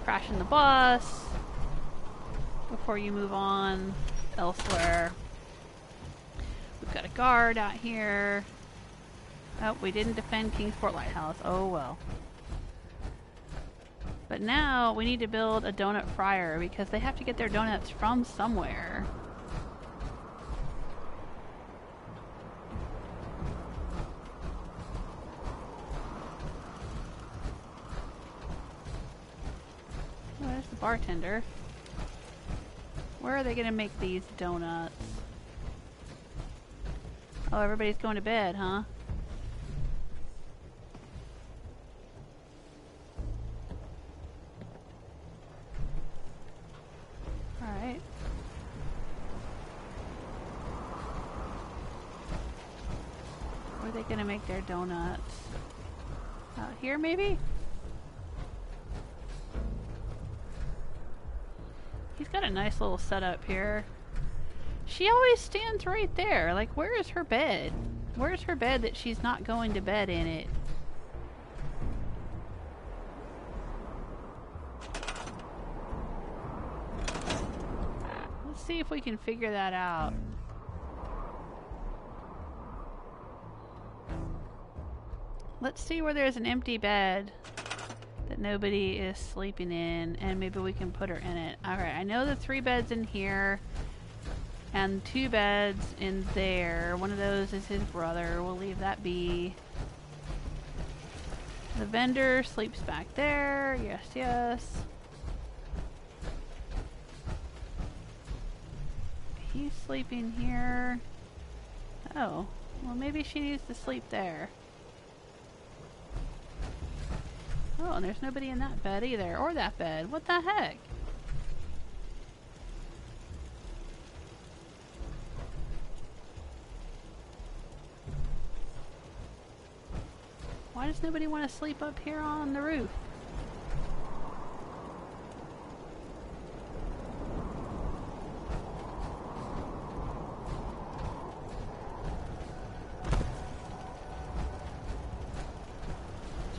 crash in the bus before you move on elsewhere. We've got a guard out here. Oh, we didn't defend Kingsport Lighthouse. Oh well. But now we need to build a donut fryer because they have to get their donuts from somewhere. Oh, there's the bartender. Where are they going to make these donuts? Oh, everybody's going to bed, huh? Alright. Where are they going to make their donuts? Out here, maybe? He's got a nice little setup here. She always stands right there. Like, where is her bed? Where's her bed that she's not going to bed in it? Let's see if we can figure that out. Let's see where there's an empty bed that nobody is sleeping in, and maybe we can put her in it. Alright, I know the 3 beds in here, and 2 beds in there. One of those is his brother. We'll leave that be. The vendor sleeps back there. Yes, yes. He's sleeping here. Oh, well maybe she needs to sleep there. Oh, and there's nobody in that bed either, or that bed. What the heck? Why does nobody want to sleep up here on the roof?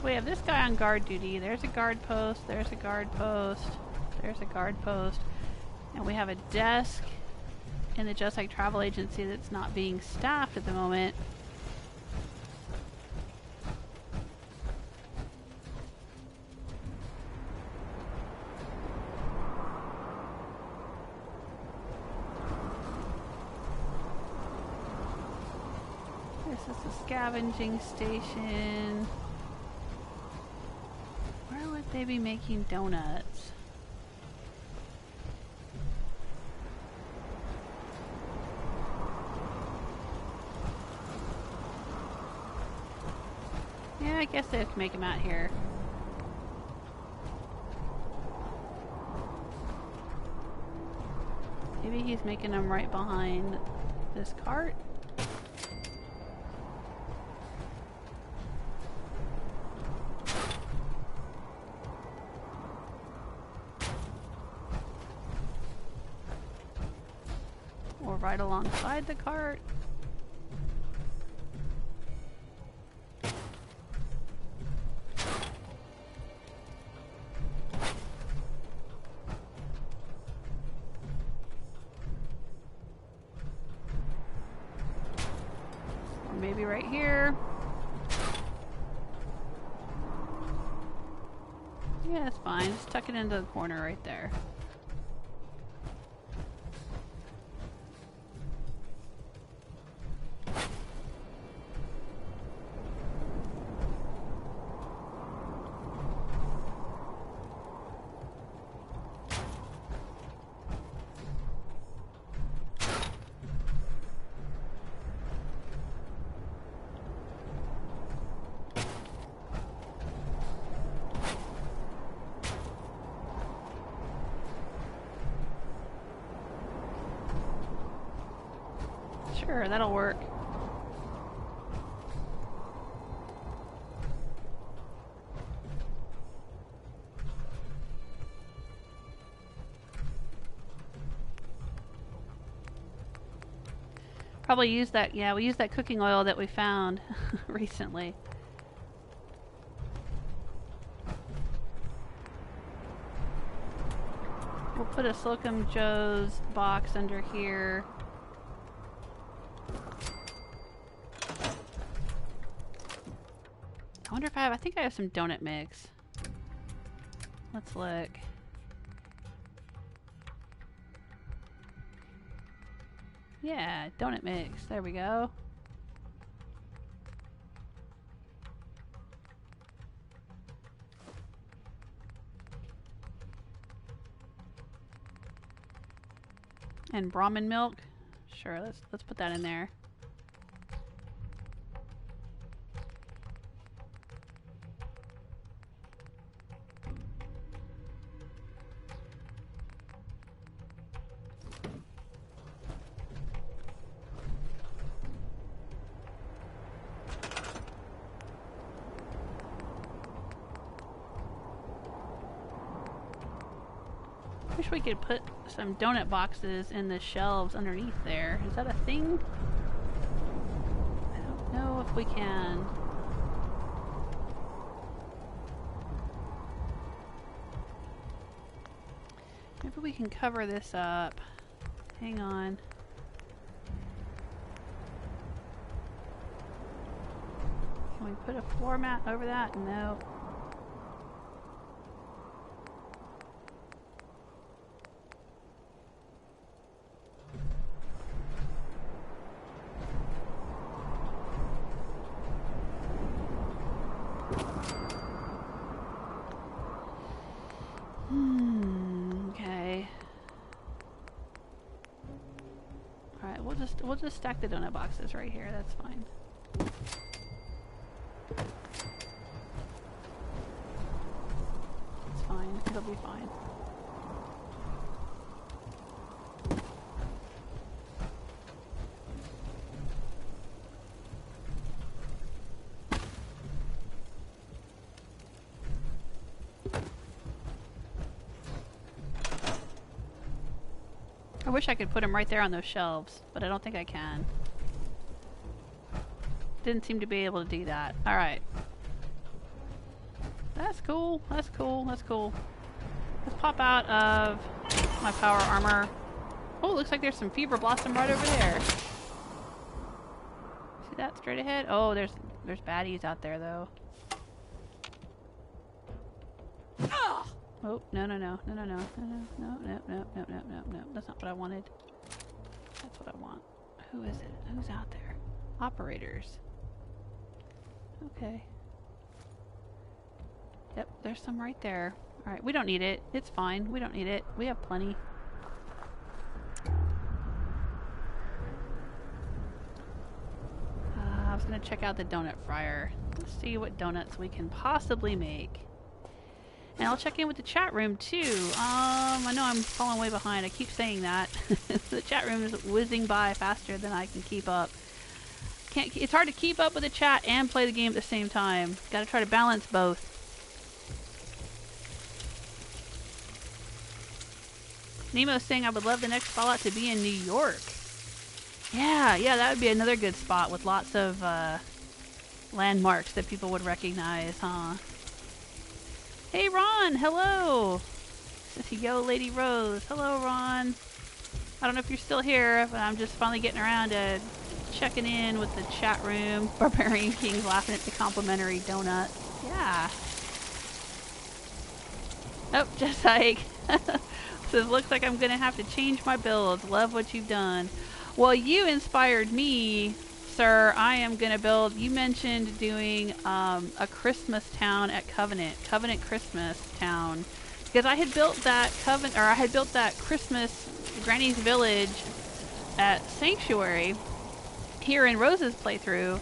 We have this guy on guard duty. There's a guard post. There's a guard post. There's a guard post. And we have a desk in the Jesike Travel Agency that's not being staffed at the moment. This is the scavenging station. Where would they be making donuts? guess they can make him out here. Maybe he's making them right behind this cart. Or right alongside the cart. Maybe right here. Yeah, it's fine. Just tuck it into the corner right there. Sure, that'll work. Probably use that, yeah, we used that cooking oil that we found recently. We'll put a Slocum Joe's box under here. I wonder if I think I have some donut mix. Let's look. Yeah, donut mix. There we go. And Brahmin milk. Sure, let's put that in there. Wish we could put some donut boxes in the shelves underneath there. Is that a thing? I don't know if we can. Maybe we can cover this up. Hang on. Can we put a floor mat over that? No. Okay. Alright, we'll just stack the donut boxes right here, that's fine. It's fine, it'll be fine. I wish I could put them right there on those shelves, but I don't think I can. Didn't seem to be able to do that. Alright. That's cool. That's cool. That's cool. Let's pop out of my power armor. Oh, looks like there's some fever blossom right over there. See that straight ahead? Oh, there's baddies out there though. Oh, no. That's not what I wanted. That's what I want. Who is it? Who's out there? Operators. Okay. Yep, there's some right there. Alright, we don't need it. It's fine. We don't need it. We have plenty. I was gonna check out the donut fryer. Let's see what donuts we can possibly make. And I'll check in with the chat room too. I know I'm falling way behind. I keep saying that. The chat room is whizzing by faster than I can keep up. It's hard to keep up with the chat and play the game at the same time. Gotta try to balance both. Nemo's saying I would love the next Fallout to be in New York. Yeah, that would be another good spot with lots of landmarks that people would recognize, huh? Hey Ron, hello! Says yo, Lady Rose. Hello Ron. I don't know if you're still here, but I'm just finally getting around to checking in with the chat room. Barbarian King's laughing at the complimentary donut. Yeah. Oh, Jesike. Says, looks like I'm gonna have to change my builds. Love what you've done. Well, you inspired me, sir. I am gonna build. You mentioned doing a Christmas town at Covenant Christmas town, because I had built that I had built that Christmas Granny's Village at Sanctuary here in Rose's playthrough.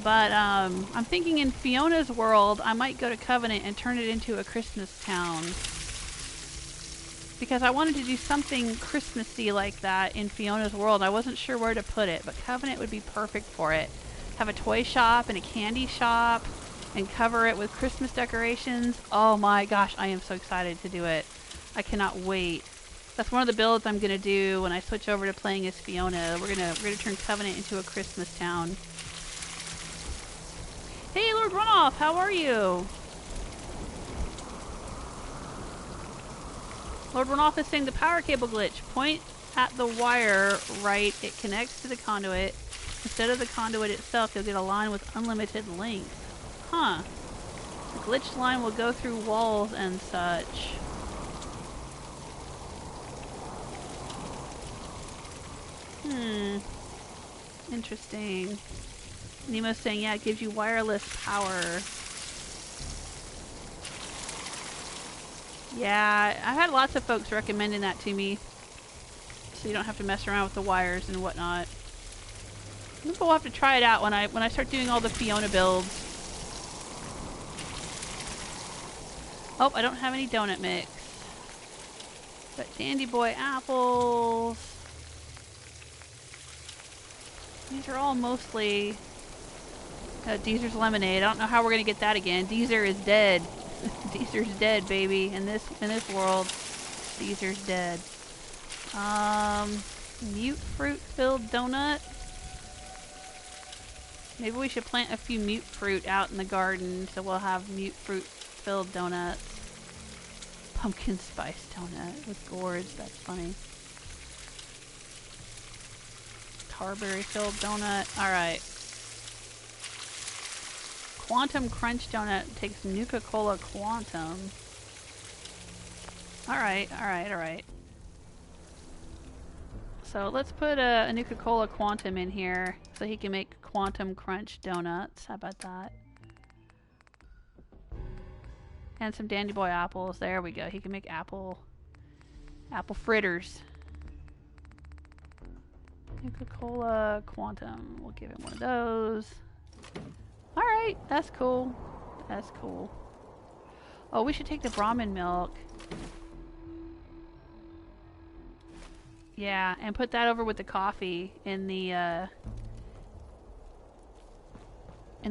But I'm thinking in Fiona's world, I might go to Covenant and turn it into a Christmas town. Because I wanted to do something Christmassy like that in Fiona's world. I wasn't sure where to put it, but Covenant would be perfect for it. Have a toy shop and a candy shop and cover it with Christmas decorations. Oh my gosh, I am so excited to do it. I cannot wait. That's one of the builds I'm gonna do when I switch over to playing as Fiona. We're gonna turn Covenant into a Christmas town. Hey Lord Runoff, how are you? Lord Runoff is saying the power cable glitch. Point at the wire right, it connects to the conduit. Instead of the conduit itself, you'll get a line with unlimited length. Huh. The glitched line will go through walls and such. Interesting. Nemo's saying, yeah, it gives you wireless power. Yeah, I've had lots of folks recommending that to me. So you don't have to mess around with the wires and whatnot. I think we'll have to try it out when I start doing all the Fiona builds. Oh, I don't have any donut mix. Got Dandy Boy apples. These are all mostly Deezer's lemonade. I don't know how we're gonna get that again. Deezer is dead. Deezer's dead, baby. In this world, Deezer's dead. Mute fruit filled donut. Maybe we should plant a few mute fruit out in the garden so we'll have mute fruit filled donuts. Pumpkin spice donut with gourds. That's funny. Tarberry filled donut. Alright. Quantum Crunch Donut takes Nuka Cola Quantum. Alright. So let's put a Nuka Cola Quantum in here so he can make Quantum Crunch Donuts. How about that? And some Dandy Boy apples. There we go. He can make apple fritters. Nuka Cola Quantum. We'll give him one of those. Alright, that's cool. That's cool. Oh, we should take the Brahmin milk. Yeah, and put that over with the coffee in the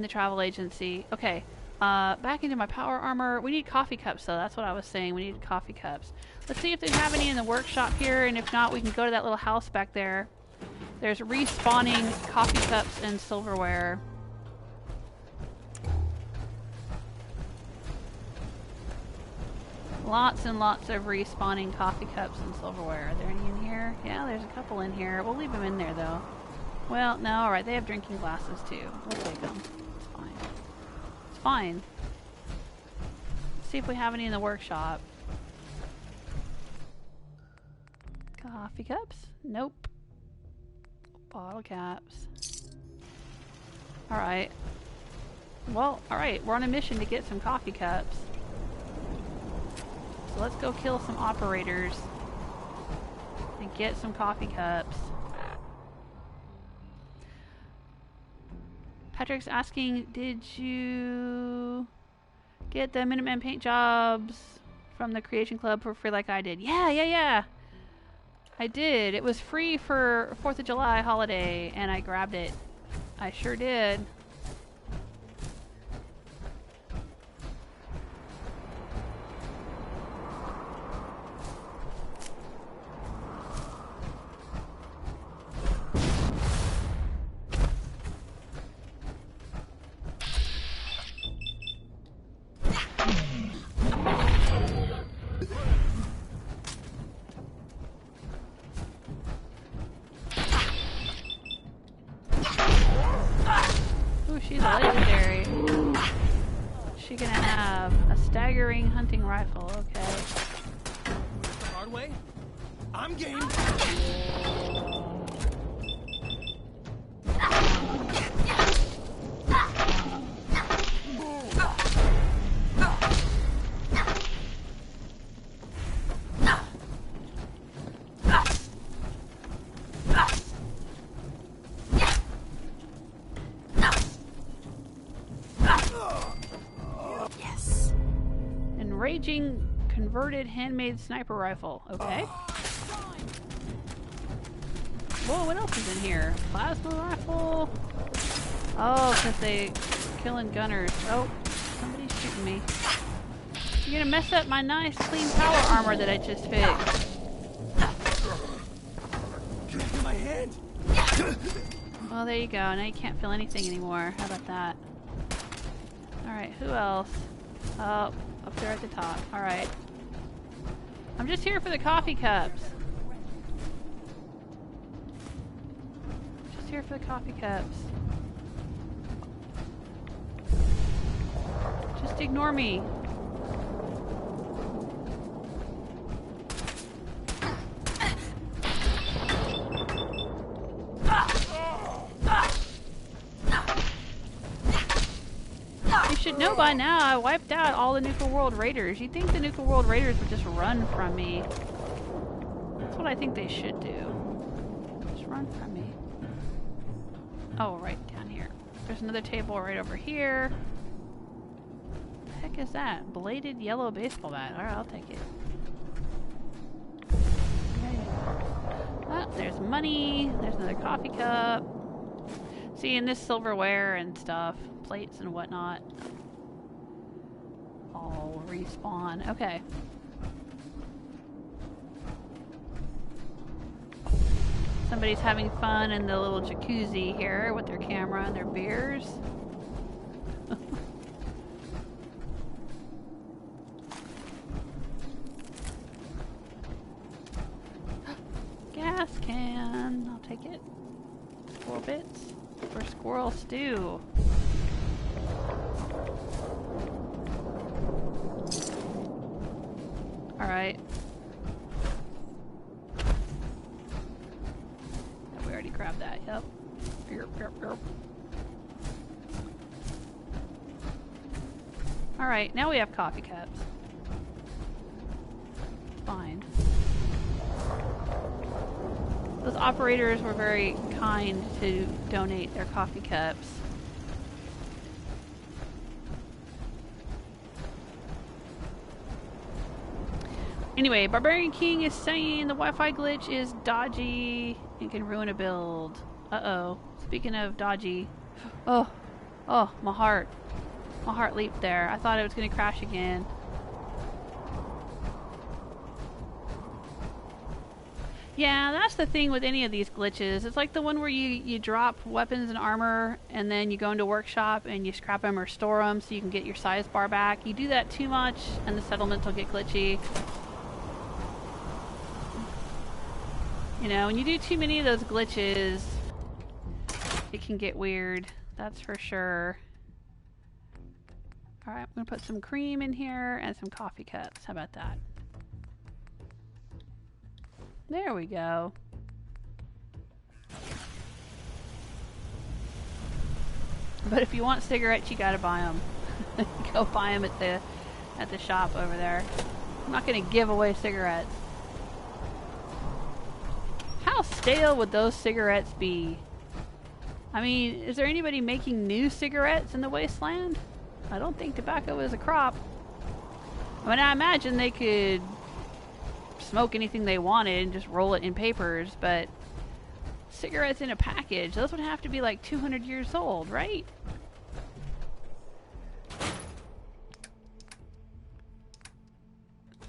travel agency. Okay, back into my power armor. We need coffee cups, though. That's what I was saying. We need coffee cups. Let's see if they have any in the workshop here, and if not, we can go to that little house back there. There's respawning coffee cups and silverware. Lots and lots of respawning coffee cups and silverware. Are there any in here? Yeah, there's a couple in here. We'll leave them in there, though. Well, no, alright. They have drinking glasses, too. We'll take them. It's fine. It's fine. Let's see if we have any in the workshop. Coffee cups? Nope. Bottle caps. Alright. Well, alright. We're on a mission to get some coffee cups. So let's go kill some operators and get some coffee cups. Patrick's asking, did you get the Minuteman paint jobs from the Creation Club for free like I did? Yeah. I did. It was free for 4th of July holiday, and I grabbed it. I sure did. She's a legendary. She gonna have a staggering hunting rifle, okay. The hard way? I'm game. Enraging converted handmade sniper rifle. Okay. Whoa, what else is in here? Plasma rifle. Oh, because they killing gunners. Oh, somebody's shooting me. You're gonna mess up my nice clean power armor that I just fixed. My hand. Well, there you go. Now you can't feel anything anymore. How about that? Alright, who else? Oh, up there at the top. Alright. I'm just here for the coffee cups. Just here for the coffee cups. Just ignore me. You should know by now I wiped out all the Nuka World Raiders. You'd think the Nuka World Raiders would just run from me. That's what I think they should do. Just run from me. Oh, right down here. There's another table right over here. What the heck is that? Bladed yellow baseball bat. Alright, I'll take it. Okay. Oh, there's money. There's another coffee cup. See, in this silverware and stuff, plates and whatnot, all respawn. Okay. Somebody's having fun in the little jacuzzi here with their camera and their beers. Gas can. I'll take it. 4 bits for squirrel stew. Alright. We already grabbed that, yep. Yep. Alright, now we have coffee cups. Fine. Those operators were very kind to donate their coffee cups. Anyway, Barbarian King is saying the Wi-Fi glitch is dodgy and can ruin a build. Uh-oh. Speaking of dodgy. Oh, my heart. My heart leaped there. I thought it was going to crash again. Yeah, that's the thing with any of these glitches. It's like the one where you drop weapons and armor and then you go into workshop and you scrap them or store them so you can get your size bar back. You do that too much and the settlements will get glitchy. You know, when you do too many of those glitches, it can get weird. That's for sure. Alright, I'm going to put some cream in here and some coffee cups. How about that? There we go. But if you want cigarettes, you gotta buy them. Go buy them at the shop over there. I'm not gonna give away cigarettes. How stale would those cigarettes be? I mean, is there anybody making new cigarettes in the wasteland? I don't think tobacco is a crop. I mean, I imagine they could smoke anything they wanted and just roll it in papers, but cigarettes in a package, those would have to be like 200 years old, right?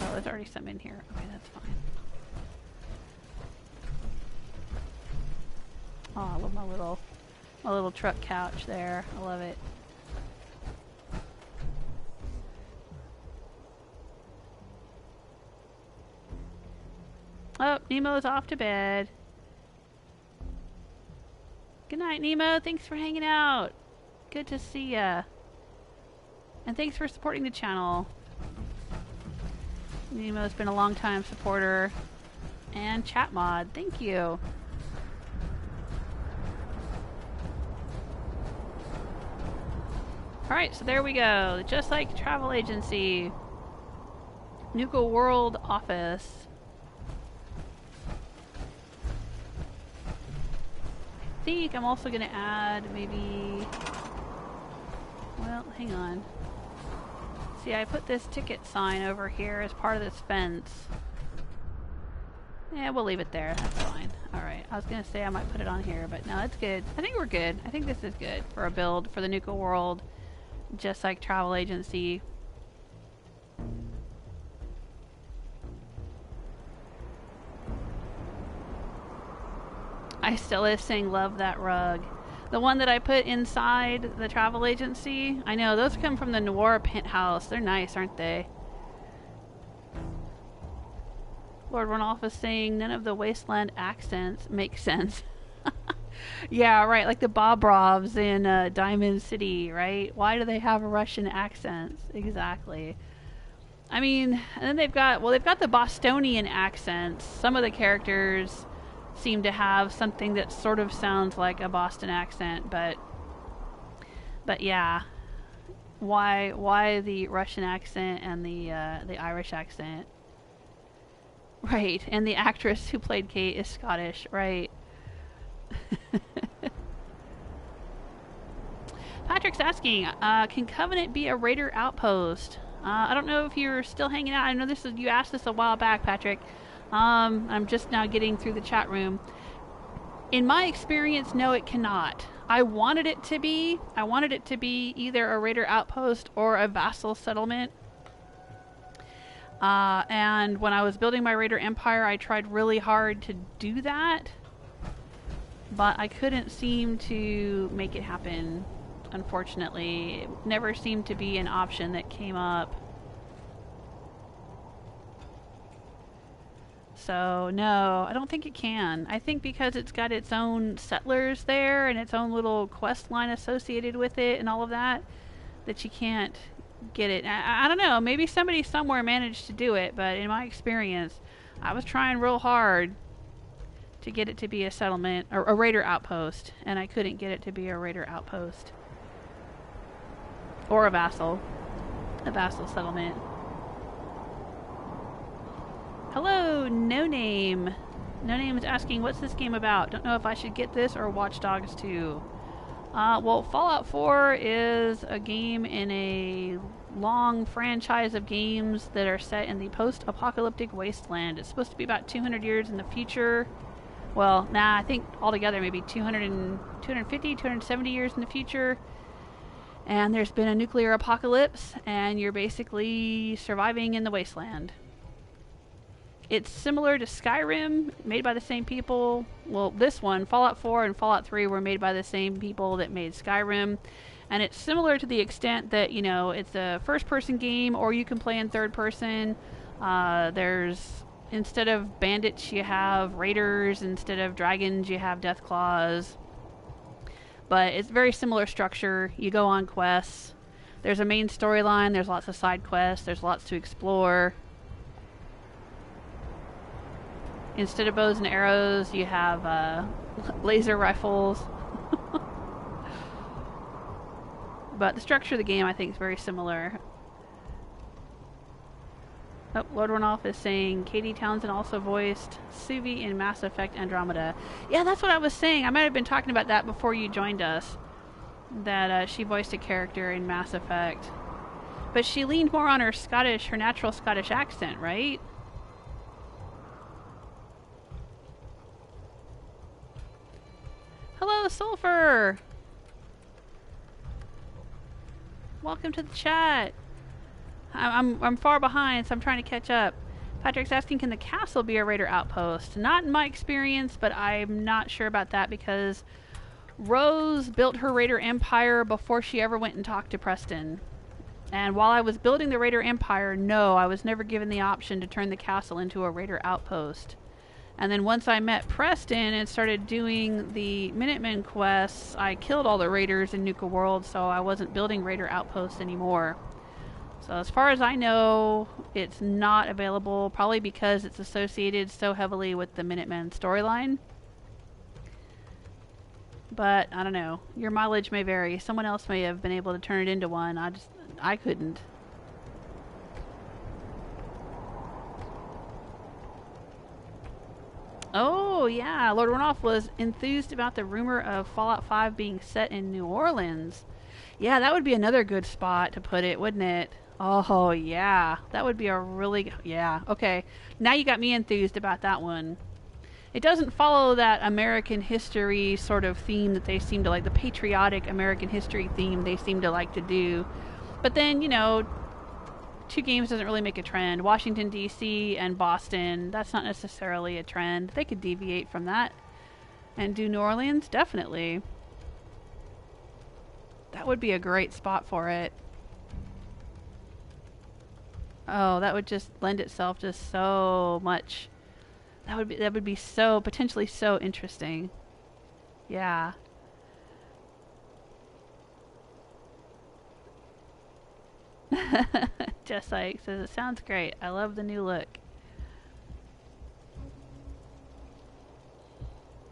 Oh, there's already some in here. Okay, that's fine. Oh, I love my little truck couch there. I love it. Oh, Nemo's off to bed. Good night, Nemo. Thanks for hanging out. Good to see ya. And thanks for supporting the channel. Nemo's been a long-time supporter and chat mod. Thank you. Alright, so there we go. The Jesike Travel Agency. Nuka World office. I think I'm also going to add maybe... Well, hang on. See, I put this ticket sign over here as part of this fence. Yeah, we'll leave it there. That's fine. Alright, I was going to say I might put it on here, but no, it's good. I think we're good. I think this is good for a build for the Nuka World Jesike Travel Agency. I still is saying love that rug. The one that I put inside the travel agency. I know, those come from the Noir penthouse. They're nice, aren't they? Lord Runoff is saying none of the wasteland accents make sense. Yeah, right, like the Bobrovs in Diamond City, right? Why do they have Russian accents? Exactly. I mean, and then they've got the Bostonian accents. Some of the characters seem to have something that sort of sounds like a Boston accent, but yeah, why the Russian accent and the Irish accent, right? And the actress who played Kate is Scottish, right? Patrick's asking, can Covenant be a raider outpost? I don't know if you're still hanging out. I know you asked this a while back, Patrick. I'm just now getting through the chat room. In my experience, no, it cannot. I wanted it to be. I wanted it to be either a raider outpost or a vassal settlement. And when I was building my raider empire, I tried really hard to do that, but I couldn't seem to make it happen. Unfortunately, it never seemed to be an option that came up. So, no, I don't think it can. I think because it's got its own settlers there and its own little quest line associated with it and all of that, that you can't get it. I don't know, maybe somebody somewhere managed to do it, but in my experience, I was trying real hard to get it to be a settlement, or a raider outpost, and I couldn't get it to be a raider outpost. Or a vassal settlement. Hello, No Name. No Name is asking, what's this game about? Don't know if I should get this or Watch Dogs 2. Well, Fallout 4 is a game in a long franchise of games that are set in the post-apocalyptic wasteland. It's supposed to be about 200 years in the future. Well, nah, I think altogether maybe 250, 270 years in the future. And there's been a nuclear apocalypse, and you're basically surviving in the wasteland. It's similar to Skyrim, made by the same people. Well, this one, Fallout 4 and Fallout 3 were made by the same people that made Skyrim. And it's similar to the extent that, you know, it's a first-person game, or you can play in third person. Instead of bandits, you have raiders. Instead of dragons, you have deathclaws. But it's very similar structure. You go on quests. There's a main storyline. There's lots of side quests. There's lots to explore. Instead of bows and arrows, you have laser rifles. But the structure of the game, I think, is very similar. Oh, Lord Runoff is saying Katie Townsend also voiced Suvi in Mass Effect Andromeda. Yeah, that's what I was saying. I might have been talking about that before you joined us. That she voiced a character in Mass Effect. But she leaned more on her natural Scottish accent, right? Hello, Sulfur! Welcome to the chat. I'm far behind, so I'm trying to catch up. Patrick's asking, can the castle be a raider outpost? Not in my experience, but I'm not sure about that because Rose built her raider empire before she ever went and talked to Preston. And while I was building the raider empire, no, I was never given the option to turn the castle into a raider outpost. And then once I met Preston and started doing the Minutemen quests, I killed all the raiders in Nuka World, so I wasn't building raider outposts anymore. So as far as I know, it's not available, probably because it's associated so heavily with the Minutemen storyline. But, I don't know. Your mileage may vary. Someone else may have been able to turn it into one. I couldn't. Oh, yeah. Lord Runoff was enthused about the rumor of Fallout 5 being set in New Orleans. Yeah, that would be another good spot to put it, wouldn't it? Oh, yeah. That would be a really... Yeah, okay. Now you got me enthused about that one. It doesn't follow that American history sort of theme that they seem to like, the patriotic American history theme they seem to like to do. But then, you know, 2 games doesn't really make a trend. Washington, D.C. and Boston, that's not necessarily a trend. They could deviate from that. And do New Orleans? Definitely. That would be a great spot for it. Oh, that would just lend itself to so much. That would be so potentially so interesting. Yeah. Jesike says it sounds great. I love the new look.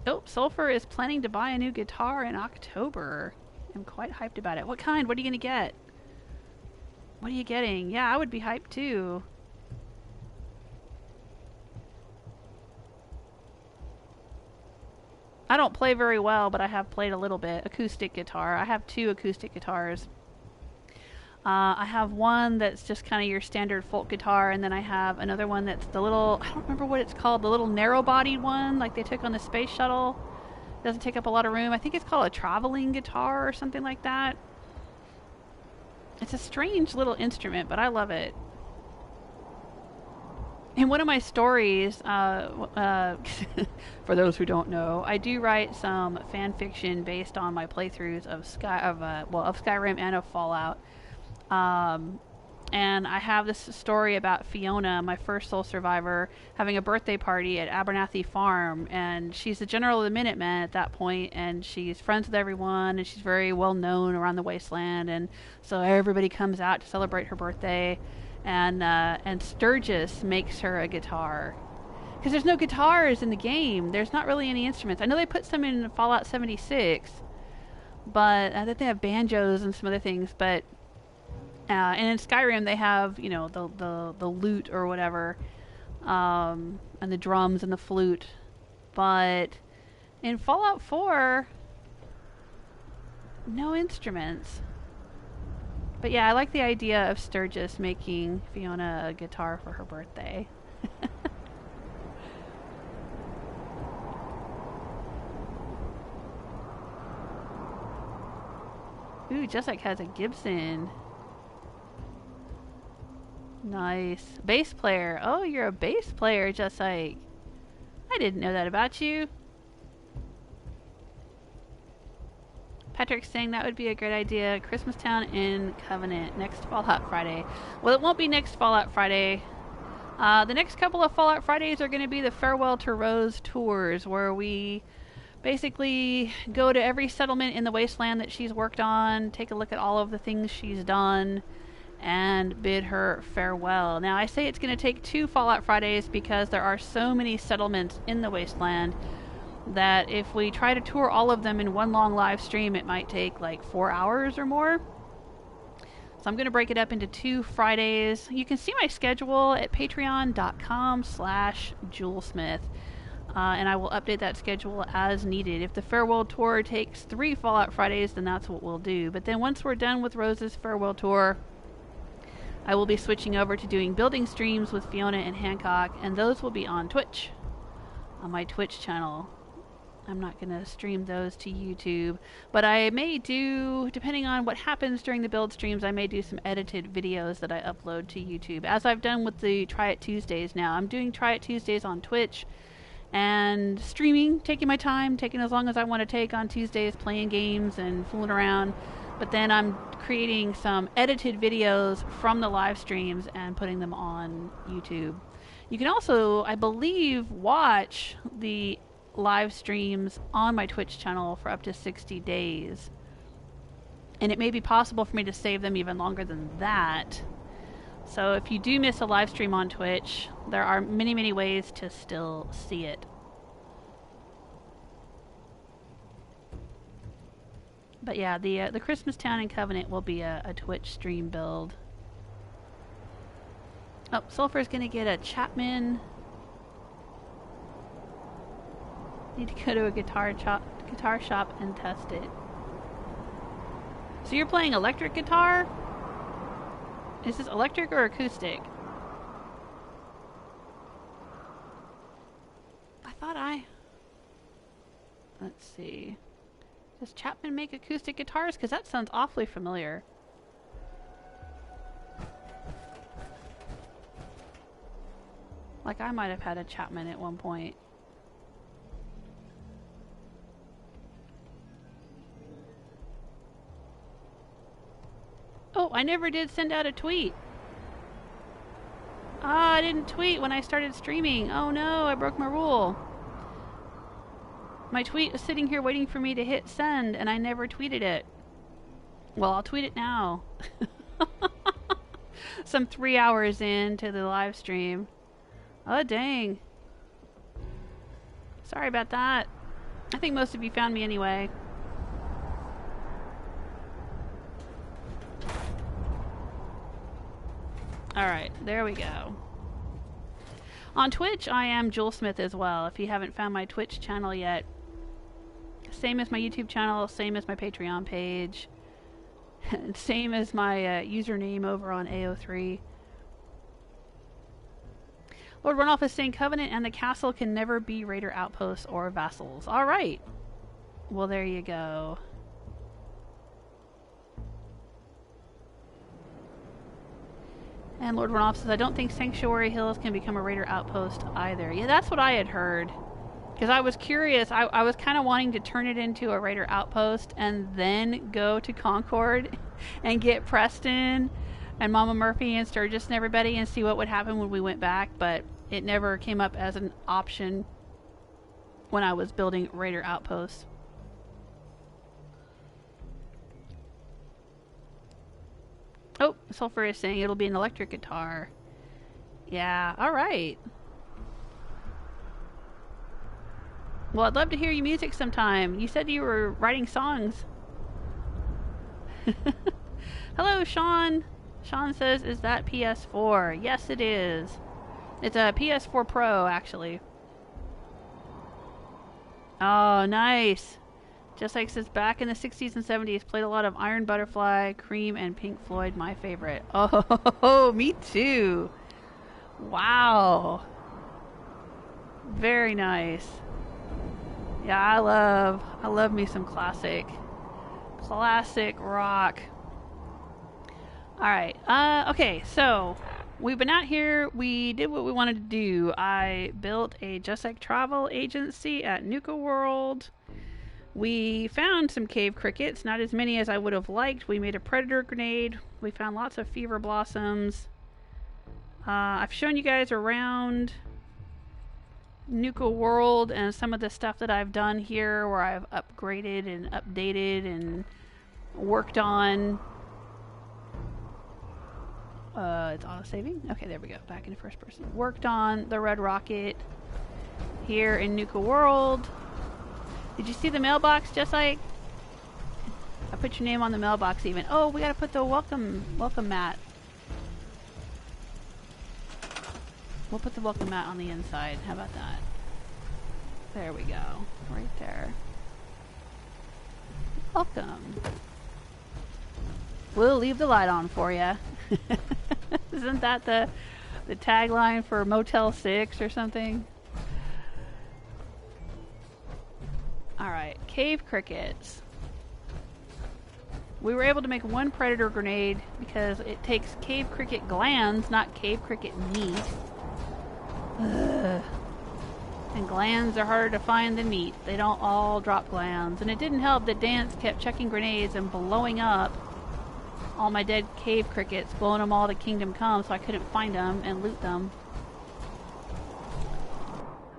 Oh, Sulfur is planning to buy a new guitar in October. I'm quite hyped about it. What kind? What are you gonna get? What are you getting? Yeah, I would be hyped too. I don't play very well, but I have played a little bit. Acoustic guitar. I have 2 acoustic guitars. I have one that's just kind of your standard folk guitar, and then I have another one that's the little, I don't remember what it's called, the little narrow-bodied one, like they took on the space shuttle. It doesn't take up a lot of room. I think it's called a traveling guitar or something like that. It's a strange little instrument, but I love it. In one of my stories, for those who don't know, I do write some fan fiction based on my playthroughs of Skyrim and of Fallout. And I have this story about Fiona, my first sole survivor, having a birthday party at Abernathy Farm, and she's the general of the Minutemen at that point, and she's friends with everyone, and she's very well known around the wasteland, and so everybody comes out to celebrate her birthday. And Sturgis makes her a guitar. Because there's no guitars in the game. There's not really any instruments. I know they put some in Fallout 76. But I think they have banjos and some other things. But and in Skyrim they have, you know, the lute or whatever. And the drums and the flute. But in Fallout 4, no instruments. But yeah, I like the idea of Sturgis making Fiona a guitar for her birthday. Ooh, Jesike has a Gibson. Nice. Bass player. Oh, you're a bass player, Jesike. I didn't know that about you. Patrick's saying that would be a great idea. Christmas Town in Covenant next Fallout Friday. Well, it won't be next Fallout Friday. The next couple of Fallout Fridays are going to be the Farewell to Rose tours, where we basically go to every settlement in the wasteland that she's worked on, take a look at all of the things she's done, and bid her farewell. Now, I say it's going to take 2 Fallout Fridays because there are so many settlements in the wasteland that if we try to tour all of them in one long live stream, it might take like 4 hours or more. So I'm going to break it up into 2 Fridays. You can see my schedule at patreon.com/JewelSmith. And I will update that schedule as needed. If the Farewell Tour takes 3 Fallout Fridays, then that's what we'll do. But then once we're done with Rose's Farewell Tour, I will be switching over to doing building streams with Fiona and Hancock, and those will be on Twitch, on my Twitch channel. I'm not going to stream those to YouTube, but I may do, depending on what happens during the build streams, I may do some edited videos that I upload to YouTube, as I've done with the Try It Tuesdays now. I'm doing Try It Tuesdays on Twitch, and streaming, taking my time, taking as long as I want to take on Tuesdays, playing games and fooling around. But then I'm creating some edited videos from the live streams and putting them on YouTube. You can also, I believe, watch the live streams on my Twitch channel for up to 60 days. And it may be possible for me to save them even longer than that. So if you do miss a live stream on Twitch, there are many, many ways to still see it. But yeah, the Christmas Town and Covenant will be a Twitch stream build. Oh, Sulfur's gonna get a Chapman. Need to go to a guitar shop and test it. So you're playing electric guitar? Is this electric or acoustic? I thought let's see. Does Chapman make acoustic guitars? Because that sounds awfully familiar. Like I might have had a Chapman at one point. Oh, I never did send out a tweet. Ah, I didn't tweet when I started streaming. Oh no, I broke my rule. My tweet was sitting here waiting for me to hit send, and I never tweeted it. Well, I'll tweet it now. Some 3 hours into the live stream. Oh, dang. Sorry about that. I think most of you found me anyway. Alright, there we go. On Twitch, I am JewelSmith as well, if you haven't found my Twitch channel yet. Same as my YouTube channel, same as my Patreon page. Same as my username over on AO3. Lord Runoff is saying Covenant and the castle can never be raider outposts or vassals. Alright. Well, there you go. And Lord Runoff says, I don't think Sanctuary Hills can become a raider outpost either. Yeah, that's what I had heard. Because I was curious. I was kind of wanting to turn it into a raider outpost and then go to Concord and get Preston and Mama Murphy and Sturgis and everybody and see what would happen when we went back. But it never came up as an option when I was building raider outposts. Oh, Sulfur is saying it'll be an electric guitar. Yeah, alright. Well, I'd love to hear your music sometime. You said you were writing songs. Hello, Sean. Sean says, is that PS4? Yes, it is. It's a PS4 Pro, actually. Oh, nice. Jesike says, back in the 60s and 70s, played a lot of Iron Butterfly, Cream, and Pink Floyd, my favorite. Oh, me too. Wow. Very nice. Yeah, I love me some classic rock. Alright, okay, so we've been out here, we did what we wanted to do. I built a Jesike Travel Agency at Nuka World. We found some cave crickets, not as many as I would have liked. We made a predator grenade. We found lots of fever blossoms. I've shown you guys around Nuka World and some of the stuff that I've done here where I've upgraded and updated and worked on. It's auto-saving? Okay, there we go. Back into first person. Worked on the Red Rocket here in Nuka World. Did you see the mailbox, Jesike? I put your name on the mailbox even. Oh, we gotta put the welcome mat. We'll put the welcome mat on the inside. How about that? There we go. Right there. Welcome. We'll leave the light on for you. Isn't that the tagline for Motel 6 or something? Alright, cave crickets. We were able to make one predator grenade because it takes cave cricket glands, not cave cricket meat. Ugh. And glands are harder to find than meat. They don't all drop glands. And it didn't help that Dance kept chucking grenades and blowing up all my dead cave crickets, blowing them all to Kingdom Come so I couldn't find them and loot them.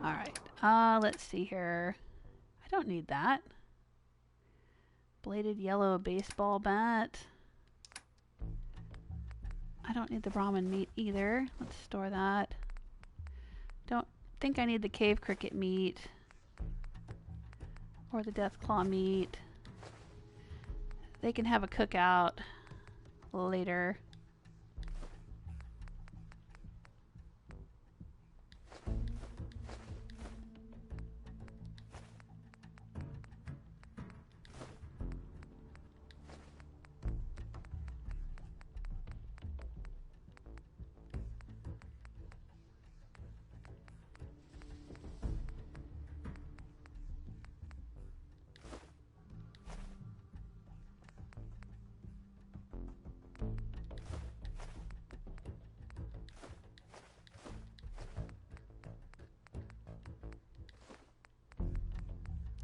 Alright, let's see here. I don't need that. Bladed yellow baseball bat. I don't need the Brahmin meat either. Let's store that. Don't think I need the cave cricket meat. Or the deathclaw meat. They can have a cookout later.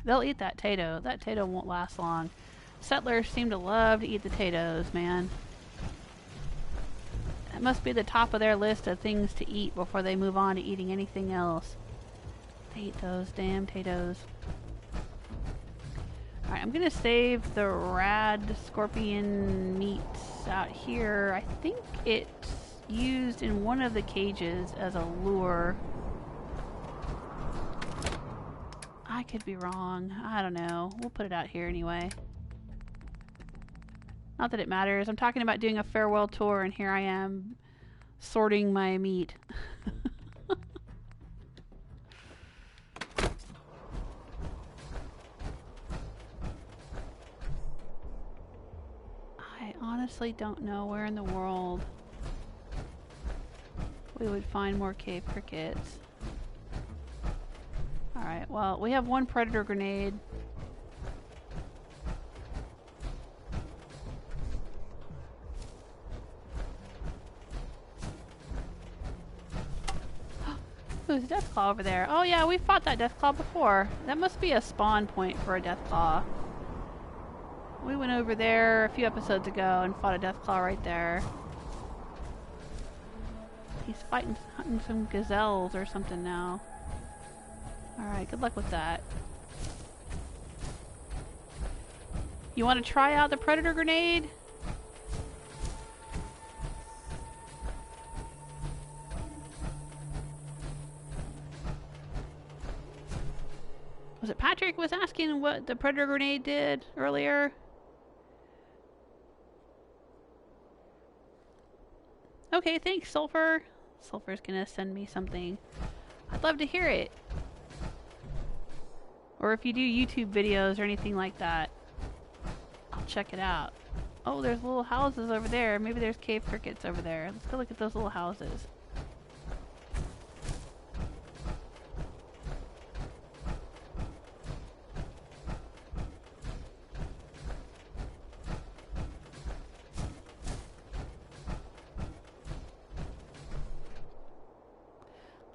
They'll eat that tato. That tato won't last long. Settlers seem to love to eat the tatoes, man. That must be the top of their list of things to eat before they move on to eating anything else. They eat those damn tatoes. Alright, I'm gonna save the rad scorpion meats out here. I think it's used in one of the cages as a lure. I could be wrong. I don't know. We'll put it out here anyway. Not that it matters. I'm talking about doing a farewell tour and here I am sorting my meat. I honestly don't know where in the world we would find more cave crickets. Alright, well, we have one predator grenade. There's a deathclaw over there. Oh yeah, we fought that deathclaw before. That must be a spawn point for a deathclaw. We went over there a few episodes ago and fought a deathclaw right there. He's hunting some gazelles or something now. Alright, good luck with that. You want to try out the predator grenade? Was it Patrick was asking what the predator grenade did earlier? Okay, thanks, Sulfur. Sulfur's gonna send me something. I'd love to hear it. Or if you do YouTube videos or anything like that, I'll check it out. Oh, there's little houses over there. Maybe there's cave crickets over there. Let's go look at those little houses.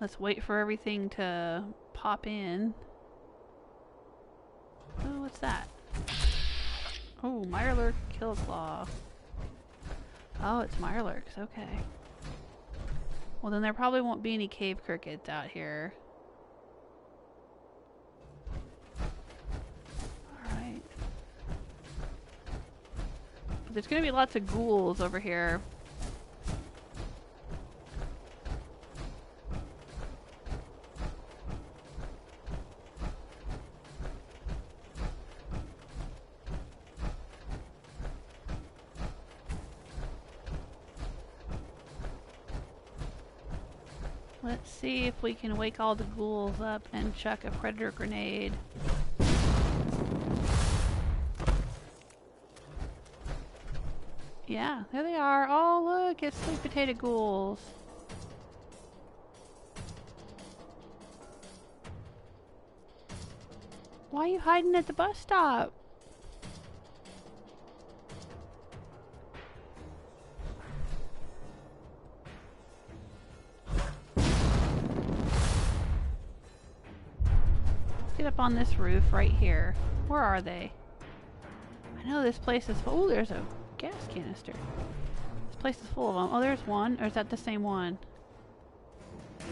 Let's wait for everything to pop in. Oh, what's that? Oh, Mirelurk Killclaw. Oh, it's Mirelurks. Okay. Well, then there probably won't be any cave crickets out here. Alright. But there's going to be lots of ghouls over here. Let's see if we can wake all the ghouls up and chuck a predator grenade. Yeah, there they are. Oh, look, it's sweet potato ghouls. Why are you hiding at the bus stop? Let's get up on this roof right here. Where are they? I know this place is full. Oh, there's a gas canister. This place is full of them. Oh, there's one. Or is that the same one?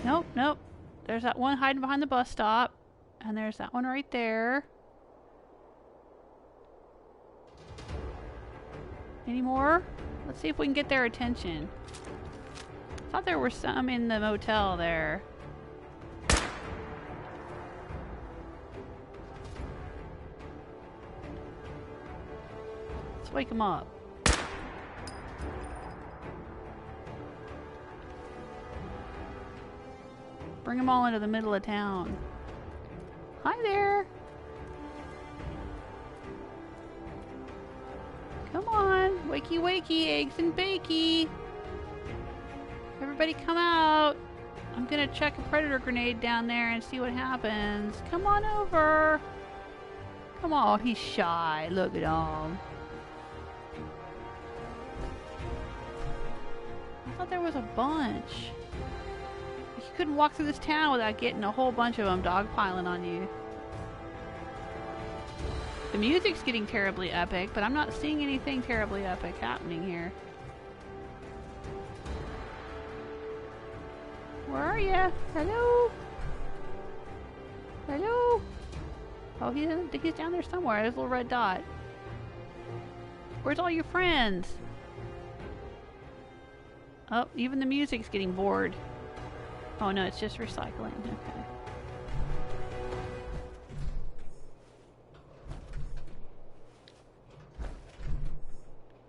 Nope, nope. There's that one hiding behind the bus stop. And there's that one right there. Any more? Let's see if we can get their attention. I thought there were some in the motel there. Let's wake them up. Bring them all into the middle of town. Hi there. Come on. Wakey wakey, eggs and bakey. Everybody come out. I'm gonna chuck a predator grenade down there and see what happens. Come on over. Come on. Oh, he's shy. Look at him. I thought there was a bunch. You couldn't walk through this town without getting a whole bunch of them dogpiling on you. The music's getting terribly epic, but I'm not seeing anything terribly epic happening here. Where are you? Hello? Hello? Oh, he's down there somewhere. There's a little red dot. Where's all your friends? Oh, even the music's getting bored. Oh no, it's just recycling. Okay.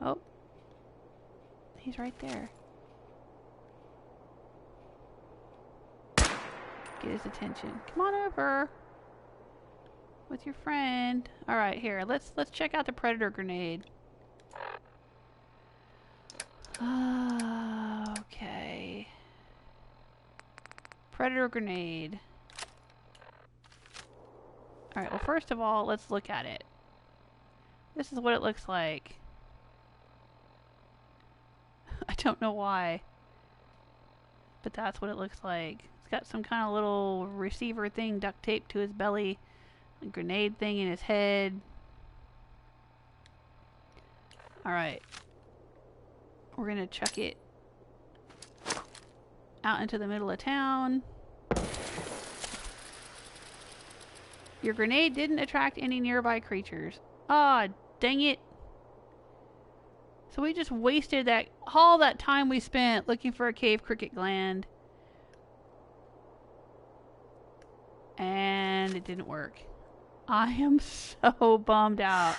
Oh. He's right there. Get his attention. Come on over. With your friend. Alright, here. Let's check out the predator grenade. Okay. Predator grenade. Alright, well first of all, let's look at it. This is what it looks like. I don't know why. But that's what it looks like. It's got some kind of little receiver thing duct taped to his belly. A grenade thing in his head. Alright. We're gonna chuck it out into the middle of town. Your grenade didn't attract any nearby creatures. Ah, dang it. So we just wasted all that time we spent looking for a cave cricket gland. And it didn't work. I am so bummed out.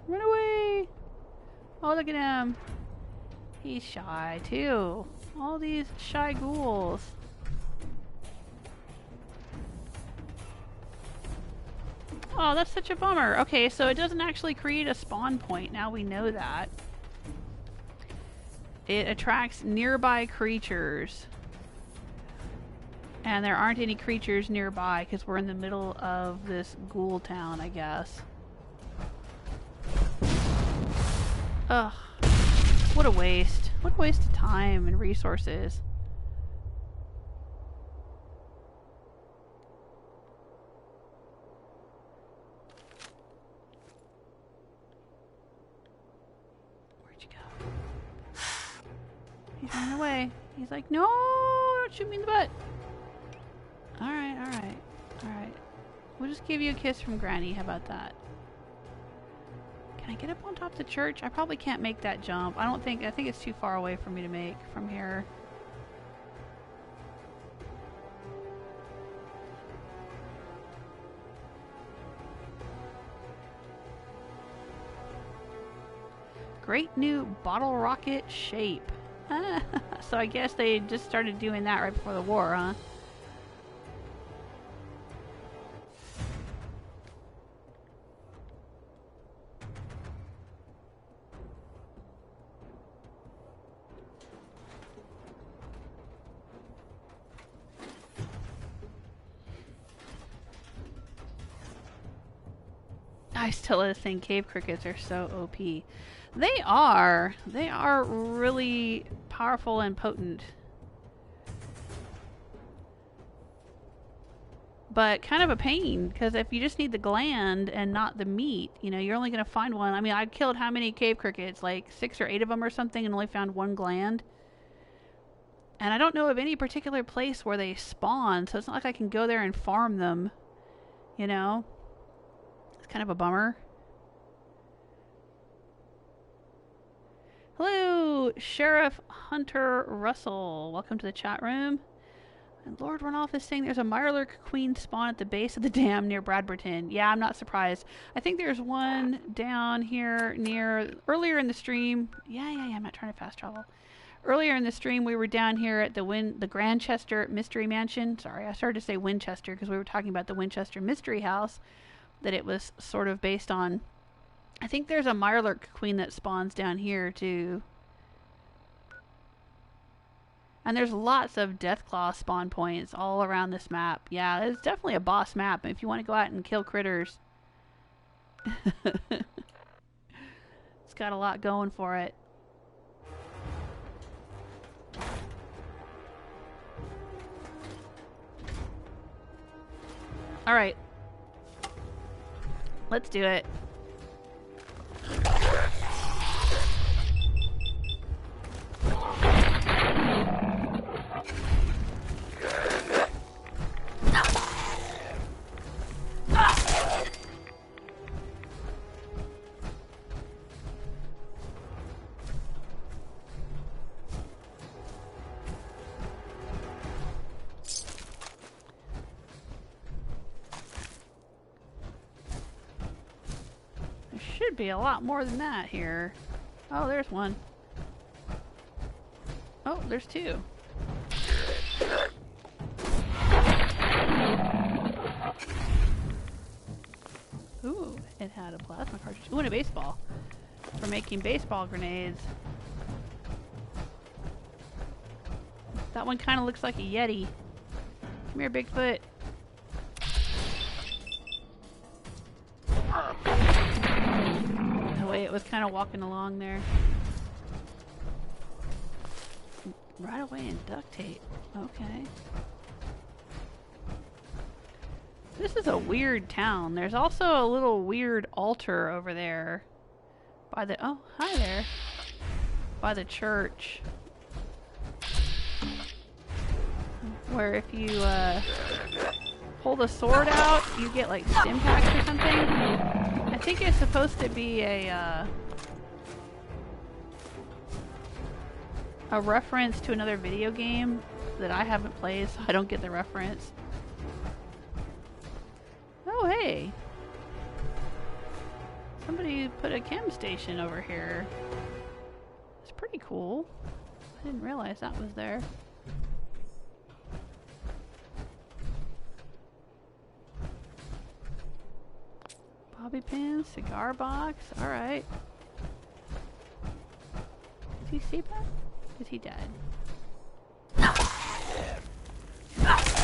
Run away! Oh, look at him. He's shy, too. All these shy ghouls. Oh, that's such a bummer. Okay, so it doesn't actually create a spawn point. Now we know that. It attracts nearby creatures. And there aren't any creatures nearby because we're in the middle of this ghoul town, I guess. Ugh. What a waste. What a waste of time and resources. Where'd you go? He's running away. He's like, no, don't shoot me in the butt. Alright, alright, alright. We'll just give you a kiss from Granny. How about that? Can I get up on top of the church? I probably can't make that jump. I think it's too far away for me to make from here. Great new bottle rocket shape. So I guess they just started doing that right before the war, huh? I still think cave crickets are so OP. They are. They are really powerful and potent. But kind of a pain, because if you just need the gland and not the meat, you know, you're only going to find one. I mean, I killed how many cave crickets? Like 6 or 8 of them or something, and only found one gland. And I don't know of any particular place where they spawn, so it's not like I can go there and farm them, you know? It's kind of a bummer. Hello, Sheriff Hunter Russell. Welcome to the chat room. And Lord Runoff is saying there's a Mirelurk Queen spawn at the base of the dam near Bradberton. Yeah, I'm not surprised. I think there's one down here near... Earlier in the stream... Yeah, I'm not trying to fast travel. Earlier in the stream, we were down here at the Grandchester Mystery Mansion. Sorry, I started to say Winchester because we were talking about the Winchester Mystery House that it was sort of based on. I think there's a Mirelurk Queen that spawns down here, too. And there's lots of Deathclaw spawn points all around this map. Yeah, it's definitely a boss map if you want to go out and kill critters. It's got a lot going for it. Alright. Let's do it. Be a lot more than that here. Oh, there's one. Oh, there's 2. Ooh, it had a plasma cartridge. Ooh, and a baseball. For making baseball grenades. That one kind of looks like a Yeti. Come here, Bigfoot. It was kind of walking along there. Right away and duct tape. Okay. This is a weird town. There's also a little weird altar over there. By the... Oh, hi there. By the church. Where if you pull the sword out, you get like stim packs or something. I think it's supposed to be a reference to another video game that I haven't played, so I don't get the reference. Oh, hey! Somebody put a chem station over here. It's pretty cool. I didn't realize that was there. Bobby pin, cigar box. Alright. Is he sleeping? Is he dead?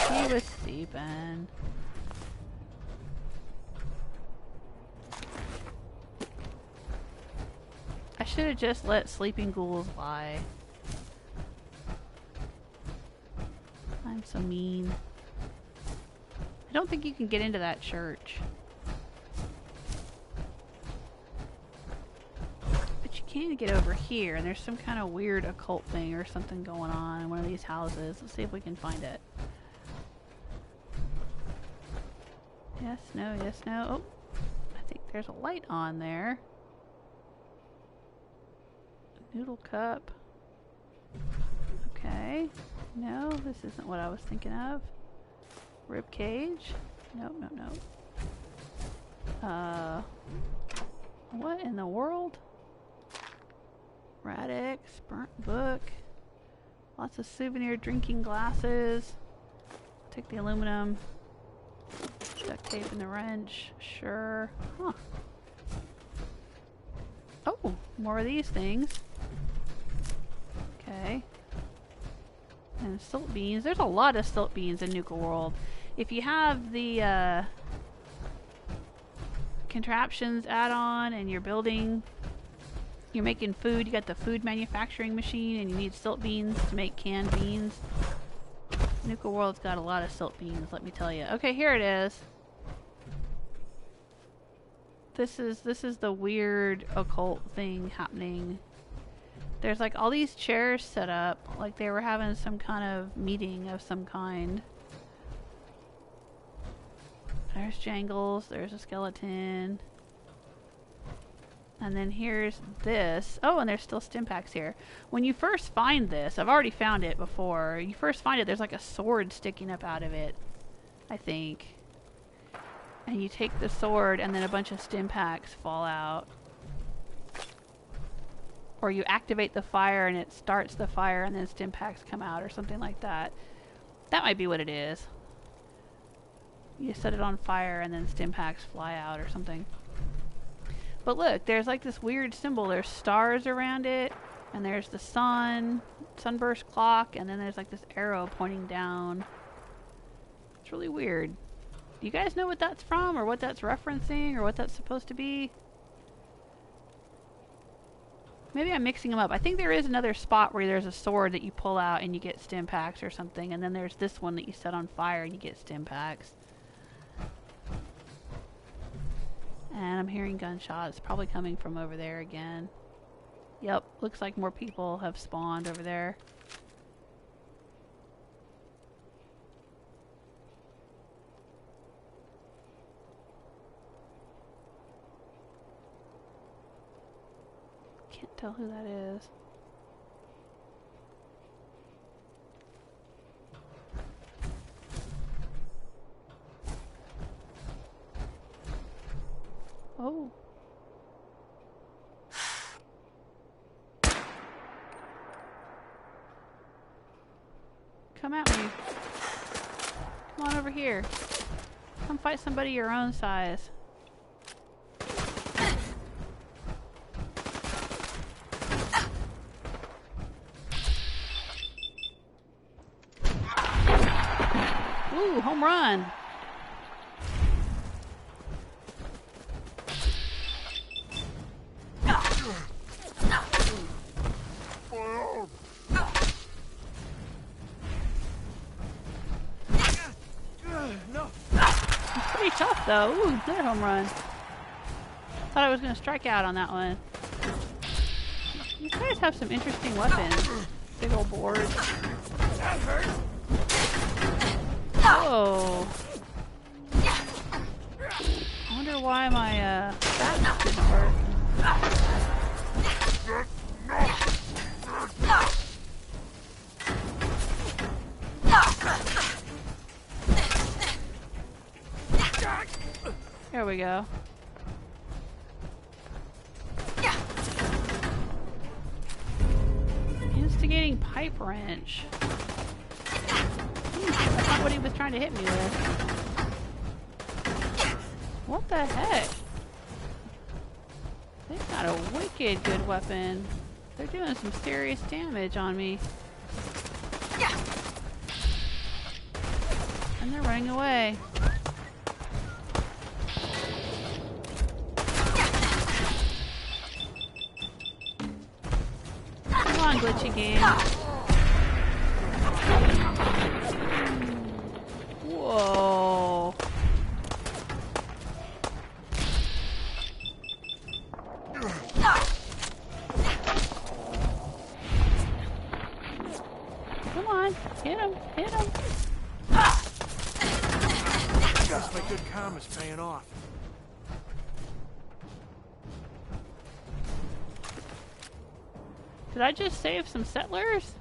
He was sleeping. I should have just let sleeping ghouls lie. I'm so mean. I don't think you can get into that church. Can get over here, and there's some kind of weird occult thing or something going on in one of these houses. Let's see if we can find it. Yes, no, yes, no. Oh, I think there's a light on there. Noodle cup. Okay. No, this isn't what I was thinking of. Rib cage. Nope, nope, nope. What in the world? Radix, burnt book. Lots of souvenir drinking glasses. Take the aluminum. Duct tape and the wrench. Sure. Huh. Oh, more of these things. Okay. And silt beans. There's a lot of silt beans in Nuka World. If you have the contraptions add-on and you're building, you're making food, you got the food manufacturing machine and you need silt beans to make canned beans. Nuka World's got a lot of silt beans, let me tell you. Okay, here it is. This is the weird occult thing happening. There's like all these chairs set up, like they were having some kind of meeting of some kind. There's Jangles, there's a skeleton. And then here's this. Oh, and there's still stim packs here. When you first find this, I've already found it before. You first find it, there's like a sword sticking up out of it, I think. And you take the sword and then a bunch of stim packs fall out. Or you activate the fire and it starts the fire and then stim packs come out or something like that. That might be what it is. You set it on fire and then stim packs fly out or something. But look, there's like this weird symbol. There's stars around it and there's the sun, sunburst clock, and then there's like this arrow pointing down. It's really weird. Do you guys know what that's from or what that's referencing or what that's supposed to be? Maybe I'm mixing them up. I think there is another spot where there's a sword that you pull out and you get stim packs or something. And then there's this one that you set on fire and you get stim packs. And I'm hearing gunshots. Probably coming from over there again. Yep, looks like more people have spawned over there. Can't tell who that is. Oh. Come at me. Come on over here. Come fight somebody your own size. Ooh, home run. Tough though. Ooh, another home run. Thought I was going to strike out on that one. You guys have some interesting weapons. Big old boards. That hurt. Whoa. I wonder why my that didn't work. There we go. Instigating pipe wrench. That's not what he was trying to hit me with. What the heck? They've got a wicked good weapon. They're doing some serious damage on me. And they're running away. Glitchy game. Whoa. Come on, hit him, hit him. Guess my good karma's paying off. Did I just save some settlers?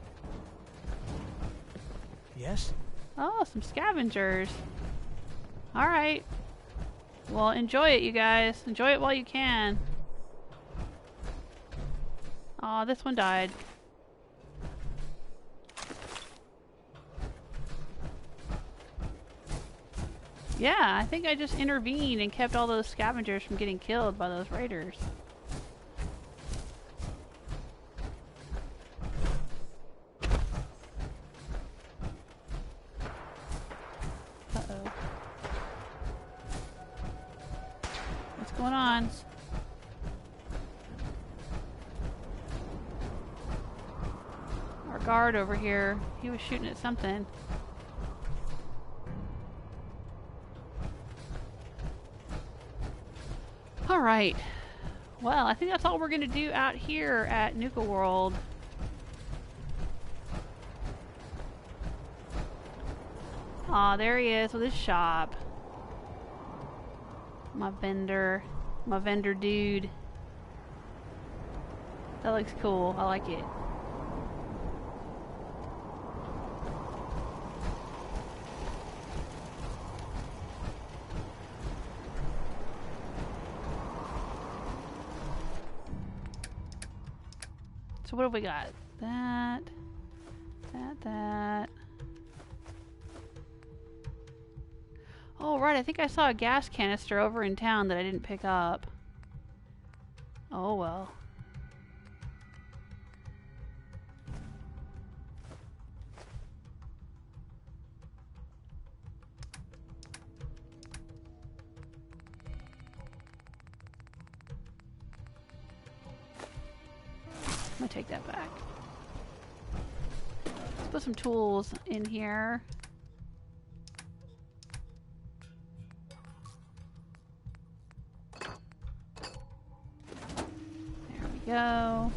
Yes? Oh, some scavengers. Alright. Well, enjoy it, you guys. Enjoy it while you can. Aw, this one died. Yeah, I think I just intervened and kept all those scavengers from getting killed by those raiders. Uh-oh. What's going on? Our guard over here, he was shooting at something. Alright. Well, I think that's all we're going to do out here at Nuka World. Aw, there he is with his shop. My vendor dude. That looks cool. I like it. So what have we got? That. Oh, right. I think I saw a gas canister over in town that I didn't pick up. Oh, well. I'm gonna take that back. Let's put some tools in here. There we go.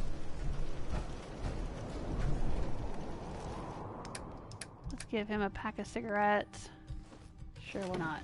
Let's give him a pack of cigarettes. Sure, why not?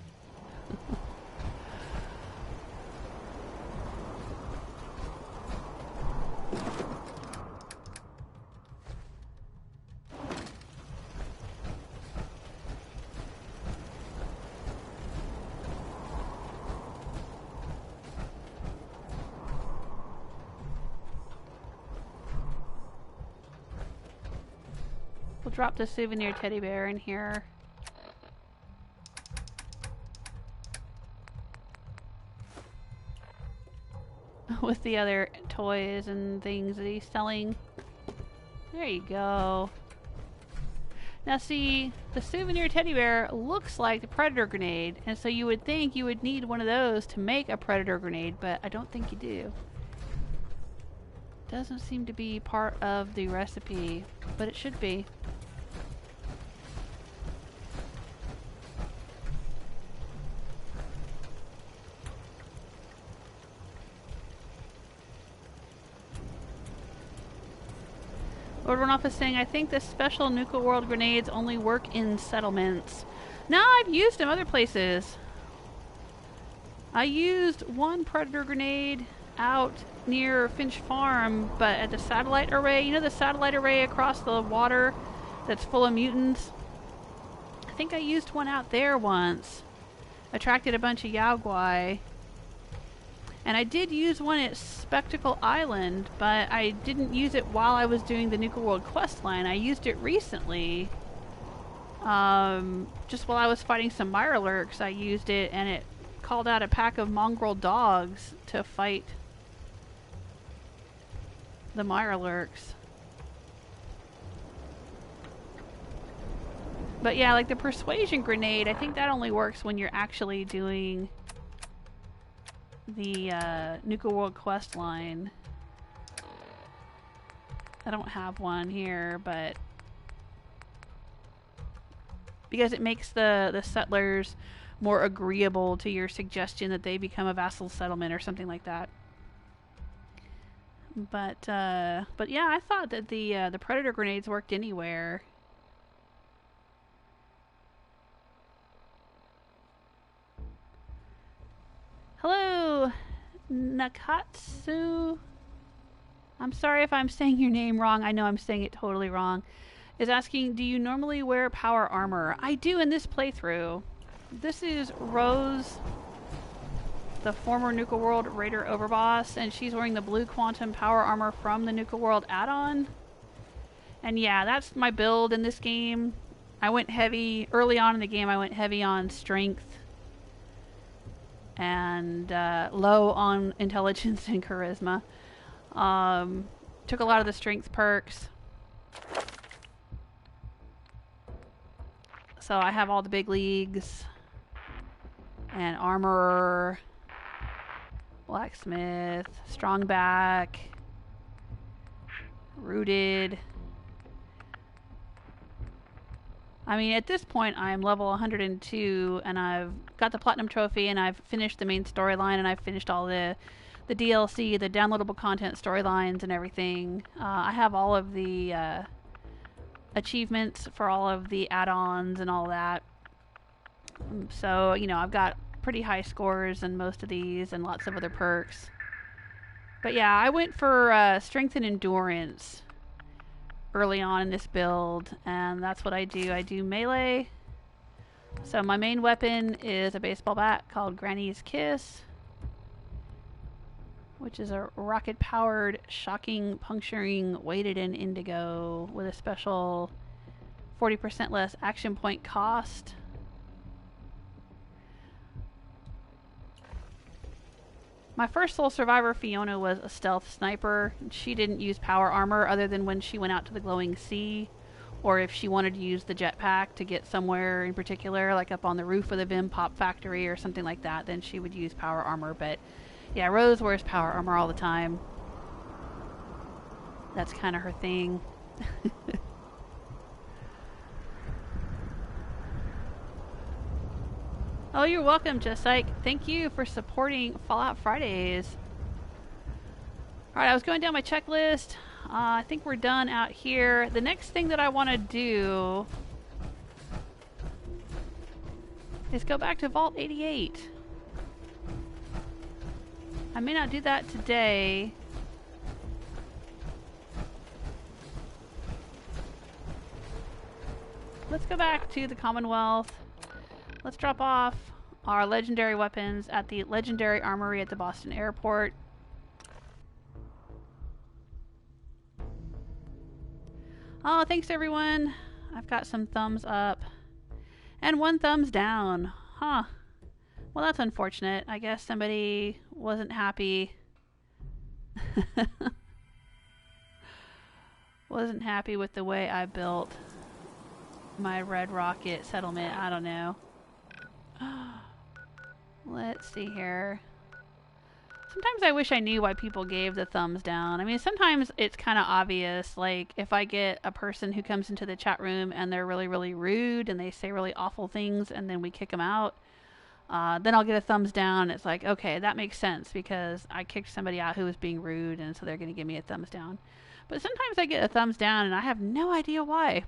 We'll drop the souvenir teddy bear in here. With the other toys and things that he's selling. There you go. Now see, the souvenir teddy bear looks like the predator grenade, and so you would think you would need one of those to make a predator grenade, but I don't think you do. Doesn't seem to be part of the recipe, but it should be. Lord Runoff is saying, I think the special Nuka World grenades only work in settlements. No, I've used them other places. I used one predator grenade out near Finch Farm, but at the satellite array, you know the satellite array across the water that's full of mutants? I think I used one out there once. Attracted a bunch of Yaogwai. And I did use one at Spectacle Island, but I didn't use it while I was doing the Nuka World quest line. I used it recently. Just while I was fighting some Mirelurks, I used it, and it called out a pack of mongrel dogs to fight the Mirelurks. But yeah, like the persuasion grenade, I think that only works when you're actually doing the Nuka World quest line. I don't have one here, but because it makes the settlers more agreeable to your suggestion that they become a vassal settlement or something like that. But yeah, I thought that the predator grenades worked anywhere. Hello, Nakatsu. I'm sorry if I'm saying your name wrong. I know I'm saying it totally wrong. Is asking, do you normally wear power armor? I do in this playthrough. This is Rose the former Nuka World Raider Overboss, and she's wearing the blue quantum power armor from the Nuka World add-on. And yeah, that's my build in this game. I went heavy, early on in the game, I went heavy on strength and low on intelligence and charisma. Took a lot of the strength perks. So I have all the big leagues and armor, blacksmith, strong back, rooted. I mean, at this point, I'm level 102, and I've got the platinum trophy, and I've finished the main storyline, and I've finished all the DLC, the downloadable content storylines, and everything. I have all of the achievements for all of the add-ons and all that. So, you know, I've got pretty high scores in most of these, and lots of other perks. But yeah, I went for strength and endurance early on in this build, and that's what I do. I do melee. So my main weapon is a baseball bat called Granny's Kiss, which is a rocket-powered, shocking, puncturing, weighted in indigo with a special 40% less action point cost. My first Soul Survivor, Fiona, was a stealth sniper. She didn't use power armor other than when she went out to the glowing sea, or if she wanted to use the jetpack to get somewhere in particular, like up on the roof of the Vim Pop factory or something like that, then she would use power armor. But yeah, Rose wears power armor all the time. That's kind of her thing. Oh, you're welcome, Jesike. Thank you for supporting Fallout Fridays. Alright, I was going down my checklist. I think we're done out here. The next thing that I want to do is go back to Vault 88. I may not do that today. Let's go back to the Commonwealth. Let's drop off our legendary weapons at the Legendary Armory at the Boston Airport. Oh, thanks everyone. I've got some thumbs up. And one thumbs down. Huh. Well, that's unfortunate. I guess somebody wasn't happy. Wasn't happy with the way I built my Red Rocket settlement. I don't know. Let's see here. Sometimes I wish I knew why people gave the thumbs down. I mean, sometimes it's kind of obvious. Like, if I get a person who comes into the chat room and they're really, really rude and they say really awful things and then we kick them out, then I'll get a thumbs down. It's like, okay, that makes sense because I kicked somebody out who was being rude, and so they're going to give me a thumbs down. But sometimes I get a thumbs down and I have no idea why.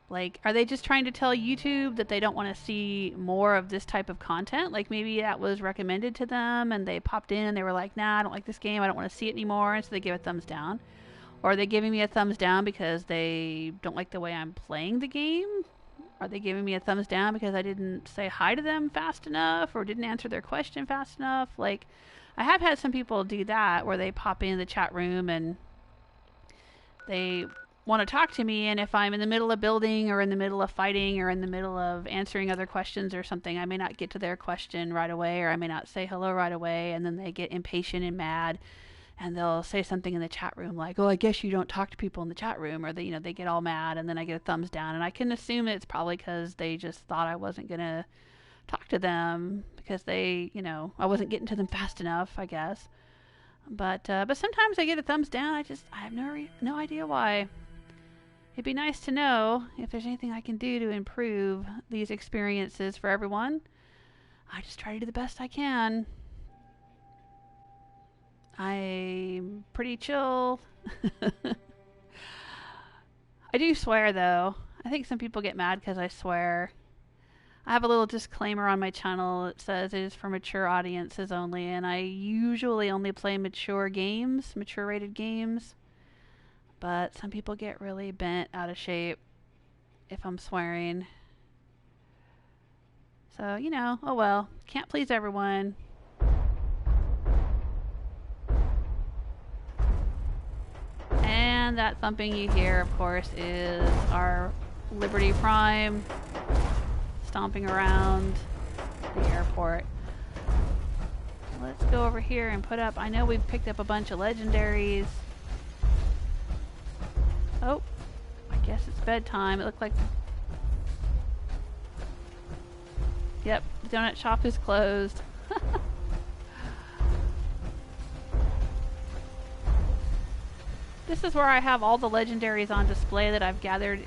Like, are they just trying to tell YouTube that they don't want to see more of this type of content? Like, maybe that was recommended to them and they popped in and they were like, nah, I don't like this game, I don't want to see it anymore, and so they give a thumbs down. Or are they giving me a thumbs down because they don't like the way I'm playing the game? Are they giving me a thumbs down because I didn't say hi to them fast enough or didn't answer their question fast enough? Like, I have had some people do that where they pop in the chat room and they want to talk to me, and if I'm in the middle of building or in the middle of fighting or in the middle of answering other questions or something, I may not get to their question right away, or I may not say hello right away, and then they get impatient and mad and they'll say something in the chat room like, oh, I guess you don't talk to people in the chat room, or they, you know, they get all mad, and then I get a thumbs down, and I can assume it's probably because they just thought I wasn't gonna talk to them because they, you know, I wasn't getting to them fast enough, I guess. But sometimes I get a thumbs down. I have no idea why. It'd be nice to know if there's anything I can do to improve these experiences for everyone. I just try to do the best I can. I'm pretty chill. I do swear, though. I think some people get mad because I swear. I have a little disclaimer on my channel. It says it is for mature audiences only, and I usually only play mature games, mature-rated games. But some people get really bent out of shape if I'm swearing. So, you know, oh well. Can't please everyone. And that thumping you hear, of course, is our Liberty Prime stomping around the airport. Let's go over here and put up... I know we've picked up a bunch of legendaries. Oh, I guess it's bedtime. It looked like... Yep, the donut shop is closed. This is where I have all the legendaries on display that I've gathered